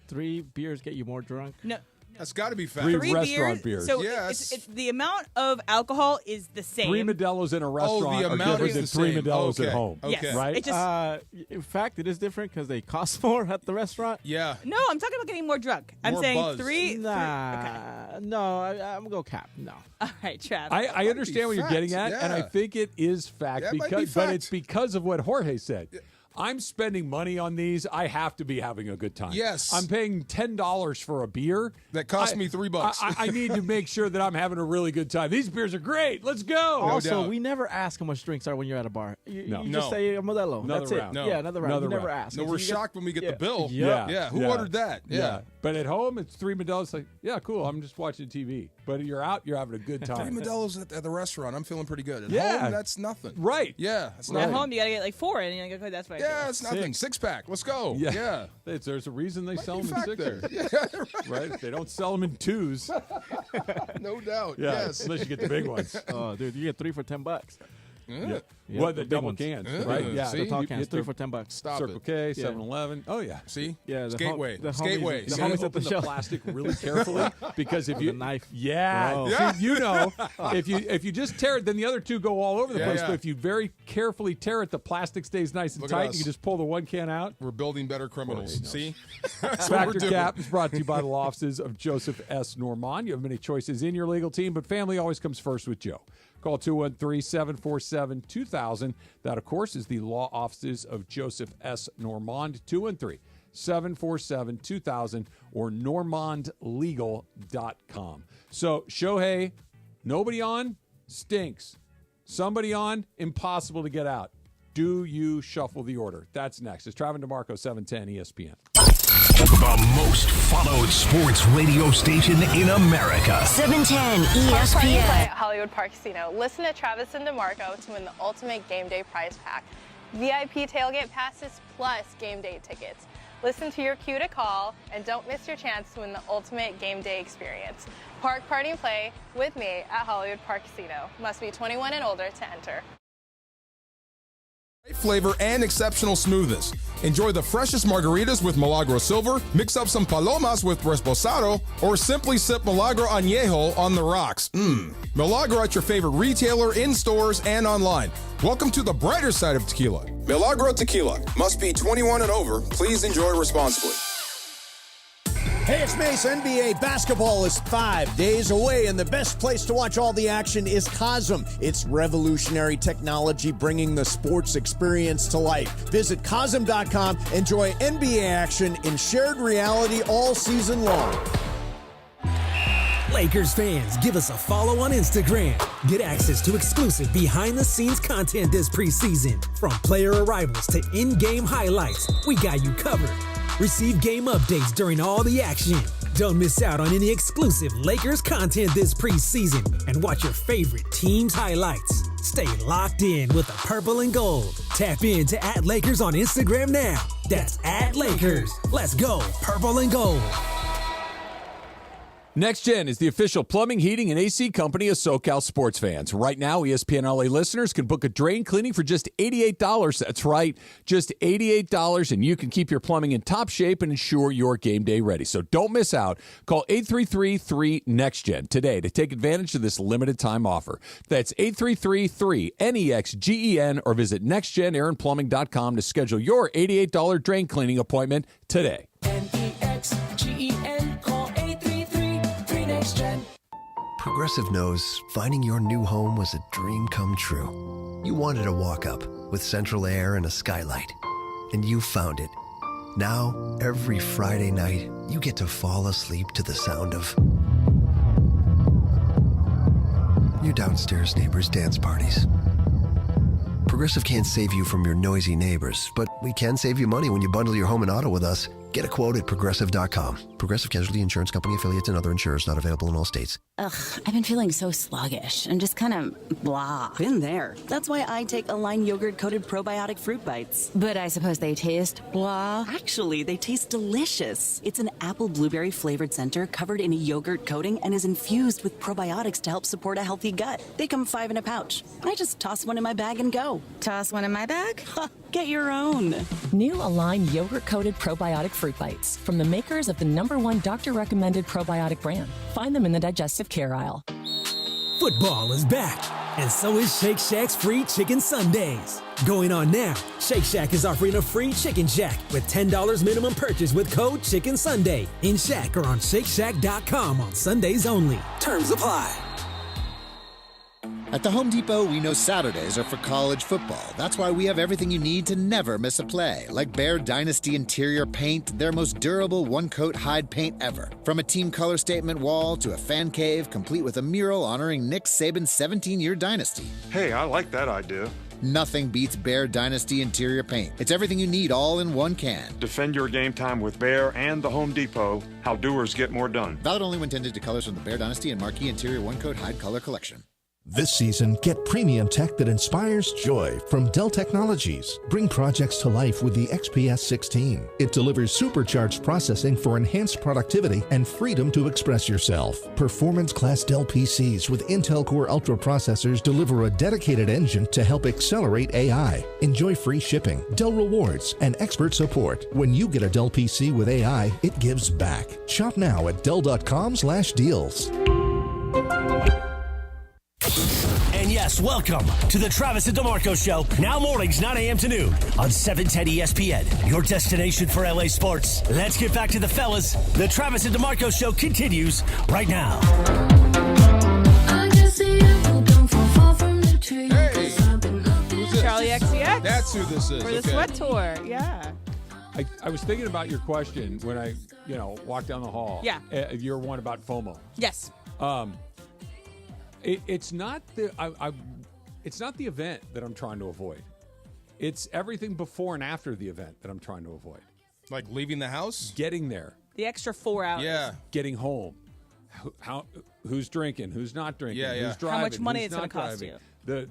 3 beers get you more drunk? No. That's got to be fat. 3 restaurant beers. So Yes. it's the amount of alcohol is the same. 3 Modelo's in a restaurant the are amount different is than the 3 same. Modelo's Okay. at home. Okay. Yes. Right? It just, In fact, it is different because they cost more at the restaurant. Yeah. no, I'm talking about getting more drunk. I'm More saying buzz. 3. Nah, no, I'm going to go Cap. No. All right, Trav. I understand what you're fact, getting at, and I yeah. think it is fact That might be because, but fact. it's because of what Jorge said. I'm spending money on these. I have to be having a good time. Yes. I'm paying $10 for a beer. That cost me $3. I need to make sure that I'm having a really good time. These beers are great. Let's go. Also, we never ask how much drinks are when you're at a bar. You just say a Modelo. Another That's round. it. Yeah, another round. You never ask. No, we're shocked when we get the bill. Yeah. Who ordered that? Yeah. But at home, it's 3 Modelos. Like, yeah, cool. I'm just watching TV. But you're out, you're having a good time. 3 Modelos at the restaurant. I'm feeling pretty good. At home, that's nothing. Right. Yeah. It's At nothing. home, you got to get like 4, and you're like, okay, that's what I do. Yeah, it's nothing. 6-pack. Let's go. Yeah. There's a reason they sell them in fact sixers. there. Yeah, right? They don't sell them in 2s. No doubt. Yeah, Yes. unless you get the big ones. Oh, dude, you get 3 for $10. Yeah. Yeah, What, the the big double ones. cans, Yeah. right? Yeah. See? The tall You cans, get 3 the for $10. Stop Circle it. K, Yeah. 7-Eleven. Oh, yeah. See? Yeah, the Skateway. the Skateway. homies, the You gotta homies at the open the show. plastic really carefully because if you The knife. yeah, Bro. Yeah. See, you know, if you just tear it, then the other two go all over the Yeah, place. yeah. But if you very carefully tear it, the plastic stays nice and Look at tight. us. You just pull the one can out. We're building better criminals. See? Factor Cap is brought to you by the law offices of Joseph S. Normand. You have many choices in your legal team, but family always comes first with Joe. Call 213-747-2000. That, of course, is the law offices of Joseph S. Normand. 213-747-2000 or normandlegal.com. So, Shohei, nobody on, stinks. Somebody on, impossible to get out. Do you shuffle the order? That's next. It's Travis DeMarco, 710 ESPN. The most followed sports radio station in America. 710 Park Party Play ESPN. at Hollywood Park Casino. Listen to Travis and DeMarco to win the ultimate game day prize pack. VIP tailgate passes plus game day tickets. Listen to your cue to call and don't miss your chance to win the ultimate game day experience. Park Party and Play with me at Hollywood Park Casino. Must be 21 and older to enter. Great flavor and exceptional smoothness. Enjoy the freshest margaritas with Milagro Silver, mix up some palomas with Reposado, or simply sip Milagro Añejo on the rocks. Milagro at your favorite retailer, in stores, and online. Welcome to the brighter side of tequila. Milagro Tequila. Must be 21 and over. Please enjoy responsibly. Hey, it's Mace. NBA basketball is 5 days away, and the best place to watch all the action is Cosm. It's revolutionary technology bringing the sports experience to life. Visit Cosm.com. Enjoy NBA action in shared reality all season long. Lakers fans, give us a follow on Instagram. Get access to exclusive behind-the-scenes content this preseason. From player arrivals to in-game highlights, we got you covered. Receive game updates during all the action. Don't miss out on any exclusive Lakers content this preseason and watch your favorite team's highlights. Stay locked in with the purple and gold. Tap in to @Lakers on Instagram now. That's @Lakers. Let's go, purple and gold. Next Gen is the official plumbing, heating, and AC company of SoCal sports fans. Right now, ESPN LA listeners can book a drain cleaning for just $88. That's right, just $88, and you can keep your plumbing in top shape and ensure your game day ready. So don't miss out. Call 833-3-NEXT-GEN today to take advantage of this limited time offer. That's 833-3-NEXGEN or visit nextgenaironplumbing.com to schedule your $88 drain cleaning appointment today. NEXGEN, call 833-3-NEXT-GEN. Progressive knows finding your new home was a dream come true. You wanted a walk-up with central air and a skylight, and you found it. Now, every Friday night, you get to fall asleep to the sound of your downstairs neighbors' dance parties. Progressive can't save you from your noisy neighbors, but we can save you money when you bundle your home and auto with us. Get a quote at Progressive.com. Progressive Casualty Insurance Company affiliates and other insurers not available in all states. Ugh, I've been feeling so sluggish and just kind of blah. Been there. That's why I take Align yogurt-coated probiotic fruit bites. But I suppose they taste blah. Actually, they taste delicious. It's an apple blueberry flavored center covered in a yogurt coating and is infused with probiotics to help support a healthy gut. They come 5 in a pouch. I just toss one in my bag and go. Toss one in my bag? Get your own. New Align yogurt-coated probiotic fruit bites from the makers of the #1 doctor-recommended probiotic brand. Find them in the digestive care aisle. Football is back, and so is Shake Shack's free chicken Sundays. Going on now, Shake Shack is offering a free chicken shack with $10 minimum purchase with code Chicken Sunday in Shack or on ShakeShack.com on Sundays only. Terms apply. At the Home Depot, we know Saturdays are for college football. That's why we have everything you need to never miss a play, like Bear Dynasty interior paint, their most durable one-coat hide paint ever. From a team color statement wall to a fan cave, complete with a mural honoring Nick Saban's 17-year dynasty. Hey, I like that idea. Nothing beats Bear Dynasty interior paint. It's everything you need all in one can. Defend your game time with Bear and the Home Depot. How doers get more done. Valid only when intended to colors from the Bear Dynasty and Marquee Interior One-Coat Hide Color Collection. This season, get premium tech that inspires joy from Dell Technologies. Bring projects to life with the XPS 16. It delivers supercharged processing for enhanced productivity and freedom to express yourself. Performance-class Dell PCs with Intel Core Ultra processors deliver a dedicated engine to help accelerate AI. Enjoy free shipping, Dell rewards, and expert support. When you get a Dell PC with AI, it gives back. Shop now at Dell.com/deals. And yes, welcome to the Travis and DeMarco Show. Now mornings, 9 a.m. to noon on 710 ESPN, your destination for LA sports. Let's get back to the fellas. The Travis and DeMarco Show continues right now. Hey, who's this? Charlie XCX. That's who this is. For the Sweat Tour, yeah. I was thinking about your question when I, walked down the hall. Yeah. Your one about FOMO. Yes. It's not the it's not the event that I'm trying to avoid. It's everything before and after the event that I'm trying to avoid. Like leaving the house? Getting there. The extra 4 hours. Yeah. Getting home. Who's drinking? Who's not drinking? Yeah, yeah. Who's driving? How much money who's it's going to not cost driving?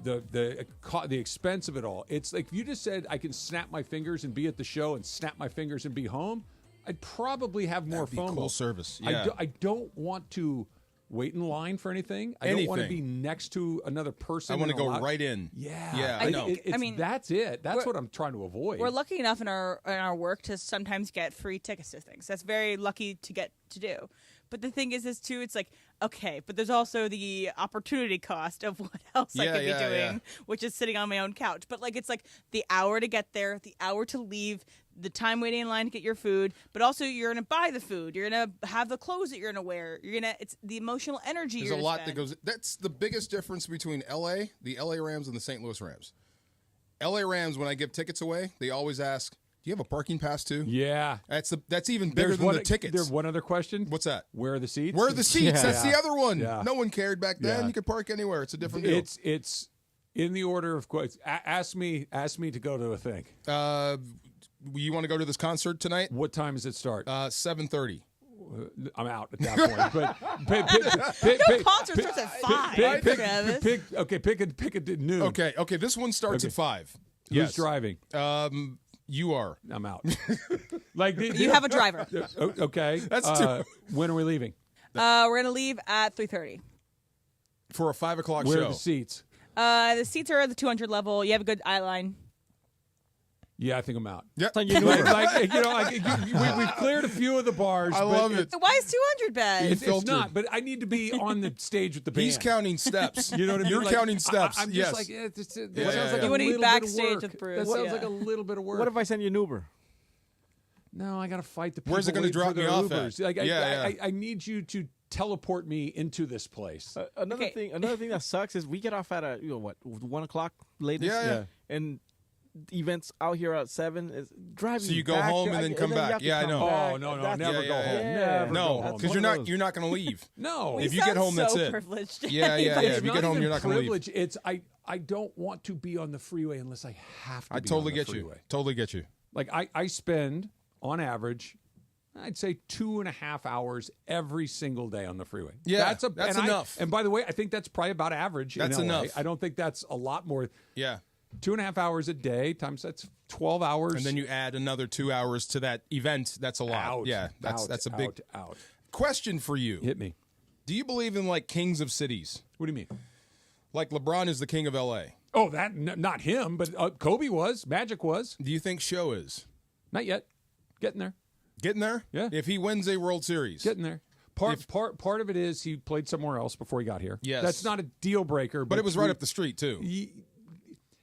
you. The expense of it all. It's like if you just said I can snap my fingers and be at the show and snap my fingers and be home, I'd probably have more That'd be FOMO. cool service. Yeah. I don't want to wait in line for anything. I don't want to be next to another person. I want to go right in. Yeah, yeah. I know. That's it. That's what I'm trying to avoid. We're lucky enough in our work to sometimes get free tickets to things. That's very lucky to get to do. But the thing is too, it's like, okay, but there's also the opportunity cost of what else I could be doing, which is sitting on my own couch. But like, it's like the hour to get there, the hour to leave, the time waiting in line to get your food, but also you're going to buy the food. You're going to have the clothes that you're going to wear. It's the emotional energy. There's a lot that goes. That's the biggest difference between the LA Rams and the St. Louis Rams. LA Rams, when I give tickets away, they always ask, do you have a parking pass too? Yeah. That's even bigger than the tickets. There's one other question. What's that? Where are the seats? Where are the seats? Yeah. That's the other one. Yeah. No one cared back then. Yeah. You could park anywhere. It's a different deal. It's in the order of questions. Ask me to go to a thing. You want to go to this concert tonight? What time does it start? 7:30. I'm out at that point. But concert starts at 5. Pick a noon. Okay. This one starts at 5. Who's driving? You are. I'm out. You have a driver. Okay. That's 2. When are we leaving? We're going to leave at 3:30 for a 5 o'clock show. Where are the seats? The seats are at the 200 level. You have a good eye line. Yeah, I think I'm out. Yep. We've cleared a few of the bars. I love it. Why is 200 bad? It's not, but I need to be on the stage with the band. He's counting steps. You know what I mean? You're counting steps. I'm yes. just like, that sounds like you a want to be little backstage bit of with work. Bruce. That sounds like a little bit of work. What if I send you an Uber? No, I got to fight the people. Where's it going to drop me off Ubers. at? I need you to teleport me into this place. Another thing that sucks is we get off at 1 o'clock latest. Yeah. And events out here at 7 is driving. So you go home and then come back. Yeah, I know. Oh no, never go home. Never go home. Because you're not going to leave. No, if you get home, that's it. Privileged. Yeah. If you get home, you're not going to leave. It's I don't want to be on the freeway unless I have to. I totally get you. Totally get you. Like I spend on average, I'd say 2.5 hours every single day on the freeway. Yeah, that's enough. And by the way, I think that's probably about average. That's in LA. enough. I don't think that's a lot more. Yeah. 2.5 hours a day times that's 12 hours. And then you add another 2 hours to that event. That's a lot. That's a big out. Question for you. Hit me. Do you believe in like kings of cities? What do you mean? Like LeBron is the king of LA. Oh, not him, but Kobe was. Magic was. Do you think Show is? Not yet. Getting there. Getting there? Yeah. If he wins a World Series. Getting there. Part of it is he played somewhere else before he got here. Yes. That's not a deal breaker. But it was right up the street, too.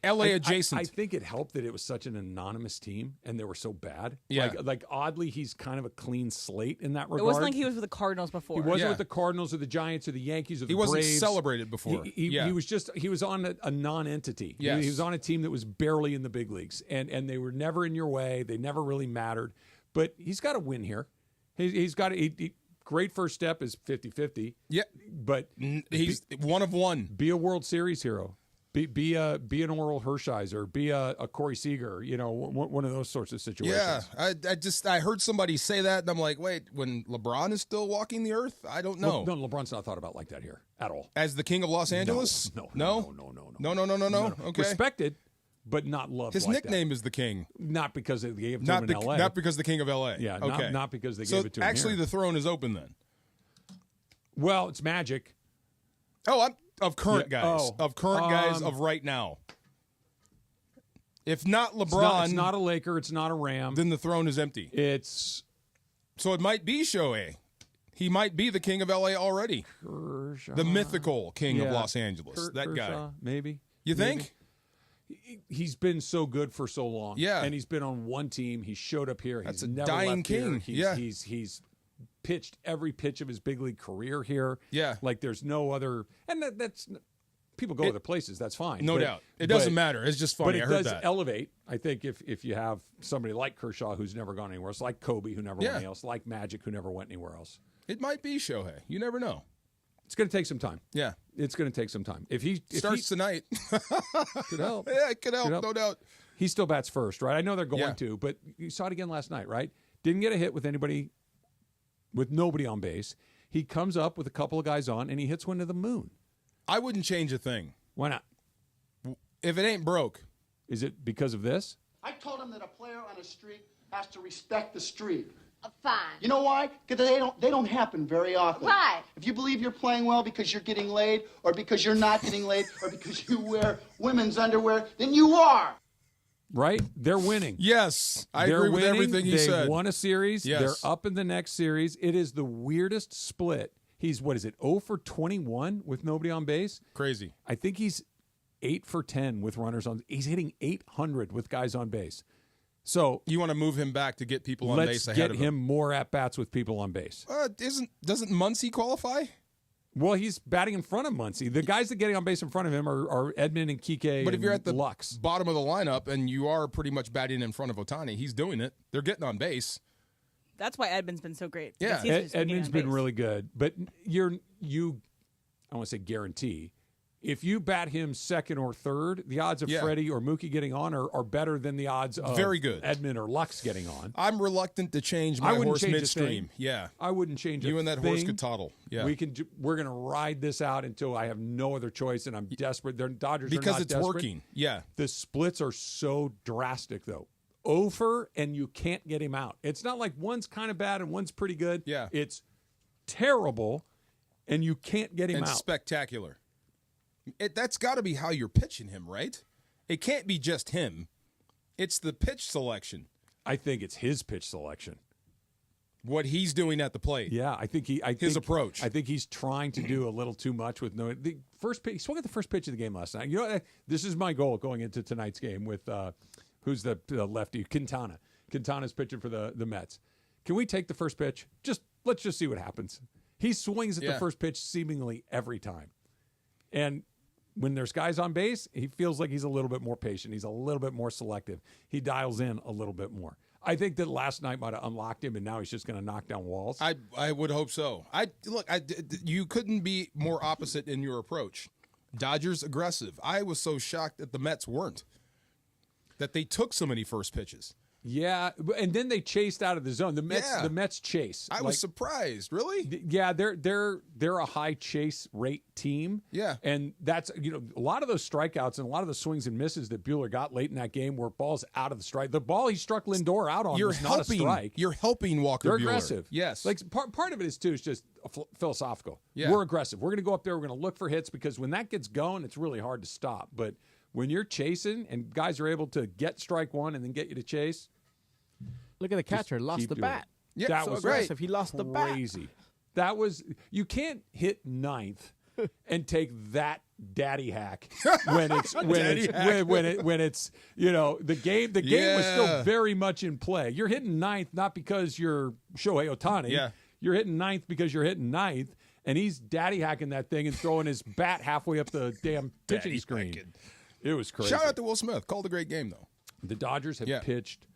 L.A. adjacent. I think it helped that it was such an anonymous team and they were so bad. Yeah. Like oddly, he's kind of a clean slate in that regard. It wasn't like he was with the Cardinals before. He wasn't with the Cardinals or the Giants or the Yankees or the Braves. He wasn't celebrated before. He was on a non-entity. Yes. He was on a team that was barely in the big leagues, and they were never in your way. They never really mattered. But he's got to win here. He's got a great first step is 50-50. Yeah, but he's one of one. Be a World Series hero. Be an Oral Hershiser. Be a Corey Seager. One of those sorts of situations. Yeah, I heard somebody say that, and I'm like, wait, when LeBron is still walking the earth, I don't know. No, LeBron's not thought about like that here at all. As the king of Los Angeles? No. Okay, respected, but not loved. His like nickname that. is the king. Not because they gave it to him in L.A. Not because the king of L.A. Yeah, okay. not because they gave it to him. Actually, here. the throne is open then. Well, it's Magic. Oh, of current guys. Of current guys of right now. If not LeBron, it's not a Laker, it's not a Ram. Then the throne is empty. So it might be Shohei. He might be the king of LA already. Kershaw. The mythical king of Los Angeles. That Kershaw, guy. Maybe. You think? He's been so good for so long. Yeah. And he's been on one team. He showed up here. That's he's a never dying left king. Here. He's pitched every pitch of his big league career here. Yeah. Like there's no other, and that's people go other places. That's fine. No doubt. It doesn't matter. It's just funny. But it I heard does that. elevate. I think if you have somebody like Kershaw who's never gone anywhere else, like Kobe who never went anywhere else, like Magic who never went anywhere else. It might be Shohei. You never know. It's going to take some time. Yeah. It's going to take some time. If he starts tonight. Could help. Yeah, it could help, no doubt. He still bats first, right? I know they're going to, but you saw it again last night, right? Didn't get a hit with nobody on base. He comes up with a couple of guys on, and he hits one to the moon. I wouldn't change a thing. Why not? If it ain't broke. Is it because of this? I told him that a player on a streak has to respect the streak. Fine. You know why? Because they don't happen very often. Why? If you believe you're playing well because you're getting laid, or because you're not getting laid, or because you wear women's underwear, then you are. Right? They're winning. Yes. I agree with everything he said. They won a series. Yes. They're up in the next series. It is the weirdest split. He's, 0 for 21 with nobody on base? Crazy. I think he's 8 for 10 with runners on. He's hitting 800 with guys on base. So you want to move him back to get people on base ahead of him. Let's get him more at-bats with people on base. Doesn't Muncy qualify? Well, he's batting in front of Muncy. The guys that are getting on base in front of him are Edman and Kike. But if you're at the Lux. bottom of the lineup and you are pretty much batting in front of Ohtani, he's doing it. They're getting on base. That's why Edman's been so great. Yeah, Edman's been really good. But I want to say guarantee. If you bat him second or third, the odds of Freddie or Mookie getting on are better than the odds of very good Edman or Lux getting on. I'm reluctant to change my horse midstream. Yeah, I wouldn't change you and that horse could toddle. Yeah, we're going to ride this out until I have no other choice, and I'm desperate. Dodgers because are not it's desperate. working. Yeah, the splits are so drastic though. Over and you can't get him out. It's not like one's kind of bad and one's pretty good. Yeah, it's terrible, and you can't get him out. Spectacular. That's got to be how you're pitching him, right? It can't be just him. It's the pitch selection. I think it's his pitch selection. What he's doing at the plate. Yeah, I think his approach. I think he's trying to do a little too much with the first pitch. He swung at the first pitch of the game last night. You know, this is my goal going into tonight's game with who's the lefty? Quintana. Quintana's pitching for the Mets. Can we take the first pitch? Let's just see what happens. He swings at the first pitch seemingly every time, and when there's guys on base, he feels like he's a little bit more patient. He's a little bit more selective. He dials in a little bit more. I think that last night might have unlocked him, and now he's just going to knock down walls. I would hope so. You couldn't be more opposite in your approach. Dodgers aggressive. I was so shocked that the Mets weren't. That they took so many first pitches. Yeah, and then they chased out of the zone. The Mets chase. I was surprised. Really? Yeah, they're a high chase rate team. Yeah, and that's a lot of those strikeouts and a lot of the swings and misses that Buehler got late in that game were balls out of the strike. The ball he struck Lindor out on was not a strike. You're helping Walker. They're Buehler. Aggressive. Yes, like part of it is too is just philosophical. Yeah. We're aggressive. We're going to go up there. We're going to look for hits because when that gets going, it's really hard to stop. But when you're chasing and guys are able to get strike one and then get you to chase. Look at the catcher, lost the bat. Yeah, that was aggressive. He lost the bat. Crazy. That was you can't hit ninth and take that daddy hack when it's the game was still very much in play. You're hitting ninth not because you're Shohei Ohtani. Yeah. You're hitting ninth because you're hitting ninth, and he's daddy hacking that thing and throwing his bat halfway up the damn pitching screen. Hacking. It was crazy. Shout out to Will Smith. Called a great game, though. The Dodgers have pitched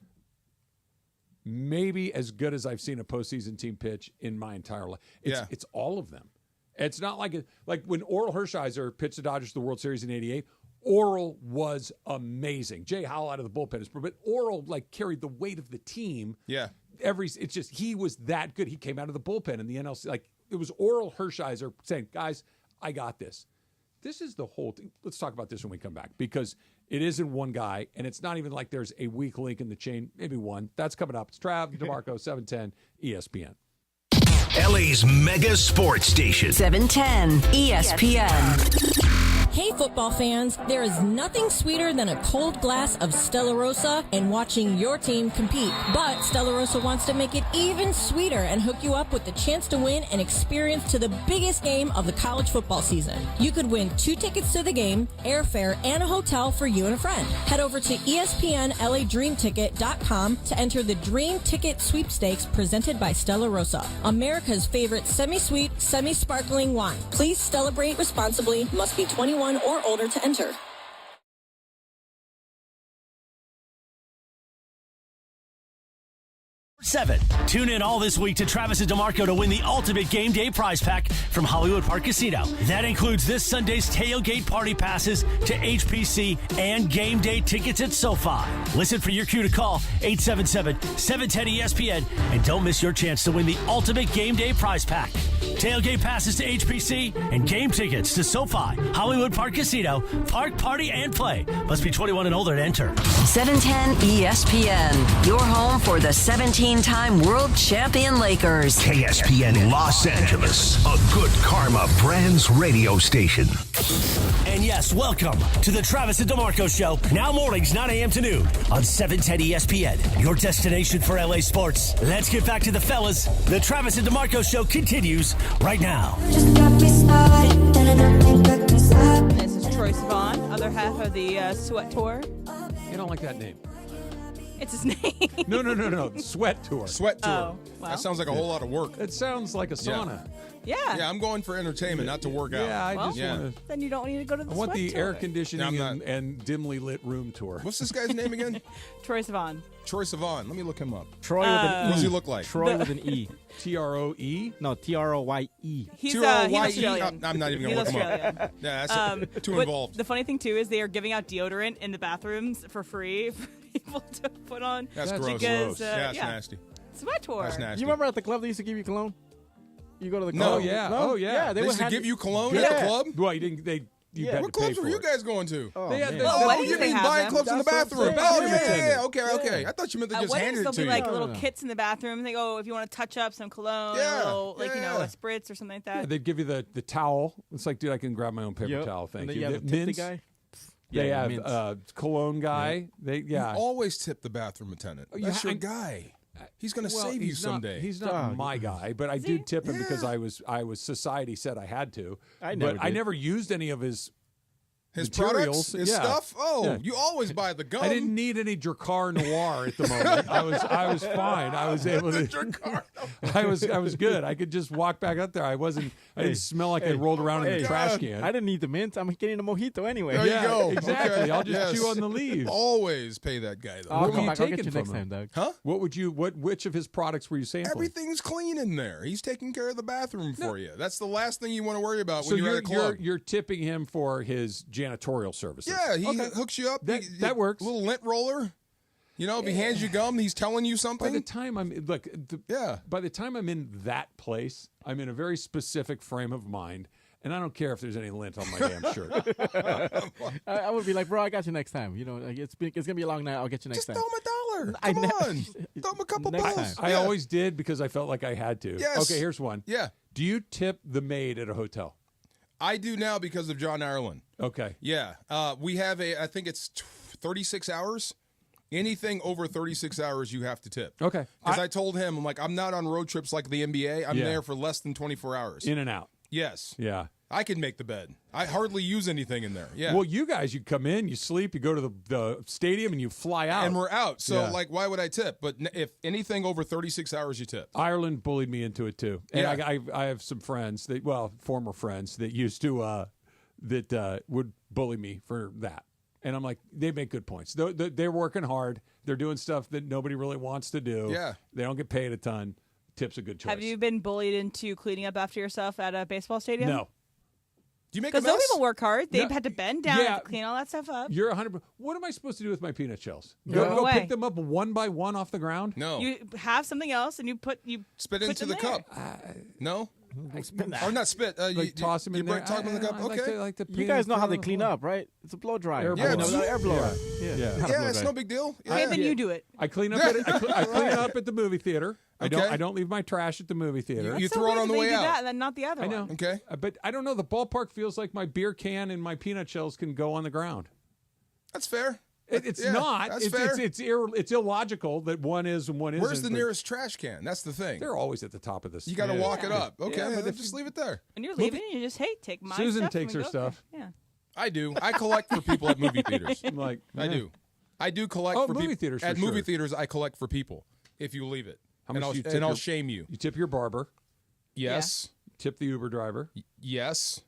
maybe as good as I've seen a postseason team pitch in my entire life. It's all of them. It's not like when Oral Hershiser pitched the Dodgers to the World Series in '88. Oral was amazing. Jay Howell out of the bullpen, but Oral carried the weight of the team. Yeah. It's just he was that good. He came out of the bullpen in the NLC. It was Oral Hershiser saying, "Guys, I got this." This is the whole thing. Let's talk about this when we come back, because it isn't one guy, and it's not even like there's a weak link in the chain. Maybe one. That's coming up. It's Trav DeMarco, 710 ESPN. LA's mega sports station. 710 ESPN. Hey, football fans, there is nothing sweeter than a cold glass of Stella Rosa and watching your team compete. But Stella Rosa wants to make it even sweeter and hook you up with the chance to win an experience to the biggest game of the college football season. You could win 2 tickets to the game, airfare, and a hotel for you and a friend. Head over to ESPNLADreamTicket.com to enter the Dream Ticket Sweepstakes presented by Stella Rosa, America's favorite semi-sweet, semi-sparkling wine. Please celebrate responsibly. Must be 21 or older to enter. 7. Tune in all this week to Travis and DeMarco to win the ultimate game day prize pack from Hollywood Park Casino. That includes this Sunday's tailgate party passes to HPC and game day tickets at SoFi. Listen for your cue to call 877-710-ESPN and don't miss your chance to win the ultimate game day prize pack. Tailgate passes to HPC and game tickets to SoFi, Hollywood Park Casino, park, party, and play. Must be 21 and older to enter. 710 ESPN, your home for the 17-time world champion Lakers. KSPN Los Angeles, a Good Karma Brands radio station. And yes, welcome to the Travis and DeMarco Show, now mornings 9 a.m. to noon on 710 ESPN, your destination for LA sports. Let's get back to the fellas. The Travis and DeMarco Show continues right now. This is Troy Sivan, other half of the Sweat Tour. You don't like that name. It's his name. No. Sweat Tour. Sweat Tour. Oh, well. That sounds like a whole lot of work. It sounds like a sauna. Yeah. Yeah, I'm going for entertainment, not to work out. Yeah, I just want to. Then you don't need to go to the I want Sweat the Tour. air conditioning and dimly lit room tour. What's this guy's name again? Troy Sivan. Troy Sivan. Let me look him up. Troy with an E. What does he look like? Troy with an E. T-R-O-E? No, T-R-O-Y-E. He's T-R-O-Y-E. Australian. I'm not even going to look him up. Yeah, that's too involved. The funny thing, too, is they are giving out deodorant in the bathrooms for free for people to put on. That's gross. Because, That's nasty. Sweat Tour. That's nasty. You remember at the club they used to give you cologne? You go to the No. club? Oh, yeah. No? Oh, yeah. They They used to give you cologne at the club? Well, you didn't. You had What to pay clubs for were you it. guys going to? Oh, They had man. the- Oh, You they mean have buying them. clubs in the That's what I'm bathroom? saying. Oh, yeah. Okay. I thought you meant they At just weddings, handed there'll it to be you. like little kits in the bathroom. They go, if you want to touch up some cologne, a little, a spritz or something like that. Yeah, they'd give you the towel. It's like, dude, I can grab my own paper towel. Thank And then you. you have a tip Mints. guy. They Yeah, have mints. cologne guy. You always tip the bathroom attendant. Oh, That's your guy. He's going to save you someday. He's not my guy, but I do tip him because I was society said I had to. I never used any of his products, materials. his stuff. You always buy the gum. I didn't need any Drakkar Noir at the moment. I was fine. I was able to. I was good. I could just walk back up there. I didn't smell like I rolled around in the trash can. I didn't need the mint. I'm getting a mojito anyway. There you go. Exactly. Okay. I'll just chew on the leaves. Always pay that guy though. I'll What come were you back. I'll get taking you next from him? time, Doug. Huh? Which of his products were you sampling? Everything's clean in there. He's taking care of the bathroom for you. That's the last thing you want to worry about So when you're at a club. you're tipping him for his janitorial services. Yeah, he hooks you up. That works. Little lint roller. You know, if he hands you gum, he's telling you something. By the time I'm by the time I'm in that place, I'm in a very specific frame of mind, and I don't care if there's any lint on my damn shirt. I would be like, bro, I got you next time. You know, like, it's gonna be a long night. I'll get you next Just time. throw him $1. Come on, throw him a couple Next bucks. time. I always did because I felt like I had to. Yes. Okay, here's one. Yeah, Do you tip the maid at a hotel? I do now because of John Ireland. Okay. Yeah, we have I think it's 36 hours. Anything over 36 hours, you have to tip. Okay. Because I told him, I'm not on road trips like the NBA. I'm Yeah. there for less than 24 hours. In and out. Yes. Yeah. I can make the bed. I hardly use anything in there. Yeah. Well, you guys, you come in, you sleep, you go to the stadium, and you fly out. And we're out. So, why would I tip? But if anything over 36 hours, you tip. Ireland bullied me into it, too. And I have some friends, former friends, that used to, would bully me for that. And I'm like, they make good points. They're working hard. They're doing stuff that nobody really wants to do. Yeah. They don't get paid a ton. Tip's a good choice. Have you been bullied into cleaning up after yourself at a baseball stadium? No. Do you make a mess? Because those people work hard. They've had to bend down and clean all that stuff up. You're 100%. What am I supposed to do with my peanut shells? Go pick them up one by one off the ground? No. You have something else and you spit into the cup. No? Or not spit. Toss them in there. Toss them in the cup. Okay. You guys know how they clean up, right? It's a blow dryer. Air blower. Yeah, it's no big deal. Okay, then you do it. I clean up. I clean up at the movie theater. I don't leave my trash at the movie theater. You throw it on the way out. That and then not the other I know. one. Okay. But I don't know. The ballpark feels like my beer can and my peanut shells can go on the ground. That's fair. It's not. That's fair. It's illogical that one is and one isn't. Where's the nearest trash can? That's the thing. They're always at the top of this. You got to walk it up. Okay, but just leave it there. And you're leaving, you just, take my stuff. Susan takes her stuff. Yeah. I do. I collect for people at movie theaters. I do collect for movie people. theaters. At movie theaters, I collect for people if you leave it. How much I'll shame you. You tip your barber. Yes. Yeah. Tip the Uber driver. Yes.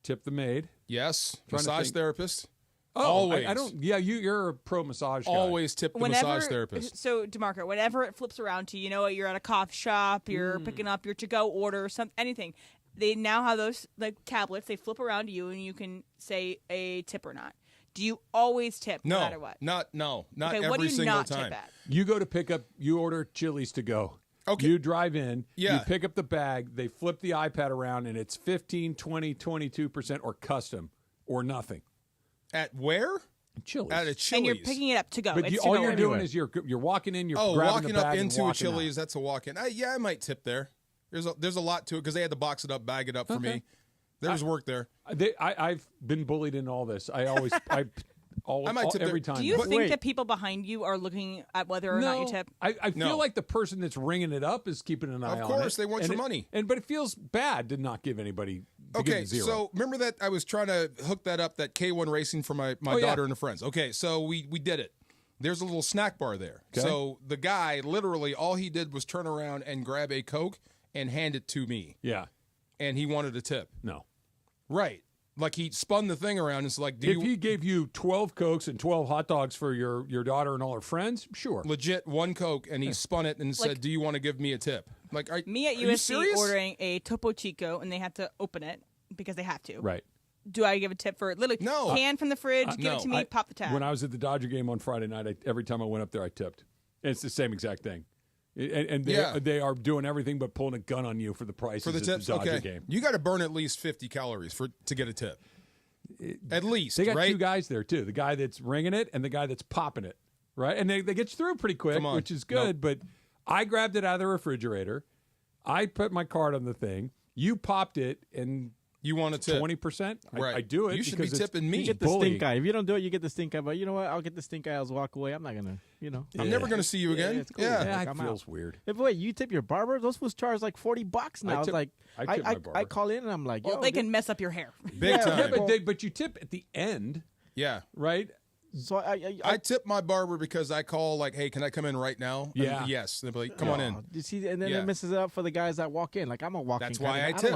Tip the maid. Yes. Massage therapist. Oh, always. I don't. Yeah, you're a pro massage guy. Always tip the massage therapist. So, DeMarco, whenever it flips around to, you're at a coffee shop, you're picking up your to-go order, anything. They now have those tablets. They flip around to you, and you can say a tip or not. Do you always tip no matter what? Not okay, every what do you single not time. Tip at? You go to pick up. You order Chili's to go. Okay. You drive in. Yeah. You pick up the bag. They flip the iPad around, and it's 15, 20, 22% or custom or nothing. At where? Chili's. At a Chili's. And you're picking it up to go. But all you're doing is you're walking in. You're grabbing walking the bag up into and a Chili's. out. That's a walk-in. I might tip there. There's a lot to it because they had to box it up, bag it up for me. There was work there. I've been bullied in all this. I might tip every time. Do you think that people behind you are looking at whether or not you tip? I feel like the person that's ringing it up is keeping an eye on it. Of course, they want your money. But it feels bad to not give anybody. Okay, so remember that I was trying to hook that up, that K1 Racing for my daughter and her friends. Okay, so we did it. There's a little snack bar there. Okay. So the guy, literally, all he did was turn around and grab a Coke and hand it to me. Yeah. And he wanted a tip. No. Right. Like he spun the thing around. It's like, if he gave you 12 Cokes and 12 hot dogs for your daughter and all her friends, sure. Legit, one Coke, and he spun it and said, "Do you want to give me a tip?" Like, me at USC ordering a Topo Chico, and they had to open it because they have to. Right. Do I give a tip for it? Literally, can from the fridge, give it to me, pop the tab. When I was at the Dodger game on Friday night, every time I went up there, I tipped. And it's the same exact thing. And they are doing everything but pulling a gun on you for the price for the tips. The Dodger game. You got to burn at least 50 calories to get a tip. At least, they got right? two guys there too: the guy that's ringing it and the guy that's popping it. Right, and they get you through pretty quick, which is good. But I grabbed it out of the refrigerator. I put my card on the thing. You popped it, and you want a tip 20%. Right. I do it. You should be tipping me. You get the stink eye. If you don't do it, you get the stink eye. But you know what? I'll get the stink eye. I'll walk away. I'm not gonna. I'm never gonna see you again. It's cool. Yeah, it feels weird. If wait, you tip your barber? Those fools charge like $40 now. I call in and I'm like, well, they can mess up your hair. Big time. Yeah, but you tip at the end. Yeah. Right. So I tip my barber because I call like, "Hey, can I come in right now?" Yeah. And yes. They'll be like, "Come on in." You see, and then it messes it up for the guys that walk in. Like I'm a walk-in. That's why I tip. I don't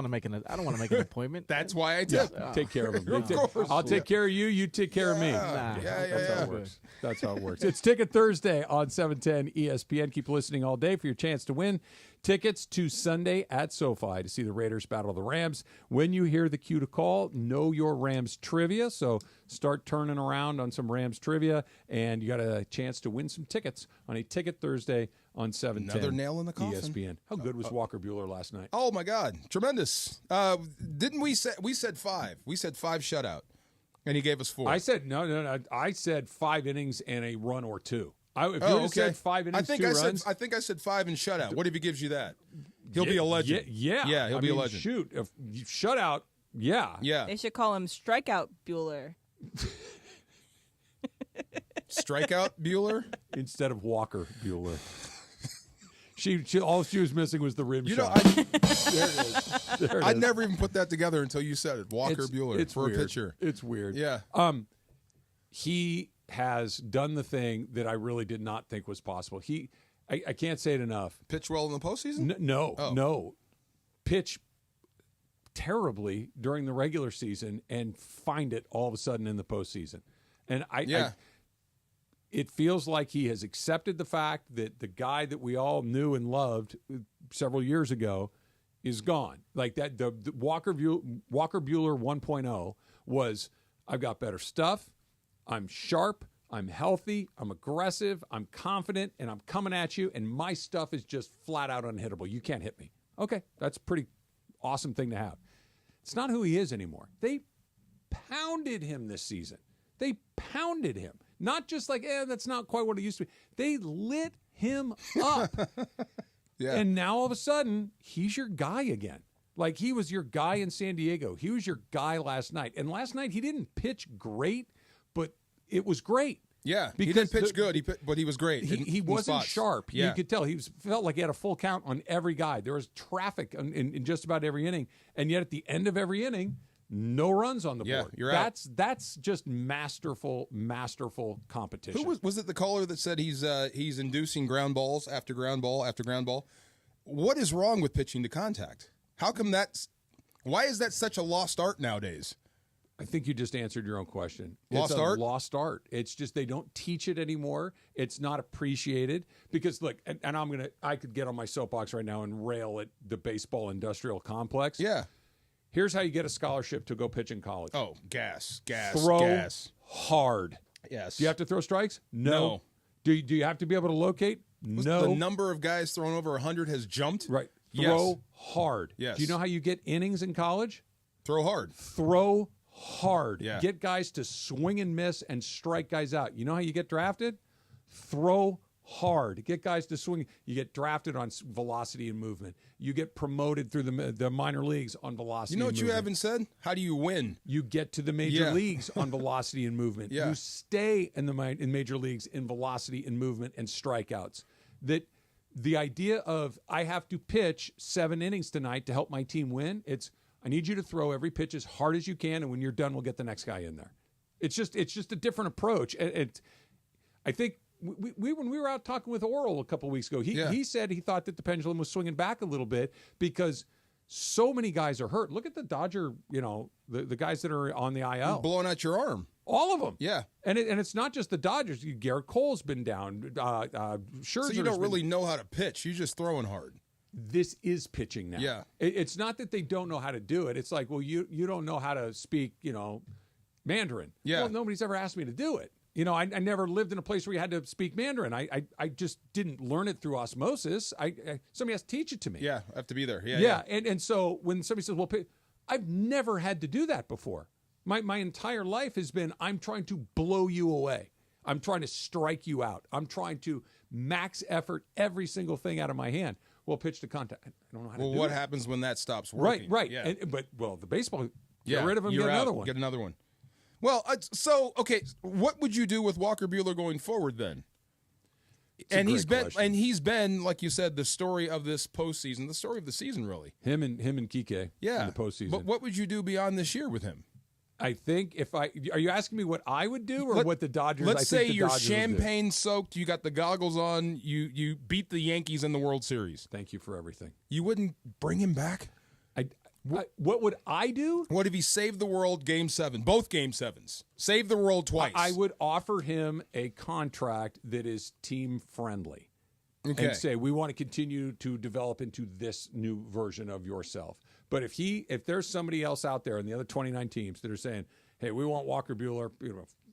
want to make an appointment. That's why I tip. Yeah. Take care of them. Of course. I'll take care of you. You take care of me. That's how it works. That's how it works. It's Ticket Thursday on 710 ESPN. Keep listening all day for your chance to win tickets to Sunday at SoFi to see the Raiders battle the Rams. When you hear the cue to call, know your Rams trivia. So start turning around on some Rams trivia, and you got a chance to win some tickets on a Ticket Thursday on 710 Another nail in the coffin. ESPN. How good was Walker Buehler last night? Oh, my God. Tremendous. Didn't we say – we said 5. We said 5 shutout, and he gave us 4. I said – no. I said 5 innings and a run or 2. If you had said 5 innings, 2 runs. I think I said 5 and shutout. What if he gives you that? He'll be a legend. Yeah, he'll be a legend. Shoot, if shutout, yeah. They should call him Strikeout Buehler. Strikeout Buehler? Instead of Walker Buehler. All she was missing was the rim shot. There it is. There it I is. never even put that together until you said it. Walker Buehler it's for weird. a pitcher. It's weird. Yeah. He has done the thing that I really did not think was possible. I can't say it enough. Pitch well in the postseason? No. Pitch terribly during the regular season and find it all of a sudden in the postseason. And it feels like he has accepted the fact that the guy that we all knew and loved several years ago is gone. Like that, the Walker Buehler 1.0 was, I've got better stuff, I'm sharp, I'm healthy, I'm aggressive, I'm confident, and I'm coming at you, and my stuff is just flat out unhittable. You can't hit me. Okay, that's a pretty awesome thing to have. It's not who he is anymore. They pounded him this season. They pounded him. Not just like, that's not quite what it used to be. They lit him up. Yeah. And now all of a sudden, he's your guy again. Like he was your guy in San Diego. He was your guy last night. And last night, he didn't pitch great, but it was great. Yeah, he didn't pitch good, but he was great. He wasn't spots. sharp. Yeah. You could tell felt like he had a full count on every guy. There was traffic in just about every inning, and yet at the end of every inning, no runs on the board. You're out. That's just masterful competition. Who was it? The caller that said he's inducing ground balls after ground ball after ground ball. What is wrong with pitching to contact? How come why is that such a lost art nowadays? I think you just answered your own question. Lost art? Lost art. It's just they don't teach it anymore. It's not appreciated because look, and I could get on my soapbox right now and rail at the baseball industrial complex. Yeah. Here's how you get a scholarship to go pitch in college. Oh, gas, throw hard. Yes. Do you have to throw strikes? No. Do you have to be able to locate? No. The number of guys thrown over 100 has jumped? Right. Yes. Throw hard. Yes. Do you know how you get innings in college? Throw hard. Throw hard. Yeah. Get guys to swing and miss and strike guys out. You know how you get drafted? Throw hard. Get guys to swing. You get drafted on velocity and movement. You get promoted through the minor leagues on velocity. You know and what you movement. haven't said? How do you win? You get to the major leagues on velocity and movement. Yeah. You stay in major leagues in velocity and movement and strikeouts. That the idea of I have to pitch 7 innings tonight to help my team win. I need you to throw every pitch as hard as you can, and when you're done, we'll get the next guy in there. It's just a different approach. I think when we were out talking with Oral a couple of weeks ago, he said he thought that the pendulum was swinging back a little bit because so many guys are hurt. Look at the Dodger, the guys that are on the IL. You're blowing out your arm. All of them. Yeah. And it's not just the Dodgers. Garrett Cole's been down. Scherzer's so you don't really know how to pitch. You're just throwing hard. This is pitching now. Yeah. It's not that they don't know how to do it. It's like, well, you don't know how to speak, Mandarin. Yeah. Well, nobody's ever asked me to do it. I never lived in a place where you had to speak Mandarin. I just didn't learn it through osmosis. Somebody has to teach it to me. Yeah, I have to be there. Yeah. And so when somebody says, well, I've never had to do that before. My entire life has been, I'm trying to blow you away. I'm trying to strike you out. I'm trying to max effort every single thing out of my hand. Well, pitch to contact. I don't know how to do it. Well, what happens when that stops working? Right. Yeah. The baseball, get rid of him, get another one. Get another one. Well, okay, what would you do with Walker Buehler going forward then? He's been, like you said, the story of this postseason, the story of the season, really. Him and Kike in the postseason. But what would you do beyond this year with him? I think are you asking me what I would do or what the Dodgers? Let's say you're champagne soaked, you got the goggles on, you beat the Yankees in the World Series. Thank you for everything. You wouldn't bring him back? What would I do? What if he saved the world Game 7, both Game 7s? Save the world twice. I would offer him a contract that is team friendly. Okay. And say, we want to continue to develop into this new version of yourself. But if there's somebody else out there in the other 29 teams that are saying, hey, we want Walker Buehler,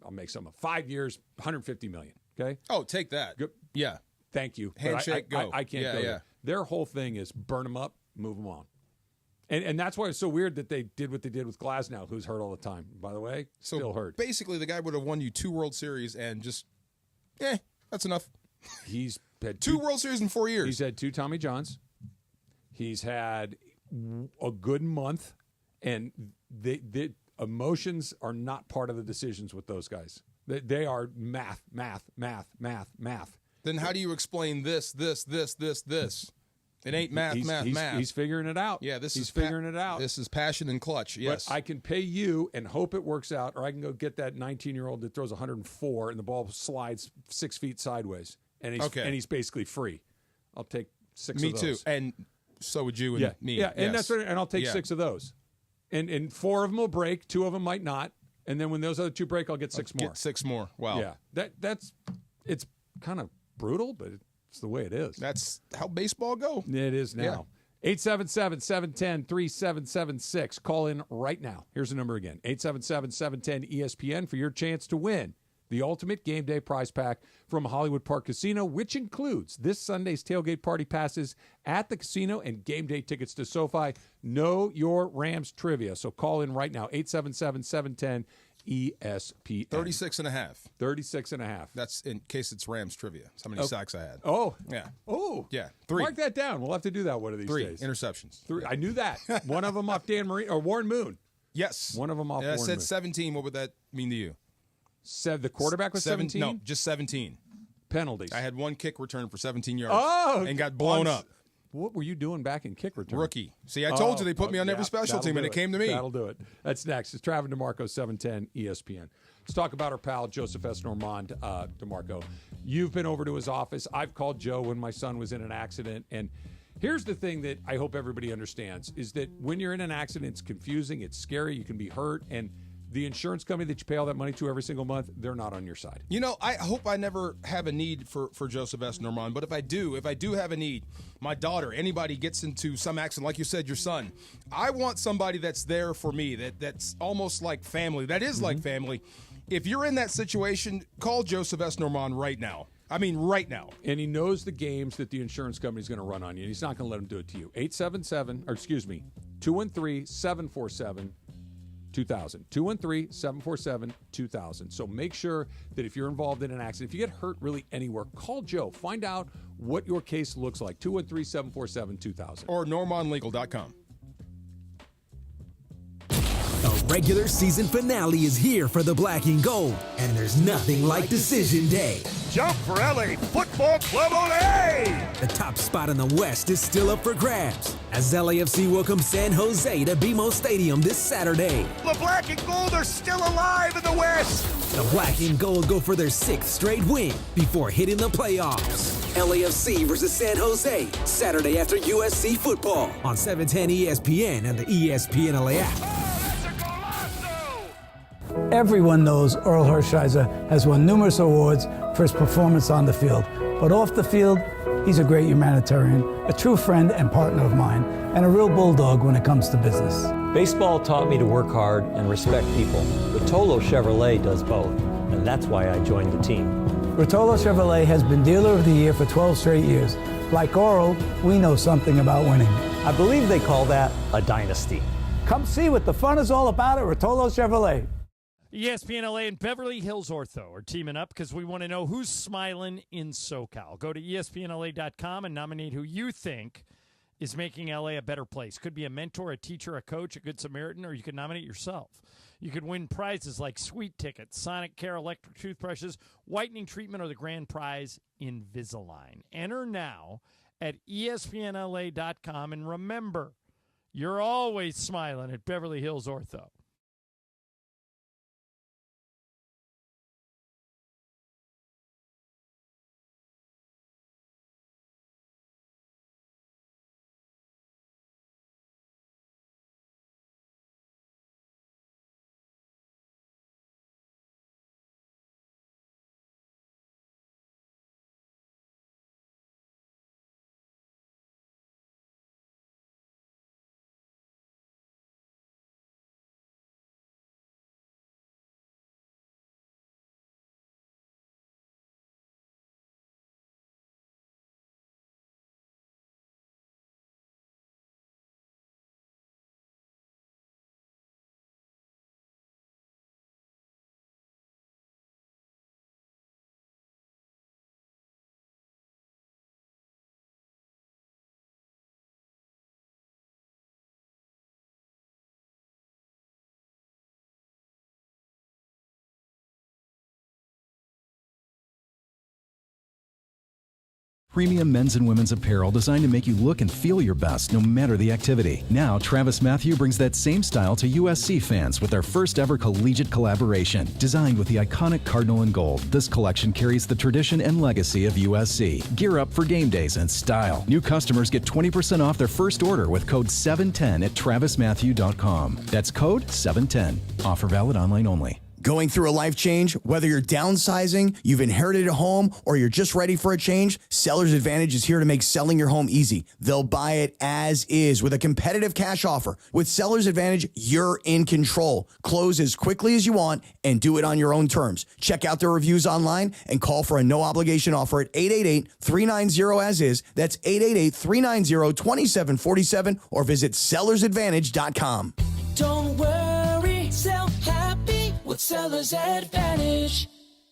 I'll make some 5 years, $150 million. Okay. Oh, take that. Good. Yeah. Thank you. Handshake, go. I can't go there. Their whole thing is burn them up, move them on. And that's why it's so weird that they did what they did with Glasnow, who's hurt all the time. By the way, still hurt. Basically, the guy would have won you 2 World Series and just, that's enough. He's had 2 World Series in 4 years. He's had 2 Tommy Johns. He's had a good month, and the emotions are not part of the decisions with those guys. They are math. Then how do you explain this? It ain't math. He's figuring it out. Yeah, he's figuring it out. This is passion and clutch. Yes. But I can pay you and hope it works out, or I can go get that 19-year-old that throws 104 and the ball slides 6 feet sideways, and he's basically free. I'll take 6 of those. Me too. And so would you and me. Yeah, and that's right. And I'll take 6 of those. And 4 of them will break, 2 of them might not. And then when those other 2 break, I'll get 6 more. Get 6 more. Wow. Yeah. It's kind of brutal, but it's the way it is. That's how baseball go. It is now. 877-710-3776. Call in right now. Here's the number again. 877-710-ESPN for your chance to win the ultimate game day prize pack from Hollywood Park Casino, which includes this Sunday's tailgate party passes at the casino and game day tickets to SoFi. Know your Rams trivia. So call in right now. 877-710-ESPN. 36.5. 36.5. That's in case it's Rams trivia. That's how many sacks I had. Oh. Yeah. Oh. Yeah. 3. Mark that down. We'll have to do that one of these 3 days. interceptions. 3. I knew that. One of them off Warren Moon. Yes. One of them off Warren Moon. I said 17. What would that mean to you? Said the quarterback was 17? No, just 17. Penalties. I had 1 kick return for 17 yards. Oh. And got blown up. What were you doing back in kick return? Rookie. See, I told you they put me on every special team, and it came to me. That'll do it. That's next. It's Travis DeMarco, 710 ESPN. Let's talk about our pal, Joseph S. Normand DeMarco. You've been over to his office. I've called Joe when my son was in an accident. And here's the thing that I hope everybody understands is that when you're in an accident, it's confusing, it's scary, you can be hurt, and the insurance company that you pay all that money to every single month, they're not on your side. You know, I hope I never have a need for Joseph S. Normand, but if I do have a need, my daughter, anybody gets into some accident, like you said, your son, I want somebody that's there for me, that's almost like family, that is like family. If you're in that situation, call Joseph S. Normand right now. I mean, right now. And he knows the games that the insurance company's going to run on you, and he's not going to let him do it to you. 213-747-2000. 213-747-2000. So make sure that if you're involved in an accident, if you get hurt really anywhere, call Joe. Find out what your case looks like. 213-747-2000. Or normandlegal.com. The regular season finale is here for the Black and Gold, and there's nothing like Decision Day. Jump for LA Football Club on A! The top spot in the West is still up for grabs as LAFC welcomes San Jose to BMO Stadium this Saturday. The Black and Gold are still alive in the West! The Black and Gold go for their 6th straight win before hitting the playoffs. LAFC versus San Jose, Saturday after USC football on 710 ESPN and the ESPN LA app. Everyone knows Earl Hershiser has won numerous awards for his performance on the field. But off the field, he's a great humanitarian, a true friend and partner of mine, and a real bulldog when it comes to business. Baseball taught me to work hard and respect people. Rotolo Chevrolet does both, and that's why I joined the team. Rotolo Chevrolet has been Dealer of the Year for 12 straight years. Like Earl, we know something about winning. I believe they call that a dynasty. Come see what the fun is all about at Rotolo Chevrolet. ESPN LA and Beverly Hills Ortho are teaming up because we want to know who's smiling in SoCal. Go to ESPNLA.com and nominate who you think is making LA a better place. Could be a mentor, a teacher, a coach, a good Samaritan, or you could nominate yourself. You could win prizes like sweet tickets, Sonic Care electric toothbrushes, whitening treatment, or the grand prize, Invisalign. Enter now at ESPNLA.com, and remember, you're always smiling at Beverly Hills Ortho. Premium men's and women's apparel designed to make you look and feel your best no matter the activity. Now, Travis Matthew brings that same style to USC fans with their first ever collegiate collaboration. Designed with the iconic Cardinal and Gold, this collection carries the tradition and legacy of USC. Gear up for game days in style. New customers get 20% off their first order with code 710 at travismatthew.com. That's code 710. Offer valid online only. Going through a life change, whether you're downsizing, you've inherited a home, or you're just ready for a change, Seller's Advantage is here to make selling your home easy. They'll buy it as is with a competitive cash offer. With Seller's Advantage, you're in control. Close as quickly as you want and do it on your own terms. Check out their reviews online and call for a no-obligation offer at 888-390-AS-IS. That's 888-390-2747 or visit sellersadvantage.com. Don't worry, sell happy with Seller's Advantage.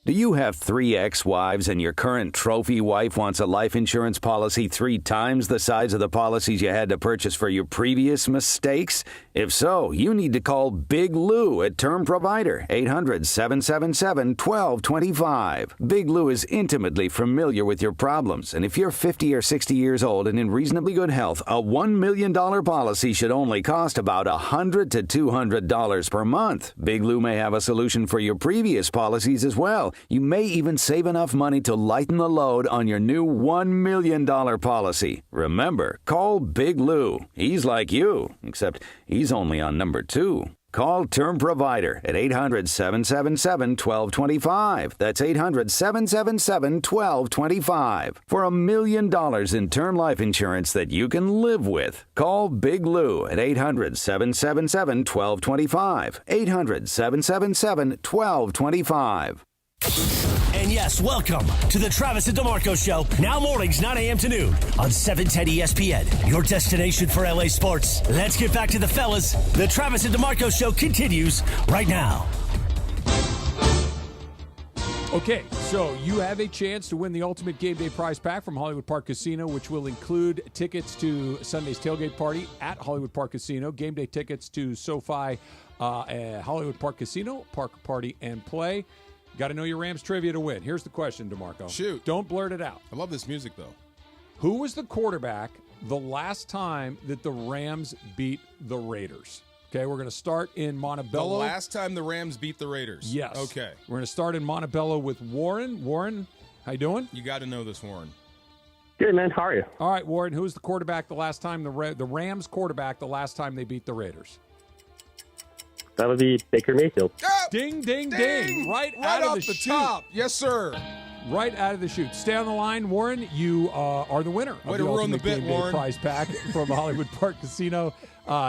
Do you have 3 ex-wives and your current trophy wife wants a life insurance policy 3 times the size of the policies you had to purchase for your previous mistakes? If so, you need to call Big Lou at Term Provider, 800-777-1225. Big Lou is intimately familiar with your problems, and if you're 50 or 60 years old and in reasonably good health, a $1 million policy should only cost about $100 to $200 per month. Big Lou may have a solution for your previous policies as well. You may even save enough money to lighten the load on your new $1 million policy. Remember, call Big Lou. He's like you, except he's only on number 2. Call Term Provider at 800-777-1225. That's 800-777-1225. For $1 million in term life insurance that you can live with. Call Big Lou at 800-777-1225. 800-777-1225. And yes, welcome to the Travis and DeMarco Show. Now mornings, 9 a.m. to noon on 710 ESPN. Your destination for LA sports. Let's get back to the fellas. The Travis and DeMarco Show continues right now. Okay, so you have a chance to win the ultimate game day prize pack from Hollywood Park Casino, which will include tickets to Sunday's tailgate party at Hollywood Park Casino, game day tickets to SoFi Hollywood Park Casino, park, party, and play. Got to know your Rams trivia to win. Here's the question, DeMarco. Shoot. Don't blurt it out. I love this music, though. Who was the quarterback the last time that the Rams beat the Raiders? Okay, we're going to start in Montebello. The last time the Rams beat the Raiders? Yes. Okay. We're going to start in Montebello with Warren. Warren, how you doing? You got to know this, Warren. Good, man. How are you? All right, Warren, who was the quarterback the last time, the Rams quarterback the last time they beat the Raiders? That would be Baker Mayfield. Oh! Ding, ding, ding. Right out off of the chute. top. Yes, sir. Right out of the chute. Stay on the line, Warren. You are the winner Way of to the ruin the Ultimate bit, Game Day Warren. prize pack from Hollywood Park Casino.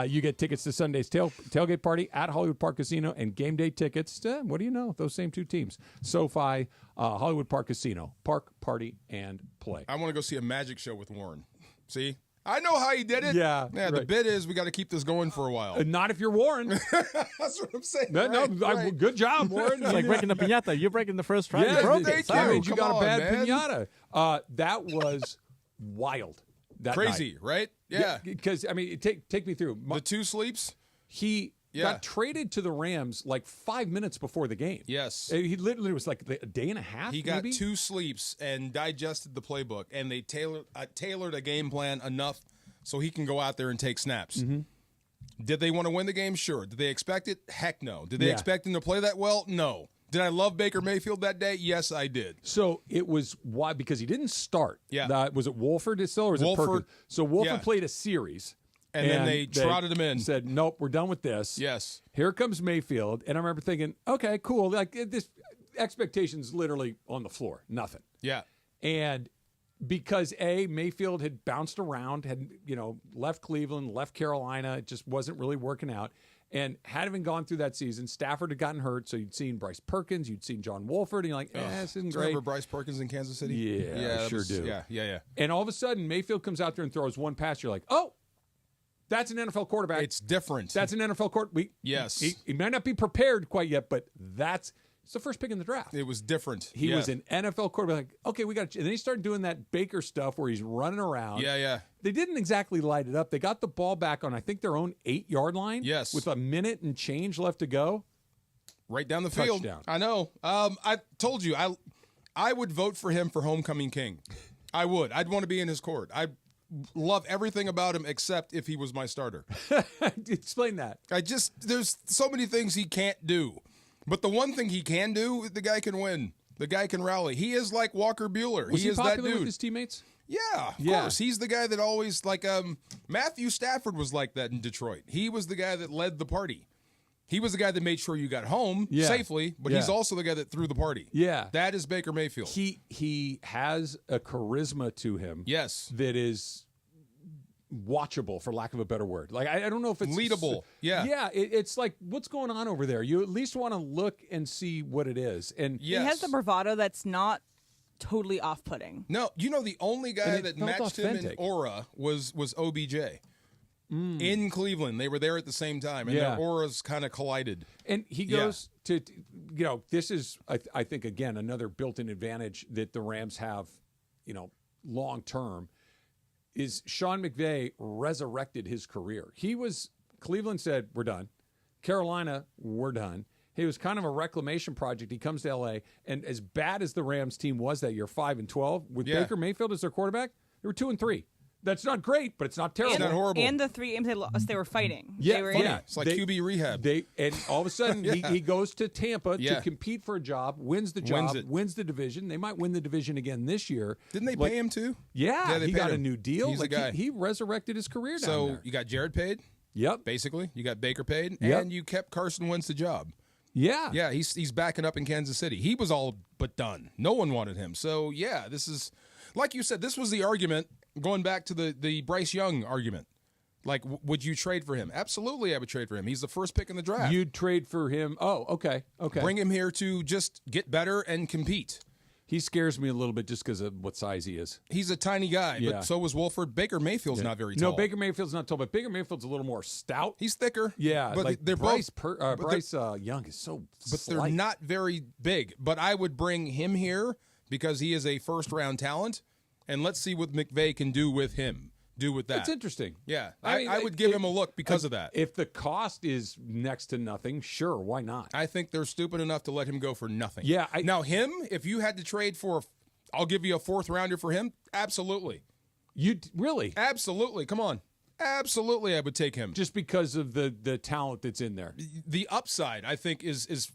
You get tickets to Sunday's tailgate party at Hollywood Park Casino and game day tickets to, what do you know, those same 2 teams. SoFi, Hollywood Park Casino, park, party, and play. I want to go see a magic show with Warren. See? I know how he did it. Yeah. The right. bit is we got to keep this going for a while. Not if you're Warren. That's what I'm saying. Right. Good job, Warren. It's like breaking the piñata. You're breaking the first try. Yeah, you broke it. thank That you. means you Come got a on, bad man. piñata. That was wild. That Crazy, night. right? Yeah. Because, I mean, take me through. The 2 sleeps? He got traded to the Rams like 5 minutes before the game. Yes. He literally was like a day and a half, He got maybe? 2 sleeps and digested the playbook, and they tailored a game plan enough so he can go out there and take snaps. Mm-hmm. Did they want to win the game? Sure. Did they expect it? Heck no. Did they expect him to play that well? No. Did I love Baker Mayfield that day? Yes, I did. So it was why because he didn't start. Yeah. Was it Wolford still or was Wolford, it Perkins? So Wolford played a series. And then they trotted him in. Said, nope, we're done with this. Yes. Here comes Mayfield. And I remember thinking, okay, cool. Like this expectations literally on the floor. Nothing. Yeah. And because Mayfield had bounced around, had left Cleveland, left Carolina, it just wasn't really working out. And hadn't gone through that season, Stafford had gotten hurt, so you'd seen Bryce Perkins, you'd seen John Wolford, and you're like, this isn't great. Remember Bryce Perkins in Kansas City? Yeah, I sure do. Yeah. And all of a sudden, Mayfield comes out there and throws one pass. You're like, oh, that's an NFL quarterback. It's different. That's an NFL quarterback. Yes. He might not be prepared quite yet, but it's the first pick in the draft. It was different. He was an NFL quarterback. Like, okay, we got. And then he started doing that Baker stuff where he's running around. Yeah. They didn't exactly light it up. They got the ball back on, I think, their own 8-yard line. Yes. With a minute and change left to go. Right down the field. Touchdown. I know. I told you I would vote for him for homecoming king. I would. I'd want to be in his court. I love everything about him except if he was my starter. Explain that. There's so many things he can't do. But the one thing he can do, the guy can win. The guy can rally. He is like Walker Buehler. Was he is popular that dude. with his teammates? Yeah, of course. He's the guy that always, like, Matthew Stafford was like that in Detroit. He was the guy that led the party. He was the guy that made sure you got home safely, but he's also the guy that threw the party. Yeah. That is Baker Mayfield. He has a charisma to him. Yes. That is watchable, for lack of a better word. Like, I don't know if it's leadable. Yeah. Yeah. It's like, what's going on over there? You at least want to look and see what it is. And he has the bravado that's not totally off-putting. No, the only guy that matched him in aura was OBJ. In Cleveland. They were there at the same time, and their auras kind of collided. And he goes to, this is, I think, again, another built-in advantage that the Rams have, long-term, is Sean McVay resurrected his career. Cleveland said, we're done. Carolina, we're done. He was kind of a reclamation project. He comes to L.A., and as bad as the Rams team was that year, 5-12, with Baker Mayfield as their quarterback, they were 2-3. That's not great, but it's not terrible. It's not horrible. And the 3 games they lost, they were fighting. Yeah, they were It's like QB rehab. And all of a sudden, he goes to Tampa to compete for a job, wins the job, wins the division. They might win the division again this year. Didn't they pay him too? Yeah, they he paid got him. a new deal. He's the guy. He resurrected his career down there. So you got Jared paid. Yep. Basically, you got Baker paid, and you kept Carson Wentz the job. Yeah. Yeah, he's backing up in Kansas City. He was all but done. No one wanted him. So, this is, like you said, this was the argument, going back to the Bryce Young argument. Like, would you trade for him? Absolutely, I would trade for him. He's the first pick in the draft. You'd trade for him? Oh, okay. Bring him here to just get better and compete. He scares me a little bit just because of what size he is. He's a tiny guy, but so was Wolford. Baker Mayfield's not very tall. No, Baker Mayfield's not tall, but Baker Mayfield's a little more stout. He's thicker. Yeah, but like they're Bryce both. Young is so But slight. they're not very big. But I would bring him here because he is a first-round talent, and let's see what McVay can do with him. Do with that. It's interesting. Yeah, I would give him a look because of that. If the cost is next to nothing, sure, why not? I think they're stupid enough to let him go for nothing. Yeah. Now, if you had to trade for, I'll give you a 4th rounder for him, absolutely. Really? Absolutely. Come on. Absolutely, I would take him. Just because of the talent that's in there. The upside, I think, is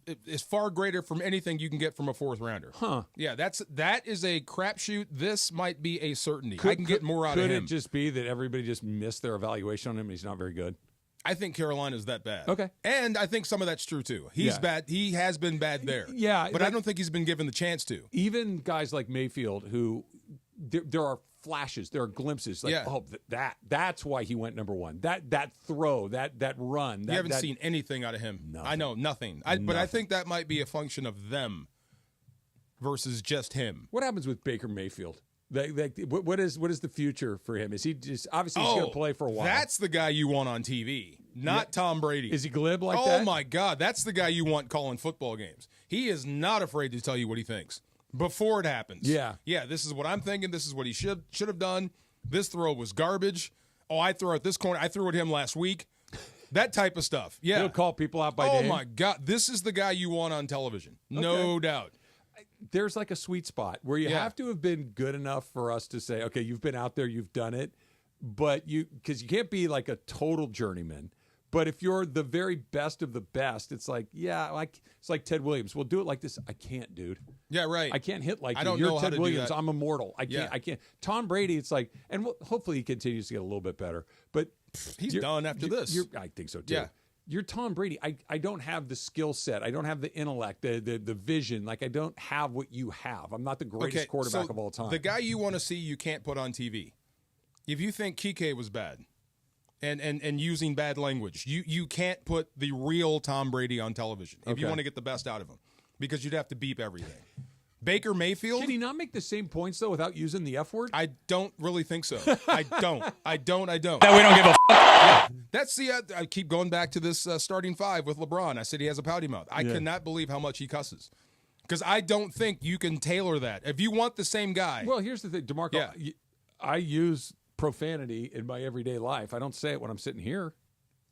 far greater from anything you can get from a 4th rounder. Huh. Yeah, that is a crapshoot. This might be a certainty. I can get more out of him. Could it just be that everybody just missed their evaluation on him and he's not very good? I think Carolina's that bad. Okay. And I think some of that's true, too. He's bad. He has been bad there. Yeah. But I don't think he's been given the chance to. Even guys like Mayfield, who there are flashes, there are glimpses. Like, that's why he went number 1. That throw, that run. You haven't seen anything out of him. Nothing. I know, nothing. But I think that might be a function of them versus just him. What happens with Baker Mayfield? What is the future for him? Is he just obviously he's going to play for a while? That's the guy you want on TV, not Tom Brady. Is he glib like that? Oh my God, that's the guy you want calling football games. He is not afraid to tell you what he thinks before it happens. Yeah. This is what I'm thinking. This is what he should have done. This throw was garbage. Oh, I threw at this corner. I threw at him last week. That type of stuff. Yeah, he'll call people out by name. Oh my God, this is the guy you want on television, no doubt. There's like a sweet spot where you have to have been good enough for us to say, okay, you've been out there, you've done it, but because you can't be like a total journeyman. But if you're the very best of the best, it's like, it's like Ted Williams. We'll do it like this. I can't, dude. Yeah, right. I can't hit like I you. don't You're know how Ted to do Williams. that. I'm immortal. I can't. Tom Brady, it's like, and hopefully he continues to get a little bit better. But he's done after this. I think so too. Yeah. You're Tom Brady. I don't have the skill set. I don't have the intellect, the vision. Like, I don't have what you have. I'm not the greatest quarterback of all time. The guy you want to see, you can't put on TV. If you think Kike was bad and using bad language, you can't put the real Tom Brady on television if you want to get the best out of him, because you'd have to beep everything. Baker Mayfield. Can he not make the same points, though, without using the F word? I don't really think so. I don't. That we don't give a f***. Yeah. That's I keep going back to this starting 5 with LeBron. I said he has a pouty mouth. I cannot believe how much he cusses. Because I don't think you can tailor that. If you want the same guy. Well, here's the thing, DeMarco. I use profanity in my everyday life. I don't say it when I'm sitting here.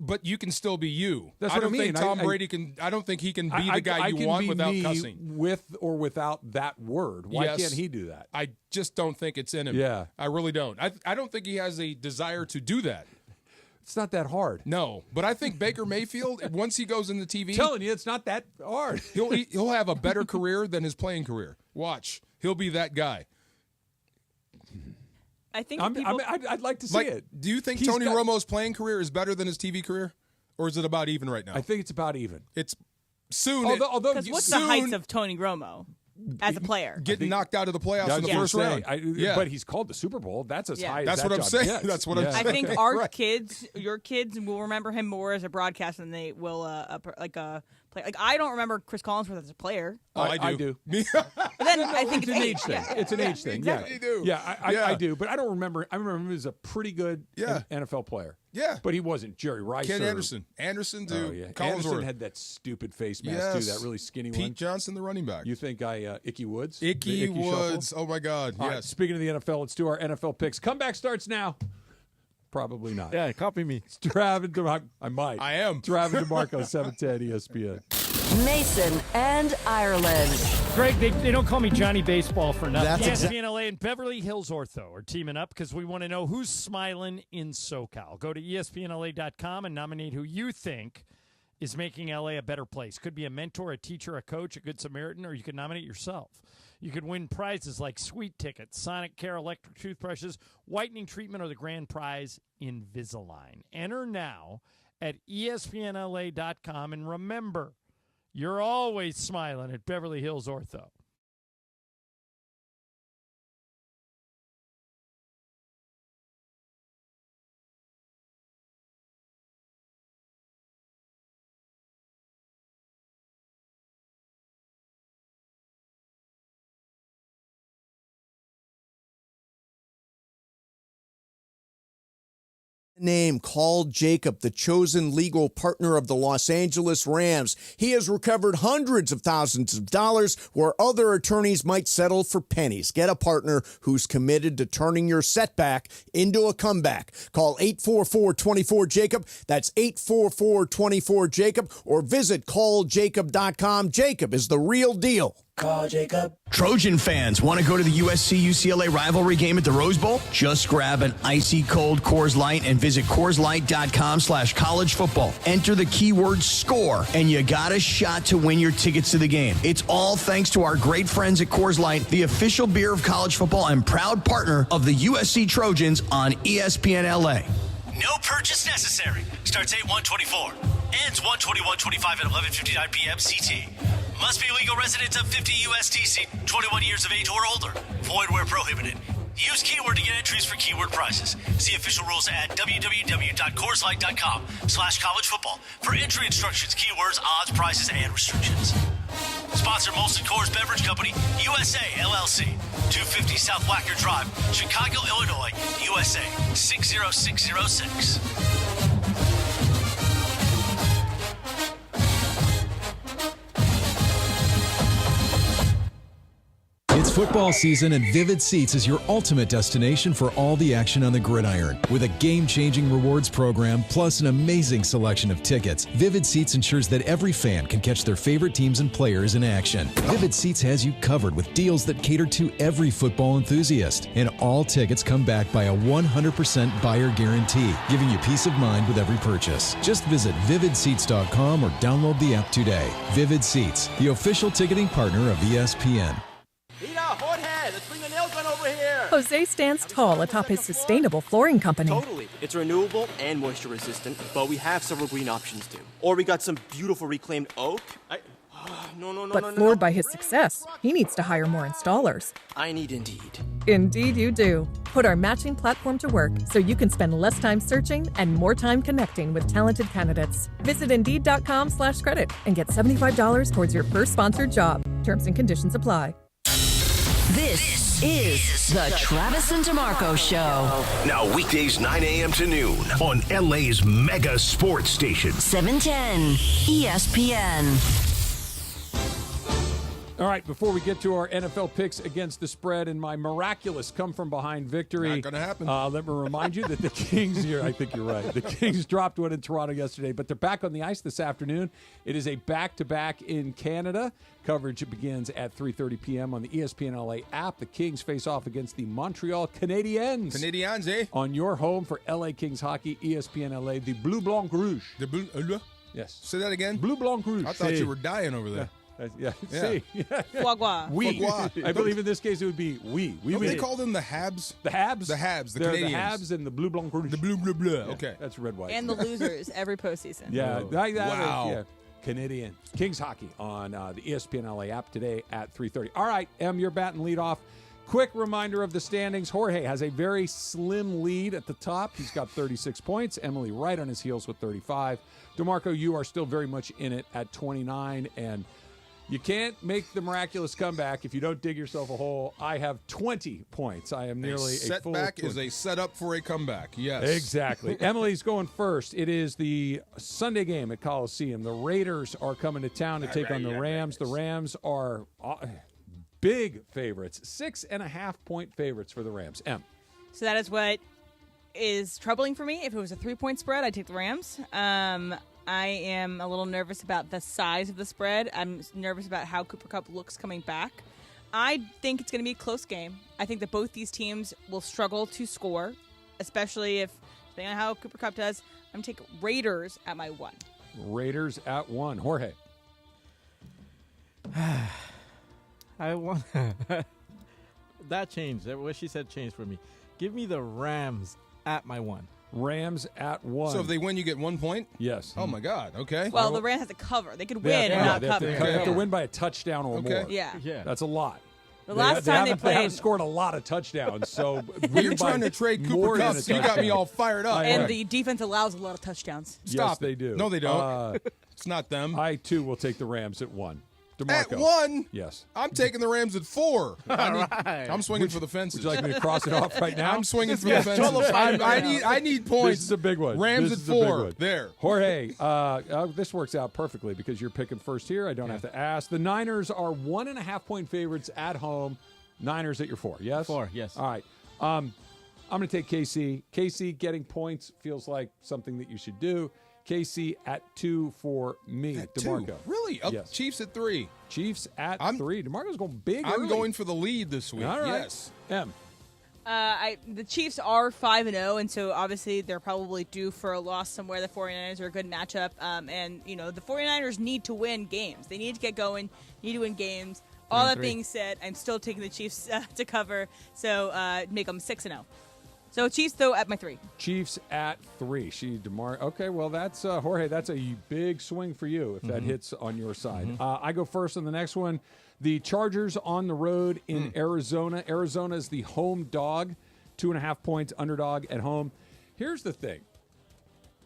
But you can still be you. That's I what don't I mean. think Tom Brady can. I don't think he can be the guy you want without cussing. With or without that word. Why Yes. can't he do that? I just don't think it's in him. Yeah. I really don't. I don't think he has a desire to do that. It's not that hard. No, but I think Baker Mayfield, once he goes in the TV, I'm telling you, it's not that hard. he'll have a better career than his playing career. Watch, he'll be that guy. I think I'd like to see it. Do you think Tony Romo's playing career is better than his TV career, or is it about even right now? I think it's about even. It's soon. Although what's the heights of Tony Romo as a player? Getting knocked out of the playoffs in the first round. But he's called the Super Bowl. That's as high as That's that what I'm job saying. gets. That's what I'm saying. I think our kids, your kids, will remember him more as a broadcaster than they will like a player. Like I don't remember Chris Collinsworth as a player. Oh, I do. But then I think it's an age thing. It's an age thing. Exactly. Yeah, I do. But I don't remember. I remember him as a pretty good NFL player. Yeah. But he wasn't Jerry Rice. Ken Anderson. Anderson to Collinsworth. Collinsworth. Anderson had that stupid face mask too. That really skinny one. Pete Johnson, the running back. You think Icky Woods? Icky Woods. Shuffle? Oh my God. All Yes. right, speaking of the NFL, let's do our NFL picks. Comeback starts now. Probably not. Yeah, copy me. It's Travis. I might. I am. Travis DeMarco, 710 ESPN. Mason and Ireland. Greg, they don't call me Johnny Baseball for nothing. That's ESPN LA and Beverly Hills Ortho are teaming up because we want to know who's smiling in SoCal. Go to ESPNLA.com and nominate who you think is making LA a better place. Could be a mentor, a teacher, a coach, a good Samaritan, or you could nominate yourself. You could win prizes like sweet tickets, Sonic Care electric toothbrushes, whitening treatment, or the grand prize, Invisalign. Enter now at ESPNLA.com, and remember, you're always smiling at Beverly Hills Ortho. Name called Jacob, the chosen legal partner of the Los Angeles Rams. He has recovered hundreds of thousands of dollars where other attorneys might settle for pennies. Get a partner who's committed to turning your setback into a comeback. Call 844-24-JACOB. That's 844-24-JACOB, or visit calljacob.com. Jacob is the real deal. Call Jacob. Trojan fans, want to go to the USC-UCLA rivalry game at the Rose Bowl? Just grab an icy cold Coors Light and visit CoorsLight.com/college football. Enter the keyword SCORE, and you got a shot to win your tickets to the game. It's all thanks to our great friends at Coors Light, the official beer of college football and proud partner of the USC Trojans on ESPN LA. No purchase necessary. Starts 8/1/24. Ends 1/21/25 at 11:59 p.m. CT. Must be legal residents of 50 USDC, 21 years of age or older. Void where prohibited. Use keyword to get entries for keyword prizes. See official rules at www.CoorsLight.com/college football for entry instructions, keywords, odds, prizes, and restrictions. Sponsor Molson Coors Beverage Company, USA, LLC, 250 South Wacker Drive, Chicago, Illinois, USA, 60606. It's football season, and Vivid Seats is your ultimate destination for all the action on the gridiron. With a game-changing rewards program, plus an amazing selection of tickets, Vivid Seats ensures that every fan can catch their favorite teams and players in action. Vivid Seats has you covered with deals that cater to every football enthusiast. And all tickets come back by a 100% buyer guarantee, giving you peace of mind with every purchase. Just visit VividSeats.com or download the app today. Vivid Seats, the official ticketing partner of ESPN. Let's bring the nail gun over here. Jose stands tall atop his sustainable flooring company. Totally. It's renewable and moisture resistant, but we have several green options too. Or we got some beautiful reclaimed oak. But floored by his success, he needs to hire more installers. I need Indeed. Indeed you do. Put our matching platform to work so you can spend less time searching and more time connecting with talented candidates. Visit Indeed.com/credit and get $75 towards your first sponsored job. Terms and conditions apply. This is the Travis and DeMarco Show. Now weekdays 9 a.m. to noon on LA's mega sports station. 710 ESPN. All right, before we get to our NFL picks against the spread and my miraculous come-from-behind victory. Not going to happen. Let me remind you that the Kings, I think you're right, the Kings dropped one in Toronto yesterday, but they're back on the ice this afternoon. It is a back-to-back in Canada. Coverage begins at 3:30 p.m. on the ESPN LA app. The Kings face off against the Montreal Canadiens. Canadiens, eh? On your home for LA Kings hockey, ESPN LA, the Bleu Blanc Rouge. The Bleu, yes. Say that again? Bleu Blanc Rouge. I thought you were dying over there. Yeah. Yeah. Foie gras. We. Foie gras. I believe in this case it would be we. Don't they call them the Habs? The Habs? The Habs, the They're Canadians. the Habs and the Bleu Blanc Rouge. The Bleu Bleu Bleu. Yeah, Okay. that's red, white. And the losers every postseason. Yeah. Wow. Yeah. Canadian. Kings hockey on the ESPN LA app today at 3:30. All right, Em, you're batting lead off. Quick reminder of the standings. Jorge has a very slim lead at the top. He's got 36 points. Emily right on his heels with 35. DeMarco, you are still very much in it at 29, and you can't make the miraculous comeback if you don't dig yourself a hole. I have 20 points. I am nearly a full setback is a setup for a comeback. Yes. Exactly. Emily's going first. It is the Sunday game at Coliseum. The Raiders are coming to town to take on the Rams. The Rams are big favorites. 6.5-point favorites for the Rams. Em. So that is what is troubling for me. If it was a 3-point spread, I'd take the Rams. I am a little nervous about the size of the spread. I'm nervous about how Cooper Kupp looks coming back. I think it's going to be a close game. I think that both these teams will struggle to score, especially depending on how Cooper Kupp does. I'm going to take Raiders at my 1. Raiders at 1. Jorge. I want that changed. What she said changed for me. Give me the Rams at my 1. Rams at 1. So if they win, you get 1 point? Yes. Oh, my God. Okay. Well, the Rams have to cover. They could win and not cover. They have to win by a touchdown or more. Yeah. That's a lot. The last time they played, they haven't scored a lot of touchdowns. So you're trying to trade Cooper Kupp. You got me all fired up. And the defense allows a lot of touchdowns. Stop. Yes, they do. No, they don't. It's not them. I, too, will take the Rams at 1. DeMarco. At 1? Yes. I'm taking the Rams at 4. I'm swinging for the fences. Would you like me to cross it off right now? I'm swinging for the fences. I need points. This is a big one. Rams at 4. There. Jorge, this works out perfectly because you're picking first here. I don't have to ask. The Niners are 1.5-point favorites at home. Niners at your 4. Yes? 4, yes. All right. I'm going to take KC. KC getting points feels like something that you should do. KC at 2 for me. At DeMarco. 2? Really? Yes. Chiefs at 3. Chiefs at 3. DeMarco's going big I'm early. going for the lead this week. All right. Yes. M. The Chiefs are 5-0, and so obviously they're probably due for a loss somewhere. The 49ers are a good matchup, and the 49ers need to win games. They need to get going, need to win games. All that being said, I'm still taking the Chiefs to cover, so make them 6-0. So Chiefs, though, at my 3. Chiefs at 3. Okay, well, that's Jorge. That's a big swing for you if that hits on your side. I go first on the next one. The Chargers on the road in Arizona. Arizona is the home dog, 2.5 points, underdog at home. Here's the thing.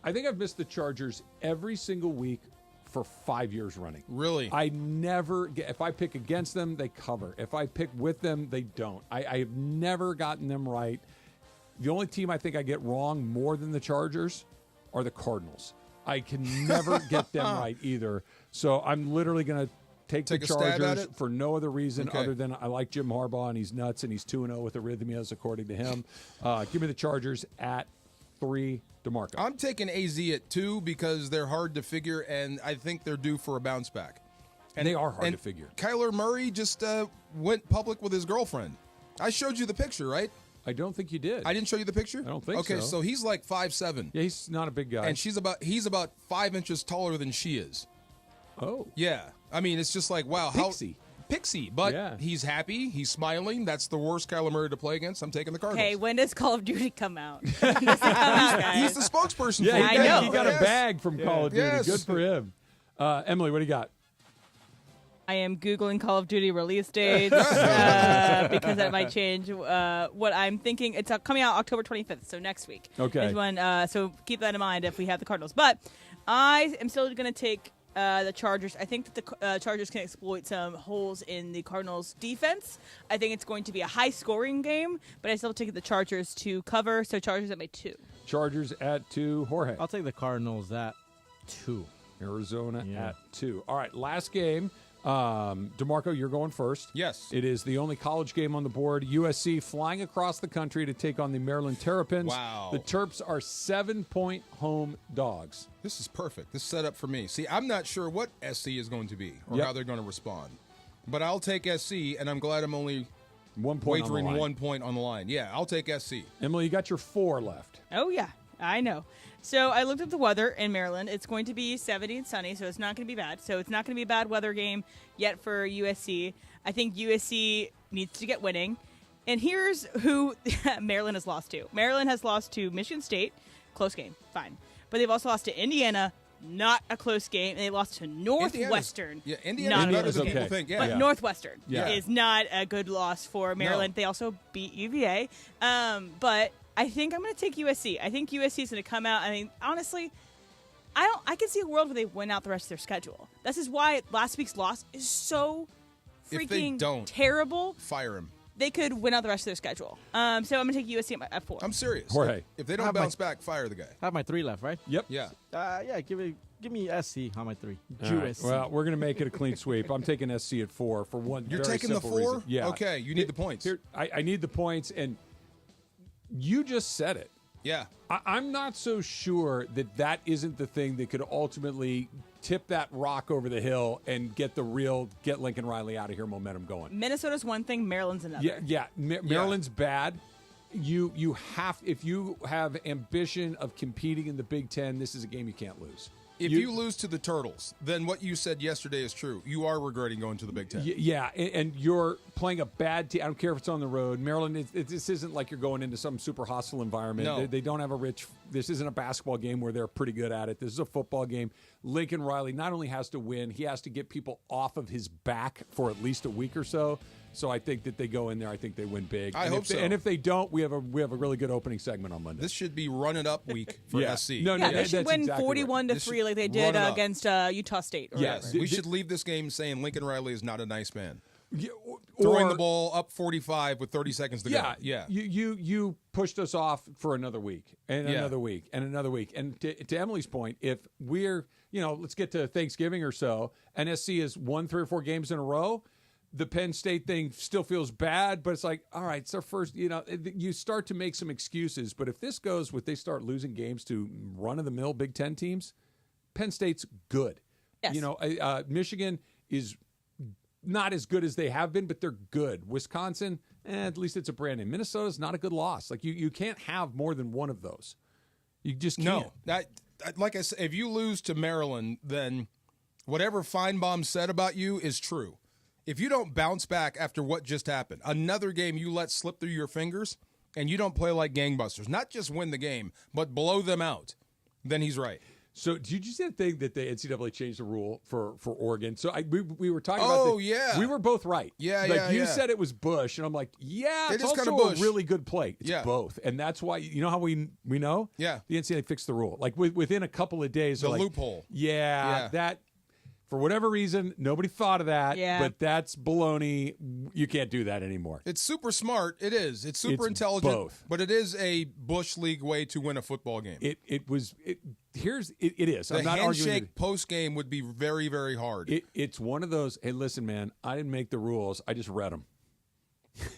I think I've missed the Chargers every single week for 5 years running. Really? I never get, if I pick against them, they cover. If I pick with them, they don't. I have never gotten them right. The only team I think I get wrong more than the Chargers are the Cardinals. I can never get them right either. So I'm literally going to take the Chargers for no other reason other than I like Jim Harbaugh and he's nuts and he's 2-0 with arrhythmias according to him. Give me the Chargers at 3. DeMarco. I'm taking AZ at 2 because they're hard to figure and I think they're due for a bounce back. And they are hard to figure. Kyler Murray just went public with his girlfriend. I showed you the picture, right? I don't think you did. I didn't show you the picture? I don't think so. Okay, so he's like 5'7". Yeah, he's not a big guy. And he's about 5 inches taller than she is. Oh. Yeah. I mean, it's just like, wow. Pixie. But he's happy. He's smiling. That's the worst Kyler Murray to play against. I'm taking the Cardinals. Okay, when does Call of Duty come out? He's the spokesperson for it. I know. He got a bag from Call of Duty. Yes. Good for him. Emily, what do you got? I am Googling Call of Duty release dates because that might change what I'm thinking. It's coming out October 25th, so next week. Okay. So keep that in mind if we have the Cardinals. But I am still going to take the Chargers. I think that the Chargers can exploit some holes in the Cardinals' defense. I think it's going to be a high-scoring game, but I still take the Chargers to cover, so Chargers at my 2. Chargers at 2. Jorge. I'll take the Cardinals at 2. Arizona at 2. All right, last game. DeMarco, you're going first. Yes. It is the only college game on the board. USC flying across the country to take on the Maryland Terrapins. Wow. The Terps are 7-point home dogs. This is perfect. This is set up for me. See, I'm not sure what SC is going to be or how they're going to respond. But I'll take SC, and I'm glad I'm only 1 point wagering on the line. 1 point on the line. Yeah, I'll take SC. Emily, you got your 4 left. Oh, yeah. I know. So I looked at the weather in Maryland. It's going to be 70 and sunny, so it's not going to be bad. So it's not going to be a bad weather game yet for USC. I think USC needs to get winning. And here's who Maryland has lost to. Maryland has lost to Michigan State. Close game. Fine. But they've also lost to Indiana. Not a close game. And they lost to Northwestern. Indiana's better than people think. Yeah. But Northwestern is not a good loss for Maryland. No. They also beat UVA. But I think I'm going to take USC. I think USC is going to come out. I mean, honestly, I can see a world where they win out the rest of their schedule. This is why last week's loss is so freaking terrible. Fire him. They could win out the rest of their schedule. So I'm going to take USC at 4. I'm serious. Jorge. If they don't bounce back, fire the guy. I have my 3 left, right? Yep. Yeah. Give me SC on my 3. All right. Well, we're going to make it a clean sweep. I'm taking SC at 4 for one You're very taking the simple 4? reason. Yeah. Okay, you need the points. I need the points, and you just said it. Yeah. I'm not so sure that isn't the thing that could ultimately tip that rock over the hill and get Lincoln Riley out of here momentum going. Minnesota's one thing, Maryland's another. Yeah. Maryland's bad. You have, if you have ambition of competing in the Big Ten, this is a game you can't lose. If you lose to the Turtles, then what you said yesterday is true. You are regretting going to the Big Ten. Yeah, and you're playing a bad team. I don't care if it's on the road. Maryland, this isn't like you're going into some super hostile environment. No. They don't have this isn't a basketball game where they're pretty good at it. This is a football game. Lincoln Riley not only has to win, he has to get people off of his back for at least a week or so. So I think that they go in there. I think they win big. I hope so. And if they don't, we have a really good opening segment on Monday. This should be run it up week for SC. They should win 41-3 like they did against Utah State. Yes, we should leave this game saying Lincoln Riley is not a nice man. Throwing the ball up 45 with 30 seconds to go. Yeah. You pushed us off for another week and another week and another week. And to Emily's point, if we're, let's get to Thanksgiving or so, and SC has won 3 or 4 games in a row, the Penn State thing still feels bad, but it's like, all right, it's our first, you start to make some excuses. But if this goes with they start losing games to run-of-the-mill Big Ten teams, Penn State's good. Yes. Michigan is not as good as they have been, but they're good. Wisconsin, at least it's a brand name. Minnesota's not a good loss. Like, you can't have more than one of those. You just can't. No. Like I said, if you lose to Maryland, then whatever Feinbaum said about you is true. If you don't bounce back after what just happened, another game you let slip through your fingers, and you don't play like gangbusters, not just win the game, but blow them out, then he's right. So did you see the thing that the NCAA changed the rule for Oregon? So we were talking about yeah. We were both right. You said it was Bush, and I'm like, it's also kind of Bush. A really good play. It's both. And that's why, how we know? Yeah. The NCAA fixed the rule. Like within a couple of days. The loophole. That... For whatever reason, nobody thought of that, but that's baloney. You can't do that anymore. It's super smart. It is. It's super intelligent. Both. But it is a Bush League way to win a football game. It is. The I'm not handshake arguing post-game would be very, very hard. It's one of those, hey, listen, man, I didn't make the rules. I just read them.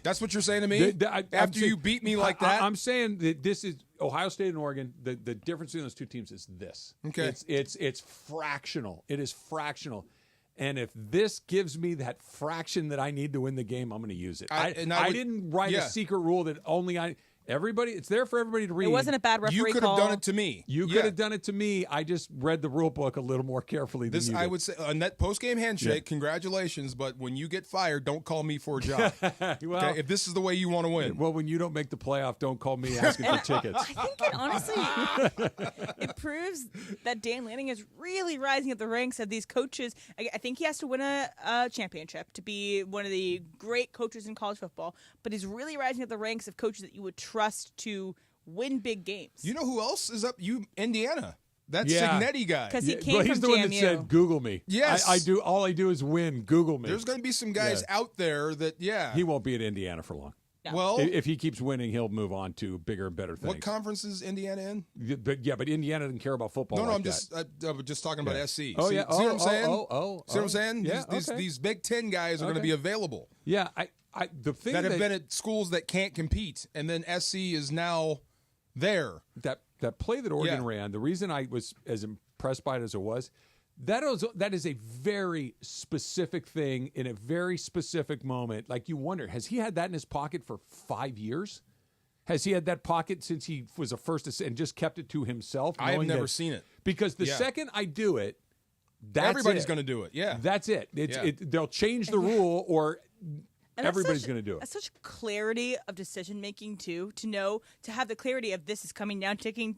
That's what you're saying to me? After you beat me like that? I'm saying that this is Ohio State and Oregon. The difference between those two teams is this. Okay. It's fractional. It is fractional. And if this gives me that fraction that I need to win the game, I'm going to use it. I didn't write a secret rule that only it's there for everybody to read. It wasn't a bad referee call. You could have done it to me. You could have done it to me. I just read the rule book a little more carefully than you did. I would say, on that post-game handshake, congratulations, but when you get fired, don't call me for a job. Well, if this is the way you want to win. Well, when you don't make the playoff, don't call me asking for tickets. I think it honestly, it proves that Dan Lanning is really rising up the ranks of these coaches. I think he has to win a championship to be one of the great coaches in college football, but he's really rising up the ranks of coaches that you would trust to win big games. You know who else is up? Indiana. That Signetti guy. Because he came from he's the one that said, Google me. Yes. I do. All I do is win. Google me. There's going to be some guys out there that, He won't be at Indiana for long. No. Well, if he keeps winning, he'll move on to bigger and better things. What conference is Indiana in? But Indiana doesn't care about football. No, like I'm that. just talking about SC. Oh, see, yeah. See what I'm saying? See Oh. what I'm saying? Yeah, These Big Ten guys are going to be available. Yeah, the thing that have been at schools that can't compete, and then SC is now there. That play that Oregon ran, the reason I was as impressed by it as it was, that is a very specific thing in a very specific moment. Like, you wonder, has he had that in his pocket for 5 years? Has he had that pocket since he was a first and just kept it to himself? I have never seen it. Because the second I do it, everybody's going to do it. Yeah. That's it. They'll change the rule or everybody's going to do it. That's such clarity of decision making too, to have the clarity of this is coming down, ticking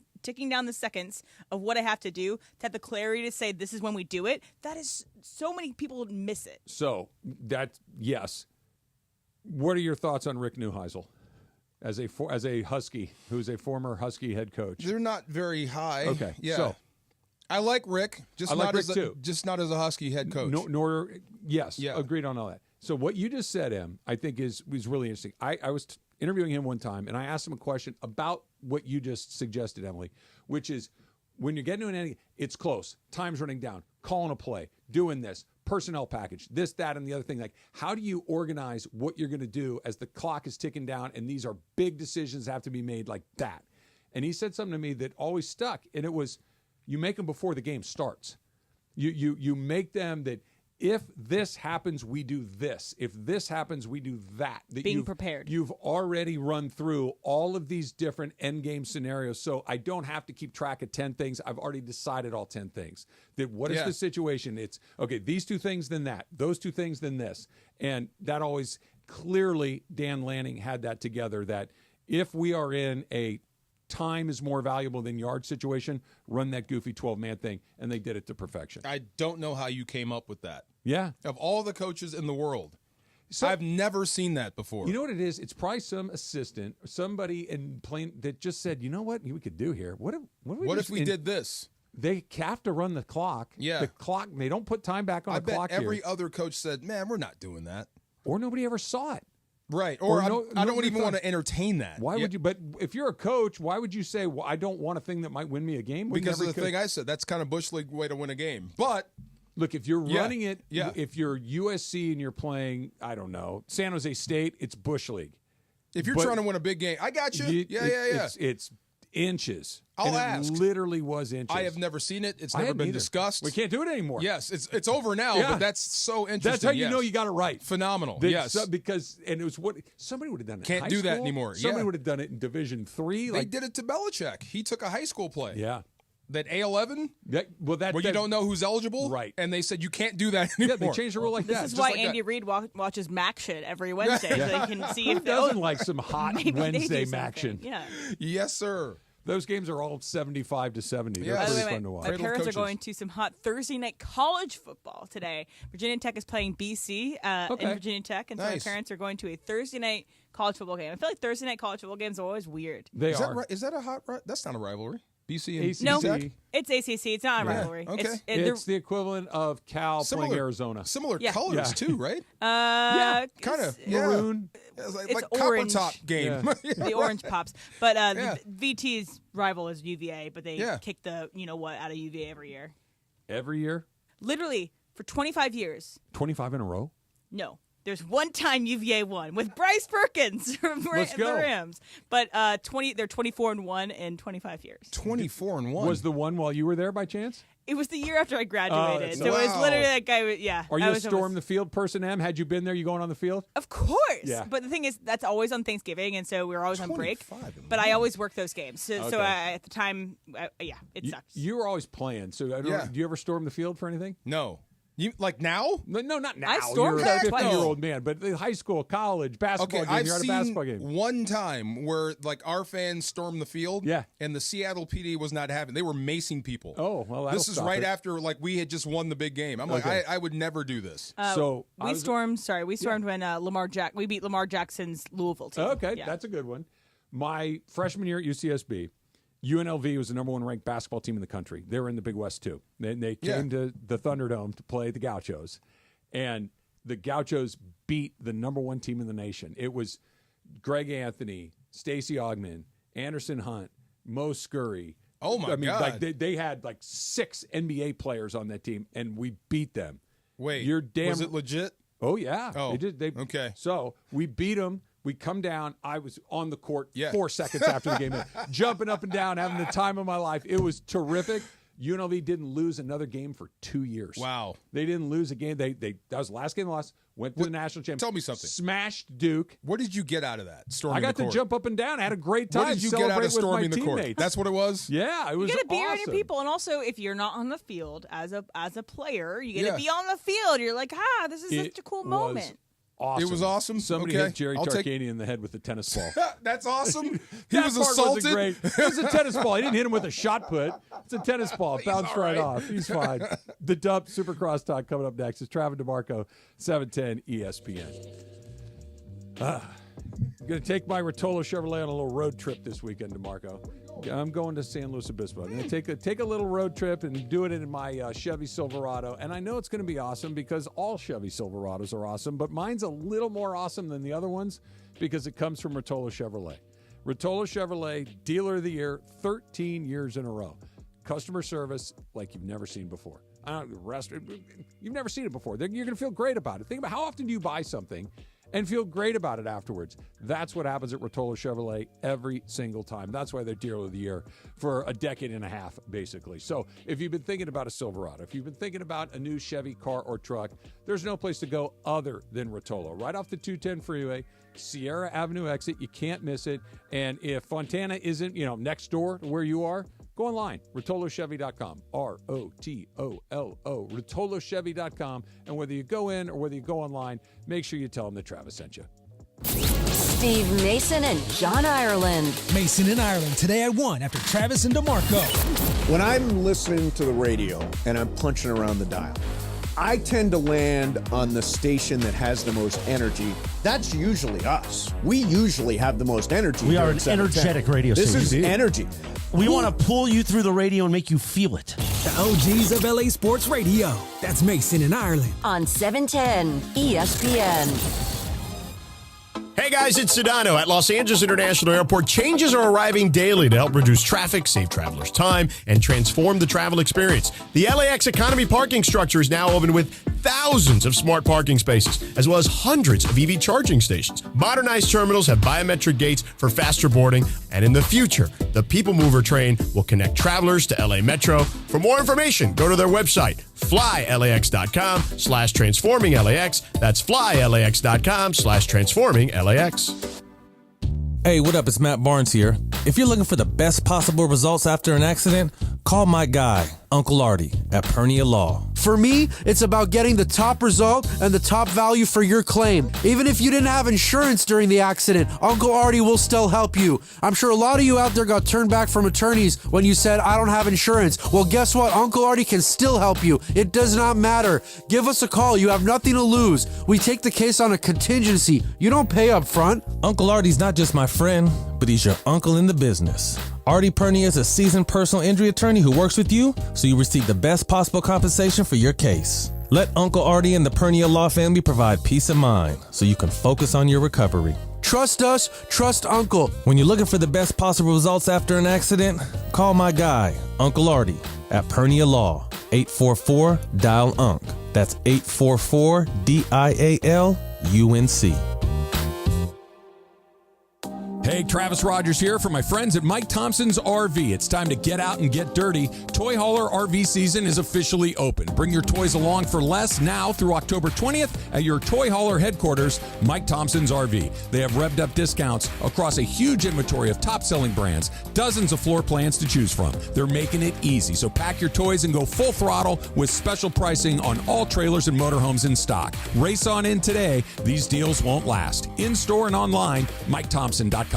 down the seconds of what I have to do, to have the clarity to say this is when we do it. That is, so many people miss it. So yes. What are your thoughts on Rick Neuheisel as a Husky, who's a former Husky head coach? They're not very high. Okay, yeah. So I like Rick, just not as a Husky head coach. Agreed on all that. So what you just said, Em, I think was really interesting. I was interviewing him one time, and I asked him a question about what you just suggested, Emily, which is when you're getting to an ending, it's close, time's running down, calling a play, doing this, personnel package, this, that, and the other thing. Like, how do you organize what you're going to do as the clock is ticking down, and these are big decisions that have to be made like that? And he said something to me that always stuck, and it was, you make them before the game starts. You make them that, if this happens, we do this. If this happens, we do that. Being prepared. You've already run through all of these different end game scenarios, so I don't have to keep track of 10 things. I've already decided all 10 things. That what is the situation? It's, okay, these 2 things, then that. Those 2 things, then this. And that always, clearly, Dan Lanning had that together, that if we are in a time is more valuable than yard situation, run that goofy 12-man thing, and they did it to perfection. I don't know how you came up with that. Yeah. Of all the coaches in the world, I've never seen that before. You know what it is? It's probably some assistant, somebody in plain that just said, you know what we could do here? What if we did this? They have to run the clock. Yeah. The clock, they don't put time back on the clock here. Every other coach said, man, we're not doing that. Or nobody ever saw it. Right. Or I don't even want to entertain that. Why would you? But if you're a coach, why would you say, well, I don't want a thing that might win me a game? Because of the thing I said. That's kind of Bush League way to win a game. But look, if you're running it, if you're USC and you're playing, I don't know, San Jose State, it's Bush League. If you're trying to win a big game, I got you. It's inches. I'll ask. It literally was inches. I have never seen it. It's never been discussed. We can't do it anymore. Yes, it's over now, but that's so interesting. That's how you know you got it right. Phenomenal. Because it was what somebody would have done it Can't in high do that school. anymore. Somebody would have done it in Division III. They did it to Belichick. He took a high school play. Yeah. That A11? Where you don't know who's eligible? Right. And they said you can't do that anymore. Yeah, they changed the rule like that. This is why Andy Reid watches Mac shit every Wednesday. So he can see if Who doesn't like some hot Wednesday Maction? Yeah. Yes, sir. Those games are all 75 to 70. They're pretty fun to watch. My parents are going to some hot Thursday night college football today. Virginia Tech is playing BC in Virginia Tech, and so my parents are going to a Thursday night college football game. I feel like Thursday night college football games are always weird. They are. Is that a hot? That's not a rivalry. BC and ACC. No, it's ACC. It's not a rivalry. Okay. It's the equivalent of Cal playing Arizona. Similar colors too, right? Kind of maroon. It's it's like orange. Copper Top game. The orange pops. But the VT's rival is UVA, but they kick the out of UVA every year. Every year? Literally for 25 years. 25 in a row? No. There's one time UVA won with Bryce Perkins from Let's go. the Rams. But they're 24-1 in 25 years. 24-1. Was the one while you were there by chance? It was the year after I graduated. So it was literally that guy. Are you a storm the field person, Em? Had you been there, you going on the field? Of course. Yeah. But the thing is, that's always on Thanksgiving, and so we were always on break. But I always worked those games. So at the time, it sucks. You were always playing. So do you ever storm the field for anything? No. You like now? No, not now. I stormed You're a those twice. 50-year-old man, but high school, college, basketball game. You're at a basketball game. One time where like our fans stormed the field. Yeah. And the Seattle PD was not having. They were macing people. Oh well, this is right after like we had just won the big game. I'm like, I would never do this. We stormed when we beat Lamar Jackson's Louisville team. Okay, that's a good one. My freshman year at UCSB. UNLV was the number 1 ranked basketball team in the country. They were in the Big West, too. They came to the Thunderdome to play the Gauchos. And the Gauchos beat the number 1 team in the nation. It was Greg Anthony, Stacey Augmon, Anderson Hunt, Mo Scurry. Oh, my God. Like they had like 6 NBA players on that team, and we beat them. Wait, was it legit? Oh, yeah. Oh, they did. Okay. So we beat them. We come down. I was on the court 4 seconds after the game, jumping up and down, having the time of my life. It was terrific. UNLV didn't lose another game for 2 years. Wow. They didn't lose a game. That was the last game they lost. Went to the national championship. Tell me something. Smashed Duke. What did you get out of that? Storming I got the to court. jump up and down. I had a great time. What did you get out of storming the teammates. court? That's what it was? Yeah, it was You get to be around awesome. your people, and also if you're not on the field as a player, you get to be on the field. You're like, this is such a cool moment. Awesome. It was awesome. Somebody Okay. hit Jerry I'll Tarkanian in the head with a tennis ball. That's awesome. He That was part assaulted. wasn't great. It was a tennis ball. He didn't hit him with a shot put. It's a tennis ball. It bounced all right right. off. He's fine. The Dub Supercross talk coming up next. It's Travis DeMarco, 710 ESPN. I'm going to take my Rotolo Chevrolet on a little road trip this weekend, DeMarco. I'm going to San Luis Obispo. I'm going to take a little road trip and do it in my Chevy Silverado. And I know it's going to be awesome because all Chevy Silverados are awesome, but mine's a little more awesome than the other ones because it comes from Rotolo Chevrolet. Rotolo Chevrolet, Dealer of the Year, 13 years in a row. Customer service like you've never seen before. You've never seen it before. You're going to feel great about it. Think about how often do you buy something and feel great about it afterwards. That's what happens at Rotolo Chevrolet every single time. That's why they're Dealer of the Year for a decade and a half, basically. So if you've been thinking about a Silverado, if you've been thinking about a new Chevy car or truck, there's no place to go other than Rotolo. Right off the 210 freeway, Sierra Avenue exit. You can't miss it. And if Fontana isn't, next door to where you are, go online, RotoloChevy.com, ROTOLO, RotoloChevy.com. And whether you go in or whether you go online, make sure you tell them that Travis sent you. Steve Mason and John Ireland. Mason in Ireland today at 1 after Travis and DeMarco. When I'm listening to the radio and I'm punching around the dial, I tend to land on the station that has the most energy. That's usually us. We usually have the most energy. We are an energetic radio station. This is energy. We want to pull you through the radio and make you feel it. The OGs of LA Sports Radio. That's Mason in Ireland. On 710 ESPN. Hey guys, it's Sedano. At Los Angeles International Airport, changes are arriving daily to help reduce traffic, save travelers time, and transform the travel experience. The LAX Economy parking structure is now open with thousands of smart parking spaces, as well as hundreds of EV charging stations. Modernized terminals have biometric gates for faster boarding, and in the future, the People Mover train will connect travelers to LA Metro. For more information, go to their website, flylax.com/transforming-LAX. That's flylax.com/transforming-LAX. Hey, what up? It's Matt Barnes here. If you're looking for the best possible results after an accident, call my guy, Uncle Artie, at Pernia Law. For me, it's about getting the top result and the top value for your claim. Even if you didn't have insurance during the accident, Uncle Artie will still help you. I'm sure a lot of you out there got turned back from attorneys when you said, I don't have insurance. Well, guess what? Uncle Artie can still help you. It does not matter. Give us a call. You have nothing to lose. We take the case on a contingency. You don't pay up front. Uncle Artie's not just my friend, but he's your uncle in the business. Artie Pernia is a seasoned personal injury attorney who works with you so you receive the best possible compensation for your case. Let Uncle Artie and the Pernia Law family provide peace of mind so you can focus on your recovery. Trust us, trust Uncle. When you're looking for the best possible results after an accident, call my guy, Uncle Artie, at Pernia Law, 844-DIAL-UNC. That's 844-DIAL-UNC. Hey, Travis Rogers here for my friends at Mike Thompson's RV. It's time to get out and get dirty. Toy Hauler RV season is officially open. Bring your toys along for less now through October 20th at your Toy Hauler headquarters, Mike Thompson's RV. They have revved up discounts across a huge inventory of top-selling brands, dozens of floor plans to choose from. They're making it easy, so pack your toys and go full throttle with special pricing on all trailers and motorhomes in stock. Race on in today. These deals won't last. In-store and online, MikeThompson.com.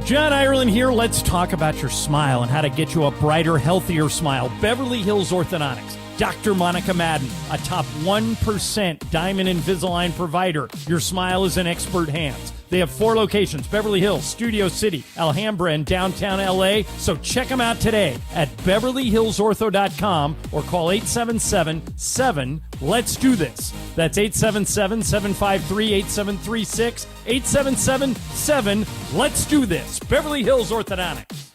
John Ireland here. Let's talk about your smile and how to get you a brighter, healthier smile. Beverly Hills Orthodontics. Dr. Monica Madden, a top 1% Diamond Invisalign provider. Your smile is in expert hands. They have 4 locations, Beverly Hills, Studio City, Alhambra, and downtown LA. So check them out today at BeverlyHillsOrtho.com or call 877-7-LET'S-DO-THIS. That's 877-753-8736, 877-7-LET'S-DO-THIS. Beverly Hills Orthodontics.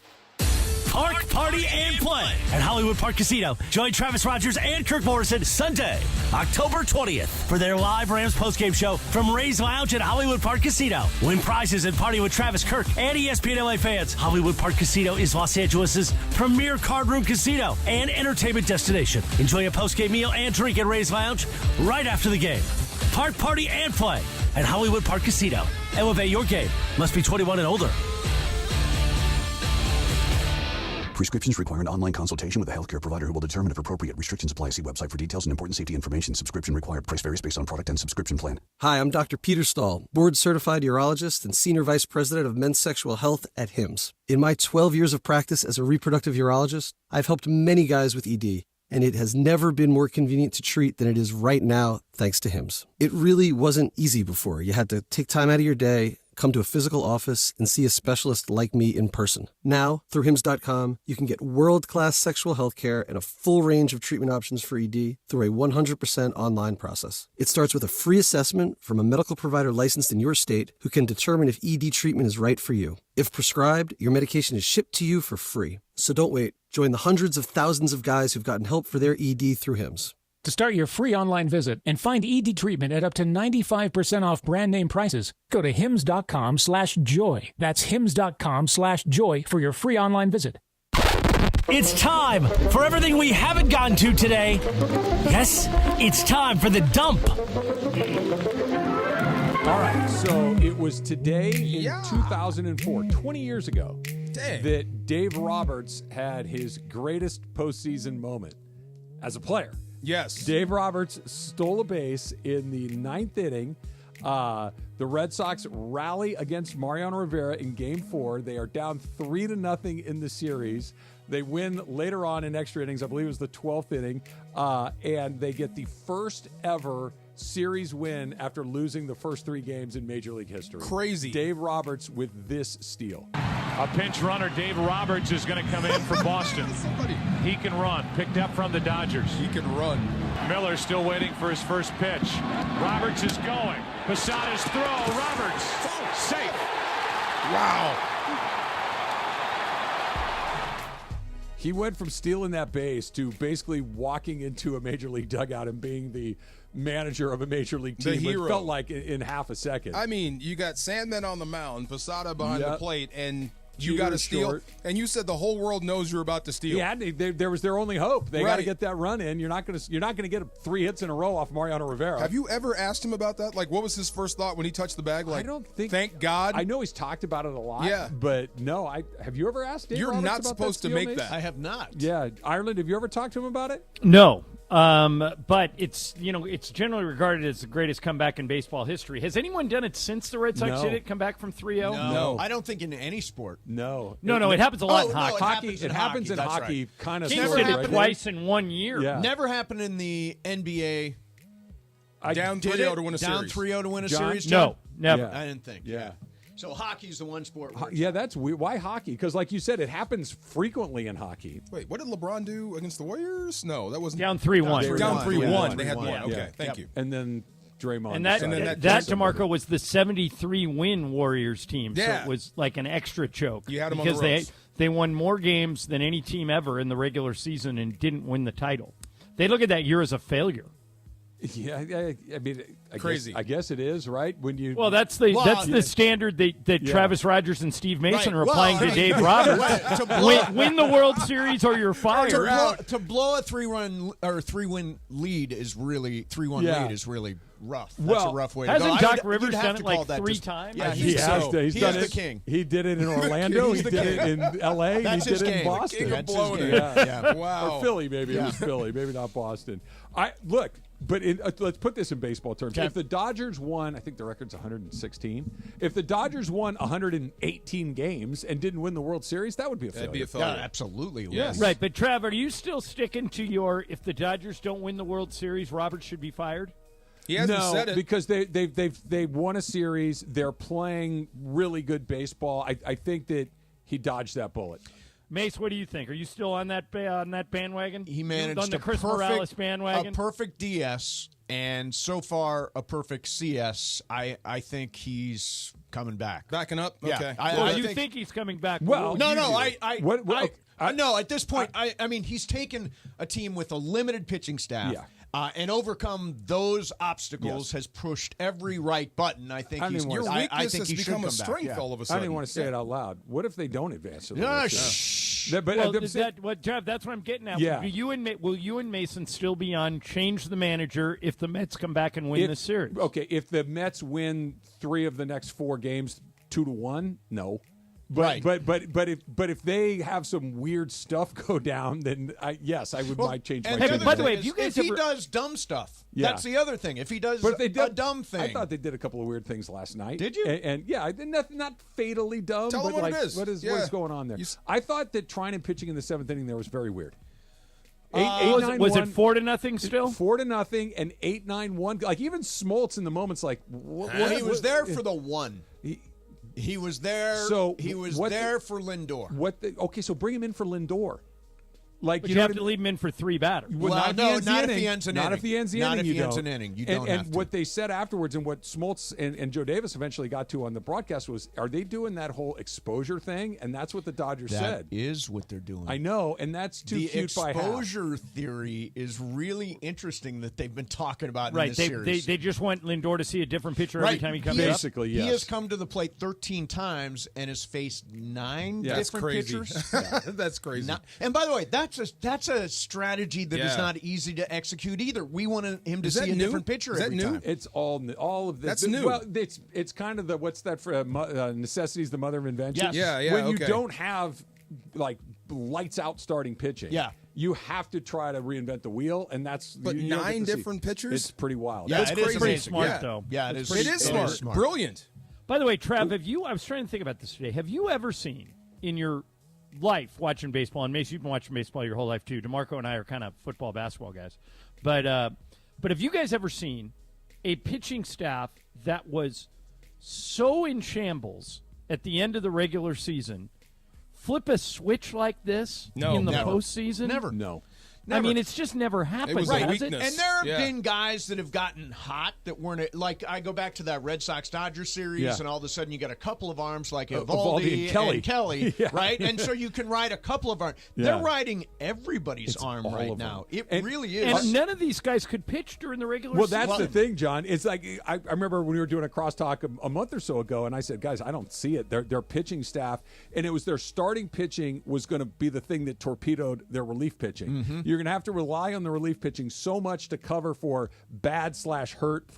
Park, party, and play at Hollywood Park Casino. Join Travis Rogers and Kirk Morrison Sunday, October 20th for their live Rams postgame show from Ray's Lounge at Hollywood Park Casino. Win prizes and party with Travis, Kirk, and ESPN LA fans. Hollywood Park Casino is Los Angeles' premier card room casino and entertainment destination. Enjoy a postgame meal and drink at Ray's Lounge right after the game. Park, party, and play at Hollywood Park Casino. Elevate your game. Must be 21 and older. Prescriptions require an online consultation with a healthcare provider who will determine if appropriate. Restrictions apply. See website for details and important safety information. Subscription required. Price varies based on product and subscription plan. Hi, I'm Dr. Peter Stahl, board-certified urologist and senior vice president of men's sexual health at HIMSS. In my 12 years of practice as a reproductive urologist, I've helped many guys with ED, and it has never been more convenient to treat than it is right now, thanks to HIMSS. It really wasn't easy before. You had to take time out of your day, come to a physical office, and see a specialist like me in person. Now, through HIMSS.com, you can get world-class sexual health care and a full range of treatment options for ED through a 100% online process. It starts with a free assessment from a medical provider licensed in your state who can determine if ED treatment is right for you. If prescribed, your medication is shipped to you for free. So don't wait. Join the hundreds of thousands of guys who've gotten help for their ED through HIMSS. To start your free online visit and find ED treatment at up to 95% off brand name prices, go to hims.com/joy. That's hims.com/joy for your free online visit. It's time for everything we haven't gotten to today. Yes, it's time for the dump. All right, so it was today in 2004, 20 years ago, that Dave Roberts had his greatest postseason moment as a player. Yes. Dave Roberts stole a base in the 9th inning. The Red Sox rally against Mariano Rivera in Game 4. They are down 3-0 in the series. They win later on in extra innings. I believe it was the 12th inning. And they get the first ever series win after losing the first 3 games in Major League history. Crazy. Dave Roberts with this steal. A pinch runner, Dave Roberts, is going to come in for Boston. He can run. Picked up from the Dodgers. He can run. Miller still waiting for his first pitch. Roberts is going. Posada's throw. Roberts. Safe. Wow. He went from stealing that base to basically walking into a Major League dugout and being the manager of a Major League team. The hero. It felt like in half a second. I mean, you got Sandman on the mound, Posada behind the plate, and you got to steal. Short. And you said the whole world knows you're about to steal. Yeah, there was their only hope. They got to get that run in. You're not going to get 3 hits in a row off Mariano Rivera. Have you ever asked him about that? Like, what was his first thought when he touched the bag? Like, I don't think. Thank God. I know he's talked about it a lot. Yeah, but no. Have you ever asked Dave You're Roberts not about supposed that to make steal, that. I have not. Yeah, Ireland. Have you ever talked to him about it? No. But it's generally regarded as the greatest comeback in baseball history. Has anyone done it since the Red Sox did it? Come back from 3-0? No. I don't think in any sport. No. It happens a lot in hockey. It happens in hockey. Right. Kind of. Kings did it twice in 1 year. Yeah. Never happened in the NBA. Down 3-0 to win a series. Down 3-0 to win a series. No, never. Yeah. I didn't think. Yeah. So hockey's the one sport. Yeah, that's weird. Why hockey? Because, like you said, it happens frequently in hockey. Wait, what did LeBron do against the Warriors? No, that wasn't down 3-1. Down 3-1. They had one. Yeah. Okay, thank you. And then Draymond. And that DeMarco was the 73-win Warriors team. Yeah. So it was like an extra choke. You had them because on the ropes. They won more games than any team ever in the regular season and didn't win the title. They look at that year as a failure. Yeah, I mean, crazy. I guess it is, right? When you that's the standard that Travis Rogers and Steve Mason are applying to Dave Roberts. Win the World Series or you're fired. To blow a 3-win lead is really 3-1 lead is really rough. That's a rough way to go. Hasn't Doc Rivers done it like 3 times? Yeah, he has to. He's done the it. king. He did it in Orlando. He did it in L.A. That's he did it in game. Boston. The king of blowing it. Yeah. Wow. Or Philly, maybe. It was Philly. Maybe not Boston. Look, But let's put this in baseball terms. Okay. If the Dodgers won, I think the record's 116. If the Dodgers won 118 games and didn't win the World Series, that would be a failure. That'd be a failure. Yeah, absolutely. Yes. Right, but Trav, are you still sticking to your if the Dodgers don't win the World Series, Roberts should be fired? He hasn't said it. Because they won a series. They're playing really good baseball. I think that he dodged that bullet. Mace, what do you think? Are you still on that bandwagon? He managed on the Chris Morales bandwagon. A perfect DS, and so far a perfect CS. I think he's coming back. Backing up? Yeah. Okay. Well, you think he's coming back? Well, No. I At this point, I mean, he's taken a team with a limited pitching staff. Yeah. And overcome those obstacles has pushed every right button. I think he's. Your weakness I think has he should become a come back. strength Yeah. all of a I sudden. didn't want to say it out loud. What if they don't advance? Trav, that's what I'm getting at. Yeah. Will you and Mason still be on change the manager if the Mets come back and win the series? Okay, if the Mets win 3 of the next 4 games 2-1, no. But if they have some weird stuff go down, then I might change my And tune. by the way, if he does dumb stuff, that's the other thing. If he does a dumb thing, I thought they did a couple of weird things last night. Did you? And yeah, not fatally dumb. Tell but them what like, it is. What is going on there? I thought that Trinan pitching in the 7th inning there was very weird. Was it 4-0 still? 4-0 and 8-9-1. Like even Smoltz in the moments like. Well, he was there for the one. He was there. So he was there for Lindor. Okay, so bring him in for Lindor. Like But you have to leave him in for 3 batters. Well, not if he ends an inning. Not if he ends the Not inning. if he ends an inning. You don't have and to. what they said afterwards, and what Smoltz and Joe Davis eventually got to on the broadcast was, are they doing that whole exposure thing? And that's what the Dodgers said. That is what they're doing. I know, and that's too cute by half. The exposure theory is really interesting that they've been talking about Right, in this series. they just want Lindor to see a different pitcher every time he comes up. Basically, yes. He has come to the plate 13 times and has faced 9 That's different crazy. pitchers. That's crazy. And by the way, that's a strategy that is not easy to execute either. We wanted him to see a different pitcher every time. It's all of this. That's new. Well, it's kind of the what's that for necessity is the mother of invention. Yes. Yeah. When you okay. don't have like lights out starting pitching. Yeah. You have to try to reinvent the wheel, and that's. But you don't get 9 to see. different pitchers? It's pretty wild. Yeah, That's it is crazy. Pretty amazing. smart, Yeah. though. Yeah, It's it It is is smart. Brilliant. By the way, Trav, I was trying to think about this today. Have you ever seen in your life watching baseball, and Mace, you've been watching baseball your whole life too. DeMarco and I are kind of football, basketball guys. But have you guys ever seen a pitching staff that was so in shambles at the end of the regular season flip a switch like this in the postseason? Never. No. I mean, it's just never happened, was a has it? weakness. And there have Yeah. been guys that have gotten hot that weren't like I go back to that Red Sox-Dodgers series, Yeah. and all of a sudden you got a couple of arms like Evaldi Evaldi and Kelly, Yeah. right? And so you can ride a couple of arms. Yeah. They're riding everybody's It's arm all right of now. them. It really is. And none of these guys could pitch during the regular Well, season. that's the thing, John. It's like I remember when we were doing a crosstalk a month or so ago, and I said, guys, I don't see it. Their pitching staff, and it was their starting pitching was going to be the thing that torpedoed their relief pitching. Mm-hmm. You're going to have to rely on the relief pitching so much to cover for bad/hurt/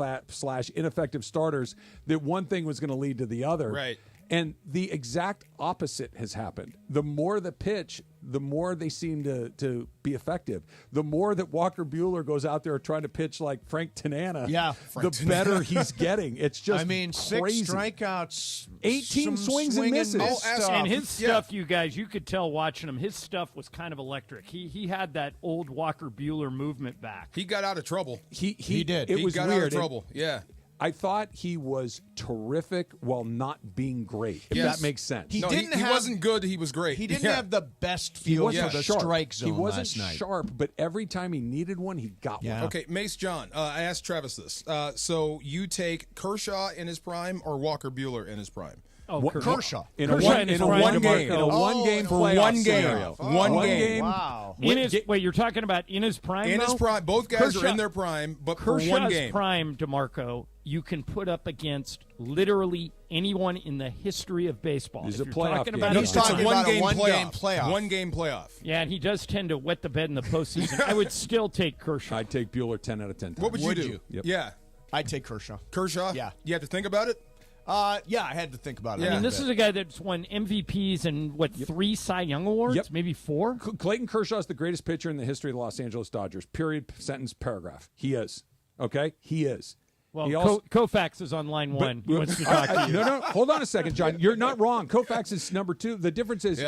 ineffective starters that one thing was going to lead to the other. Right. And the exact opposite has happened. The more the pitch, the more they seem to be effective. The more that Walker Buehler goes out there trying to pitch like Frank Tanana, the better he's getting. It's just crazy. 6 strikeouts, 18 swings and misses. And his stuff, you guys, you could tell watching him, his stuff was kind of electric. He had that old Walker Buehler movement back. He got out of trouble. He did. It was got weird. out of trouble. Yeah. I thought he was terrific while not being great, if that makes sense. He wasn't good. He was great. He didn't have the best feel for the strike zone. He wasn't last night. sharp, but every time he needed one, he got one. Okay, Mace John, I asked Travis this. So you take Kershaw in his prime or Walker Buehler in his prime? Oh, Kershaw. In a one game playoff scenario. One game. Wow. Wait, you're talking about in his prime? In his prime. Both guys are in their prime, but for one game. Kershaw's prime, DeMarco, you can put up against literally anyone in the history of baseball. He's if a you're playoff talking game. about He's talking about a one-game playoff. One game playoff. Yeah, and he does tend to wet the bed in the postseason. I would still take Kershaw. I'd take Buehler 10 out of 10 times. What would you do? Yep. Yeah. I'd take Kershaw. Kershaw? Yeah. You have to think about it? Yeah, I had to think about it. I mean, this is a guy that's won MVPs and, 3 Cy Young Awards? Maybe 4? Clayton Kershaw is the greatest pitcher in the history of the Los Angeles Dodgers. Period, sentence, paragraph. He is. Okay? He is. Well, Koufax is on line 1. He wants to talk to you. No. Hold on a second, John. You're not wrong. Koufax is number 2. The difference is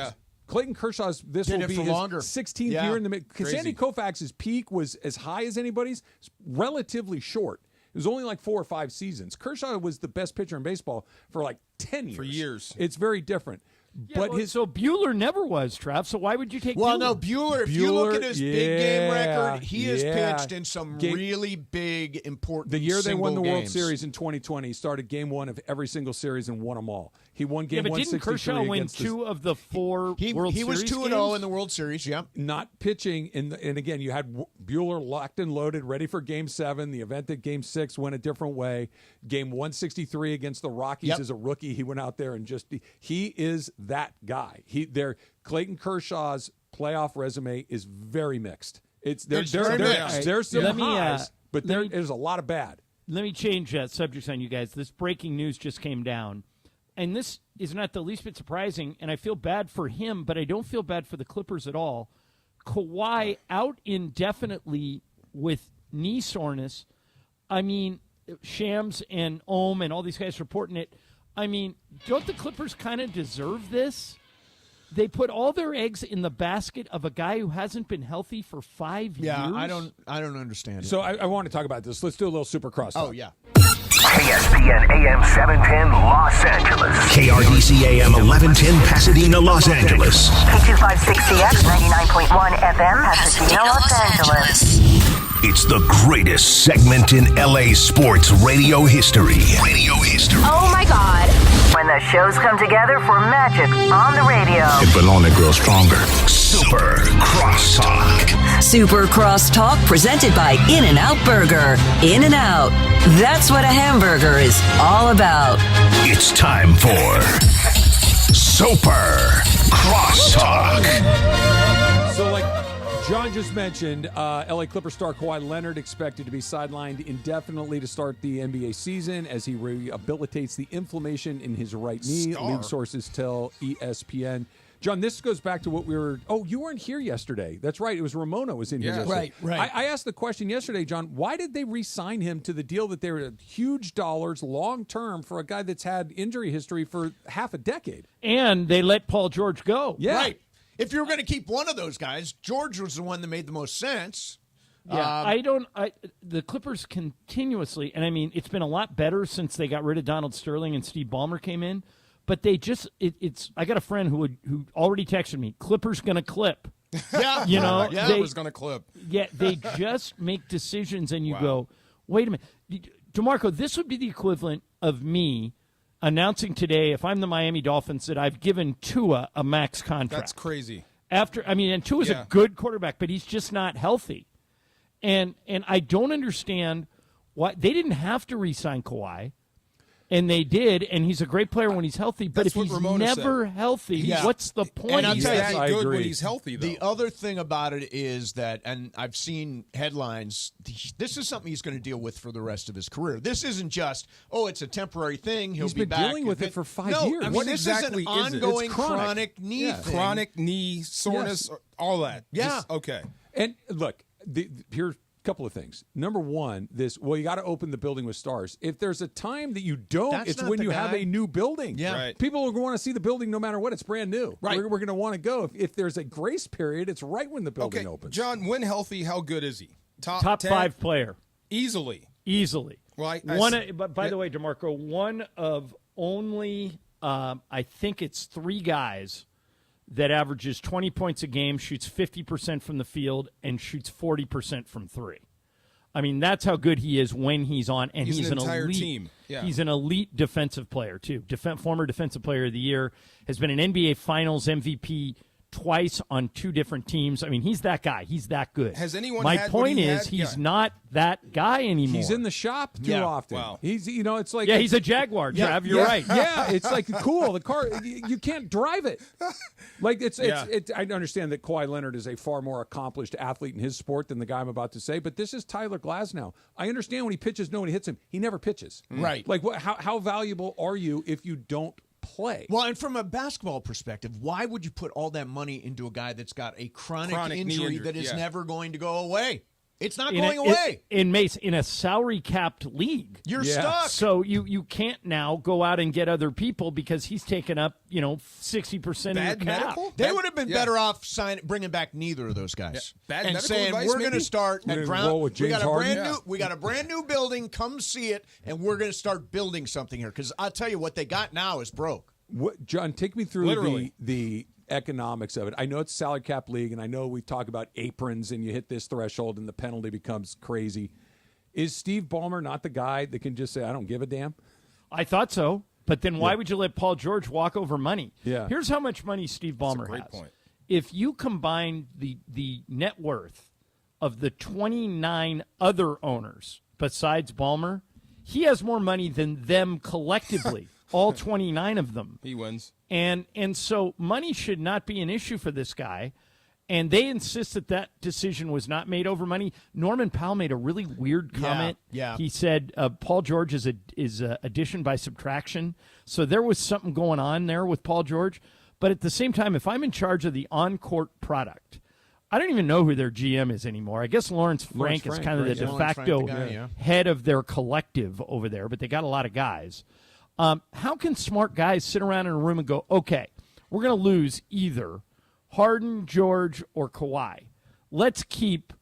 Clayton Kershaw's will be his 16th year in the mid. Sandy Koufax's peak was as high as anybody's. Relatively short. It was only like 4 or 5 seasons. Kershaw was the best pitcher in baseball for like 10 years. For years. It's very different. Yeah, but so Buehler never was, Trav. So why would you take Buehler? Well, no, Buehler, if you look at his big game record, he has pitched in some really big, important The year they won the games. World Series in 2020, he started game 1 of every single series and won them all. He won game 163 didn't Kershaw win 2 of the 4 World Series He was 2-0 in the World Series, Not pitching, and again, you had Buehler locked and loaded, ready for game 7. The event that game 6 went a different way. Game 163 against the Rockies as a rookie, he went out there and he is that guy. Clayton Kershaw's playoff resume is very mixed. There's some highs, but there's a lot of bad. Let me change subjects on you guys. This breaking news just came down, and this is not the least bit surprising, and I feel bad for him, but I don't feel bad for the Clippers at all. Kawhi out indefinitely with knee soreness. I mean, Shams and Ohm and all these guys reporting it. I mean, don't the Clippers kind of deserve this? They put all their eggs in the basket of a guy who hasn't been healthy for 5 years. Yeah, I don't understand it. So I want to talk about this. Let's do a little Supercross talk. Oh, yeah. KSPN AM 710 Los Angeles. KRDC AM 1110 Pasadena, Los Angeles. K256CX 99.1 FM Pasadena, Los Angeles. It's the greatest segment in LA sports radio history. Oh my God. When the shows come together for magic on the radio. It will only grow stronger. Super Crosstalk. Super Crosstalk presented by In-N-Out Burger. In-N-Out. That's what a hamburger is all about. It's time for Super Crosstalk. So, like John just mentioned, LA Clippers star Kawhi Leonard expected to be sidelined indefinitely to start the NBA season as he rehabilitates the inflammation in his right knee. League sources tell ESPN. John, this goes back to what we were. Oh, you weren't here yesterday. That's right. It was Ramona was in here yesterday. Right. I asked the question yesterday, John. Why did they re-sign him to the deal that they were huge dollars, long term, for a guy that's had injury history for half a decade? And they let Paul George go. Yeah. Right. If you were going to keep one of those guys, George was the one that made the most sense. Yeah, the Clippers continuously, and I mean, it's been a lot better since they got rid of Donald Sterling and Steve Ballmer came in. But they just, I got a friend who already texted me, Clippers going to clip. Yeah. You know, it was going to clip. Yeah, they just make decisions and you go, wait a minute. DeMarco, this would be the equivalent of me announcing today, if I'm the Miami Dolphins, that I've given Tua a max contract. That's crazy. And Tua's a good quarterback, but he's just not healthy. And I don't understand why they didn't have to re-sign Kawhi. And they did, and he's a great player when he's healthy. But if he's never healthy, what's the point? And I'll he's tell you, that good when he's healthy, though. The other thing about it is that, and I've seen headlines, this is something he's going to deal with for the rest of his career. This isn't just, it's a temporary thing. He's be been back. dealing with it for 5 no, years. I mean, What this exactly is an ongoing It's chronic knee thing. Chronic knee soreness, all that. Yeah. Okay. And look, here's couple of things. Number one, you got to open the building with stars. If there's a time that you don't, it's when you have a new building. Yeah. Right. People are going to want to see the building no matter what. It's brand new. Right. We're going to want to go. If there's a grace period, it's right when the building opens. John, when healthy, how good is he? Top 10? 5 player. Easily. Well, but by the way, DeMarco, one of only, I think it's 3 guys that averages 20 points a game, shoots 50% from the field, and shoots 40% from 3. I mean, that's how good he is when he's on, and he's an entire elite team. Yeah. He's an elite defensive player too. Former defensive player of the year, has been an NBA Finals MVP twice on 2 different teams. I mean, he's that guy. He's that good. Has anyone My had point what he is had? he's not that guy anymore. He's in the shop too often. Wow. He's, it's like he's a Jaguar, Trav. You're right. Yeah, it's like cool. The car, you can't drive it. Like it's. I understand that Kawhi Leonard is a far more accomplished athlete in his sport than the guy I'm about to say, but this is Tyler Glasnow. I understand when he pitches, no one hits him. He never pitches. Right. Like how valuable are you if you don't play? Well, and from a basketball perspective, why would you put all that money into a guy that's got a chronic injury that is never going to go away? It's not going away. In a salary-capped league. You're stuck. So you can't now go out and get other people because he's taken up, 60% of your cap. They would have been better off bringing back neither of those guys and saying advice, we're going to start at ground. We got a brand new building. Come see it, and we're going to start building something here. Because I'll tell you what they got now is broke. John, take me through the economics of it. I know it's a salary cap league, and I know we talk about aprons, and you hit this threshold, and the penalty becomes crazy. Is Steve Ballmer not the guy that can just say, I don't give a damn? I thought so, but then why would you let Paul George walk over money? Yeah. Here's how much money Steve Ballmer has. Point. If you combine the net worth of the 29 other owners besides Ballmer, he has more money than them collectively. All 29 of them. He wins. And so money should not be an issue for this guy. And they insist that decision was not made over money. Norman Powell made a really weird comment. Yeah. He said Paul George is addition by subtraction. So there was something going on there with Paul George. But at the same time, if I'm in charge of the on-court product, I don't even know who their GM is anymore. I guess Lawrence Frank is kind of the de facto head of their collective over there. But they got a lot of guys. How can smart guys sit around in a room and go, okay, we're going to lose either Harden, George, or Kawhi. Let's keep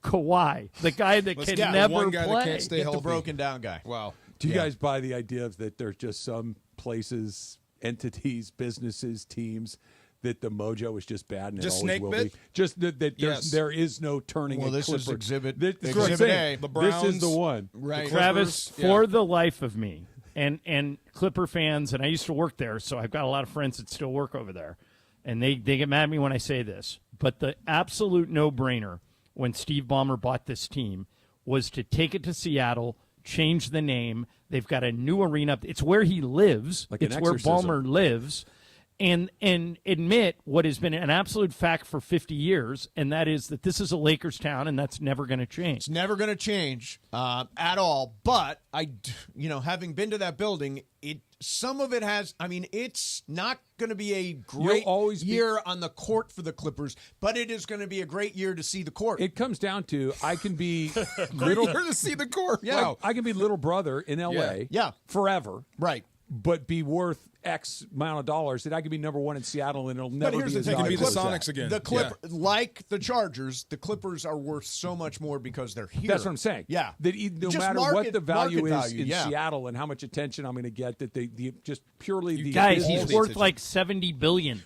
Kawhi, the guy that can never play. That stay Get healthy. the broken down guy. Wow. Do you guys buy the idea of that there's just some places, entities, businesses, teams that the mojo is just bad and just it always will snake be? Just that there is no turning. Well, this is exhibit A. The Browns, this is the one. Right. Travis, for the life of me, and Clipper fans, and I used to work there, so I've got a lot of friends that still work over there, and they get mad at me when I say this, but the absolute no-brainer when Steve Ballmer bought this team was to take it to Seattle, change the name. They've got a new arena. It's where he lives. It's where Ballmer lives. And admit what has been an absolute fact for 50 years, and that is that this is a Lakers town, and that's never going to change. It's never going to change at all. But having been to that building, some of it has. I mean, it's not going to be a great year on the court for the Clippers, but it is going to be a great year to see the court. It comes down to I can be little to see the court. Yeah, wow. I can be little brother in L.A. Forever. Right. But be worth X amount of dollars that I could be number one in Seattle and it'll never be as valuable. Be the Sonics again. Like the Chargers, the Clippers are worth so much more because they're here. That's what I'm saying. Yeah. That no matter what the value is in Seattle and how much attention I'm going to get, that they just purely the guys, he's worth like $70 billion.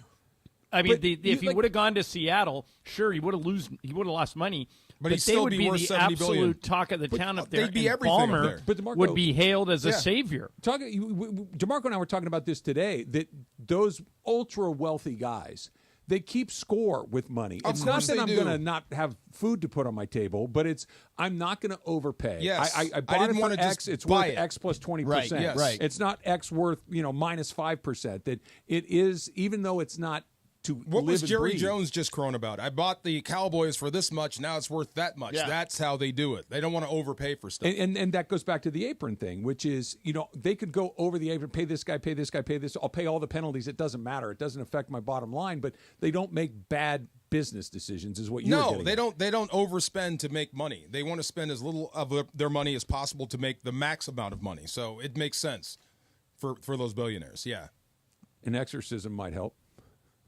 I mean, if he would have gone to Seattle, sure, he would have lost money. But they would be the absolute talk of the town up there. They'd be everything Ballmer up there. But DeMarco would be hailed as a savior. DeMarco and I were talking about this today, that those ultra-wealthy guys, they keep score with money. It's not that I'm going to not have food to put on my table, but it's I'm not going to overpay. Yes. I bought it for X. It's worth X plus 20%. Right. Yes. Right. It's not X worth minus 5%. That it is, even though it's not. What was Jerry Jones just crowing about? I bought the Cowboys for this much. Now it's worth that much. Yeah. That's how they do it. They don't want to overpay for stuff. And that goes back to the apron thing, which is, they could go over the apron, pay this guy, pay this guy, pay this. I'll pay all the penalties. It doesn't matter. It doesn't affect my bottom line. But they don't make bad business decisions is what you're getting at. They don't overspend to make money. They want to spend as little of their money as possible to make the max amount of money. So it makes sense for those billionaires. Yeah. An exorcism might help.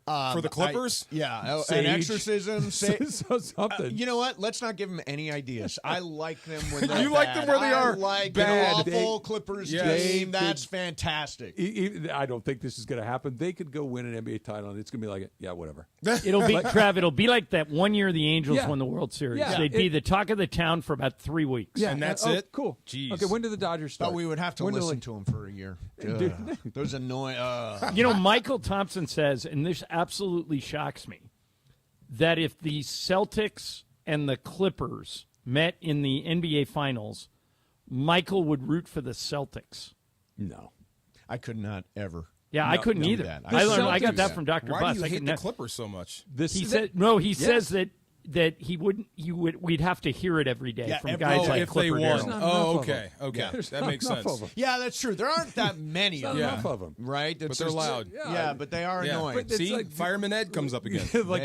For the Clippers? An exorcism. Something. You know what? Let's not give them any ideas. I like them when they're You like them where they are I like bad. an awful Clippers game. That's fantastic. I don't think this is going to happen. They could go win an NBA title, and it's going to be like, whatever. It'll be, Trav, it'll be like that one year the Angels won the World Series. Yeah. They'd be the talk of the town for about 3 weeks. Yeah, and that's it? Cool. Jeez. Okay, when do the Dodgers start? But we would have to listen to them for a year. Those annoying. Michael Thompson says, and this absolutely shocks me that if the Celtics and the Clippers met in the NBA Finals, Michael would root for the Celtics. No, I could not ever. Yeah, I couldn't either. That. I got that from Dr. Why Buss. do you I hate the Clippers so much? He says that he wouldn't. We'd have to hear it every day from guys like if Clipper they won. Darrell. Oh, okay, Yeah. that makes sense. Yeah, that's true. There aren't that many of them. Enough of them, right? But they're loud. Yeah, but they are annoying. But see, Fireman Ed comes up again. Fireman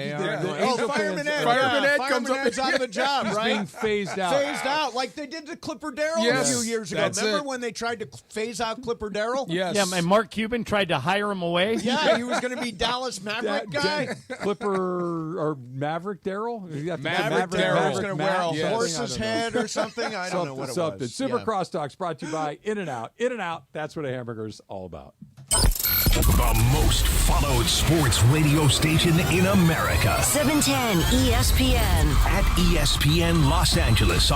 Ed. Fireman Ed comes up. Ed's out of a job, right? Being phased out. Phased out, like they did to Clipper Darrell a few years ago. Remember when they tried to phase out Clipper Darrell? Yes. Yeah, and Mark Cuban tried to hire him away. Yeah, he was going to be Dallas Maverick guy. Clipper or Maverick Darrell? Maverick Darrell was going to wear a horse's head or something. I don't know what it was. Super Crosstalk's brought to you by In-N-Out. In-N-Out, that's what a hamburger's all about. The most followed sports radio station in America. 710 ESPN. At ESPN Los Angeles on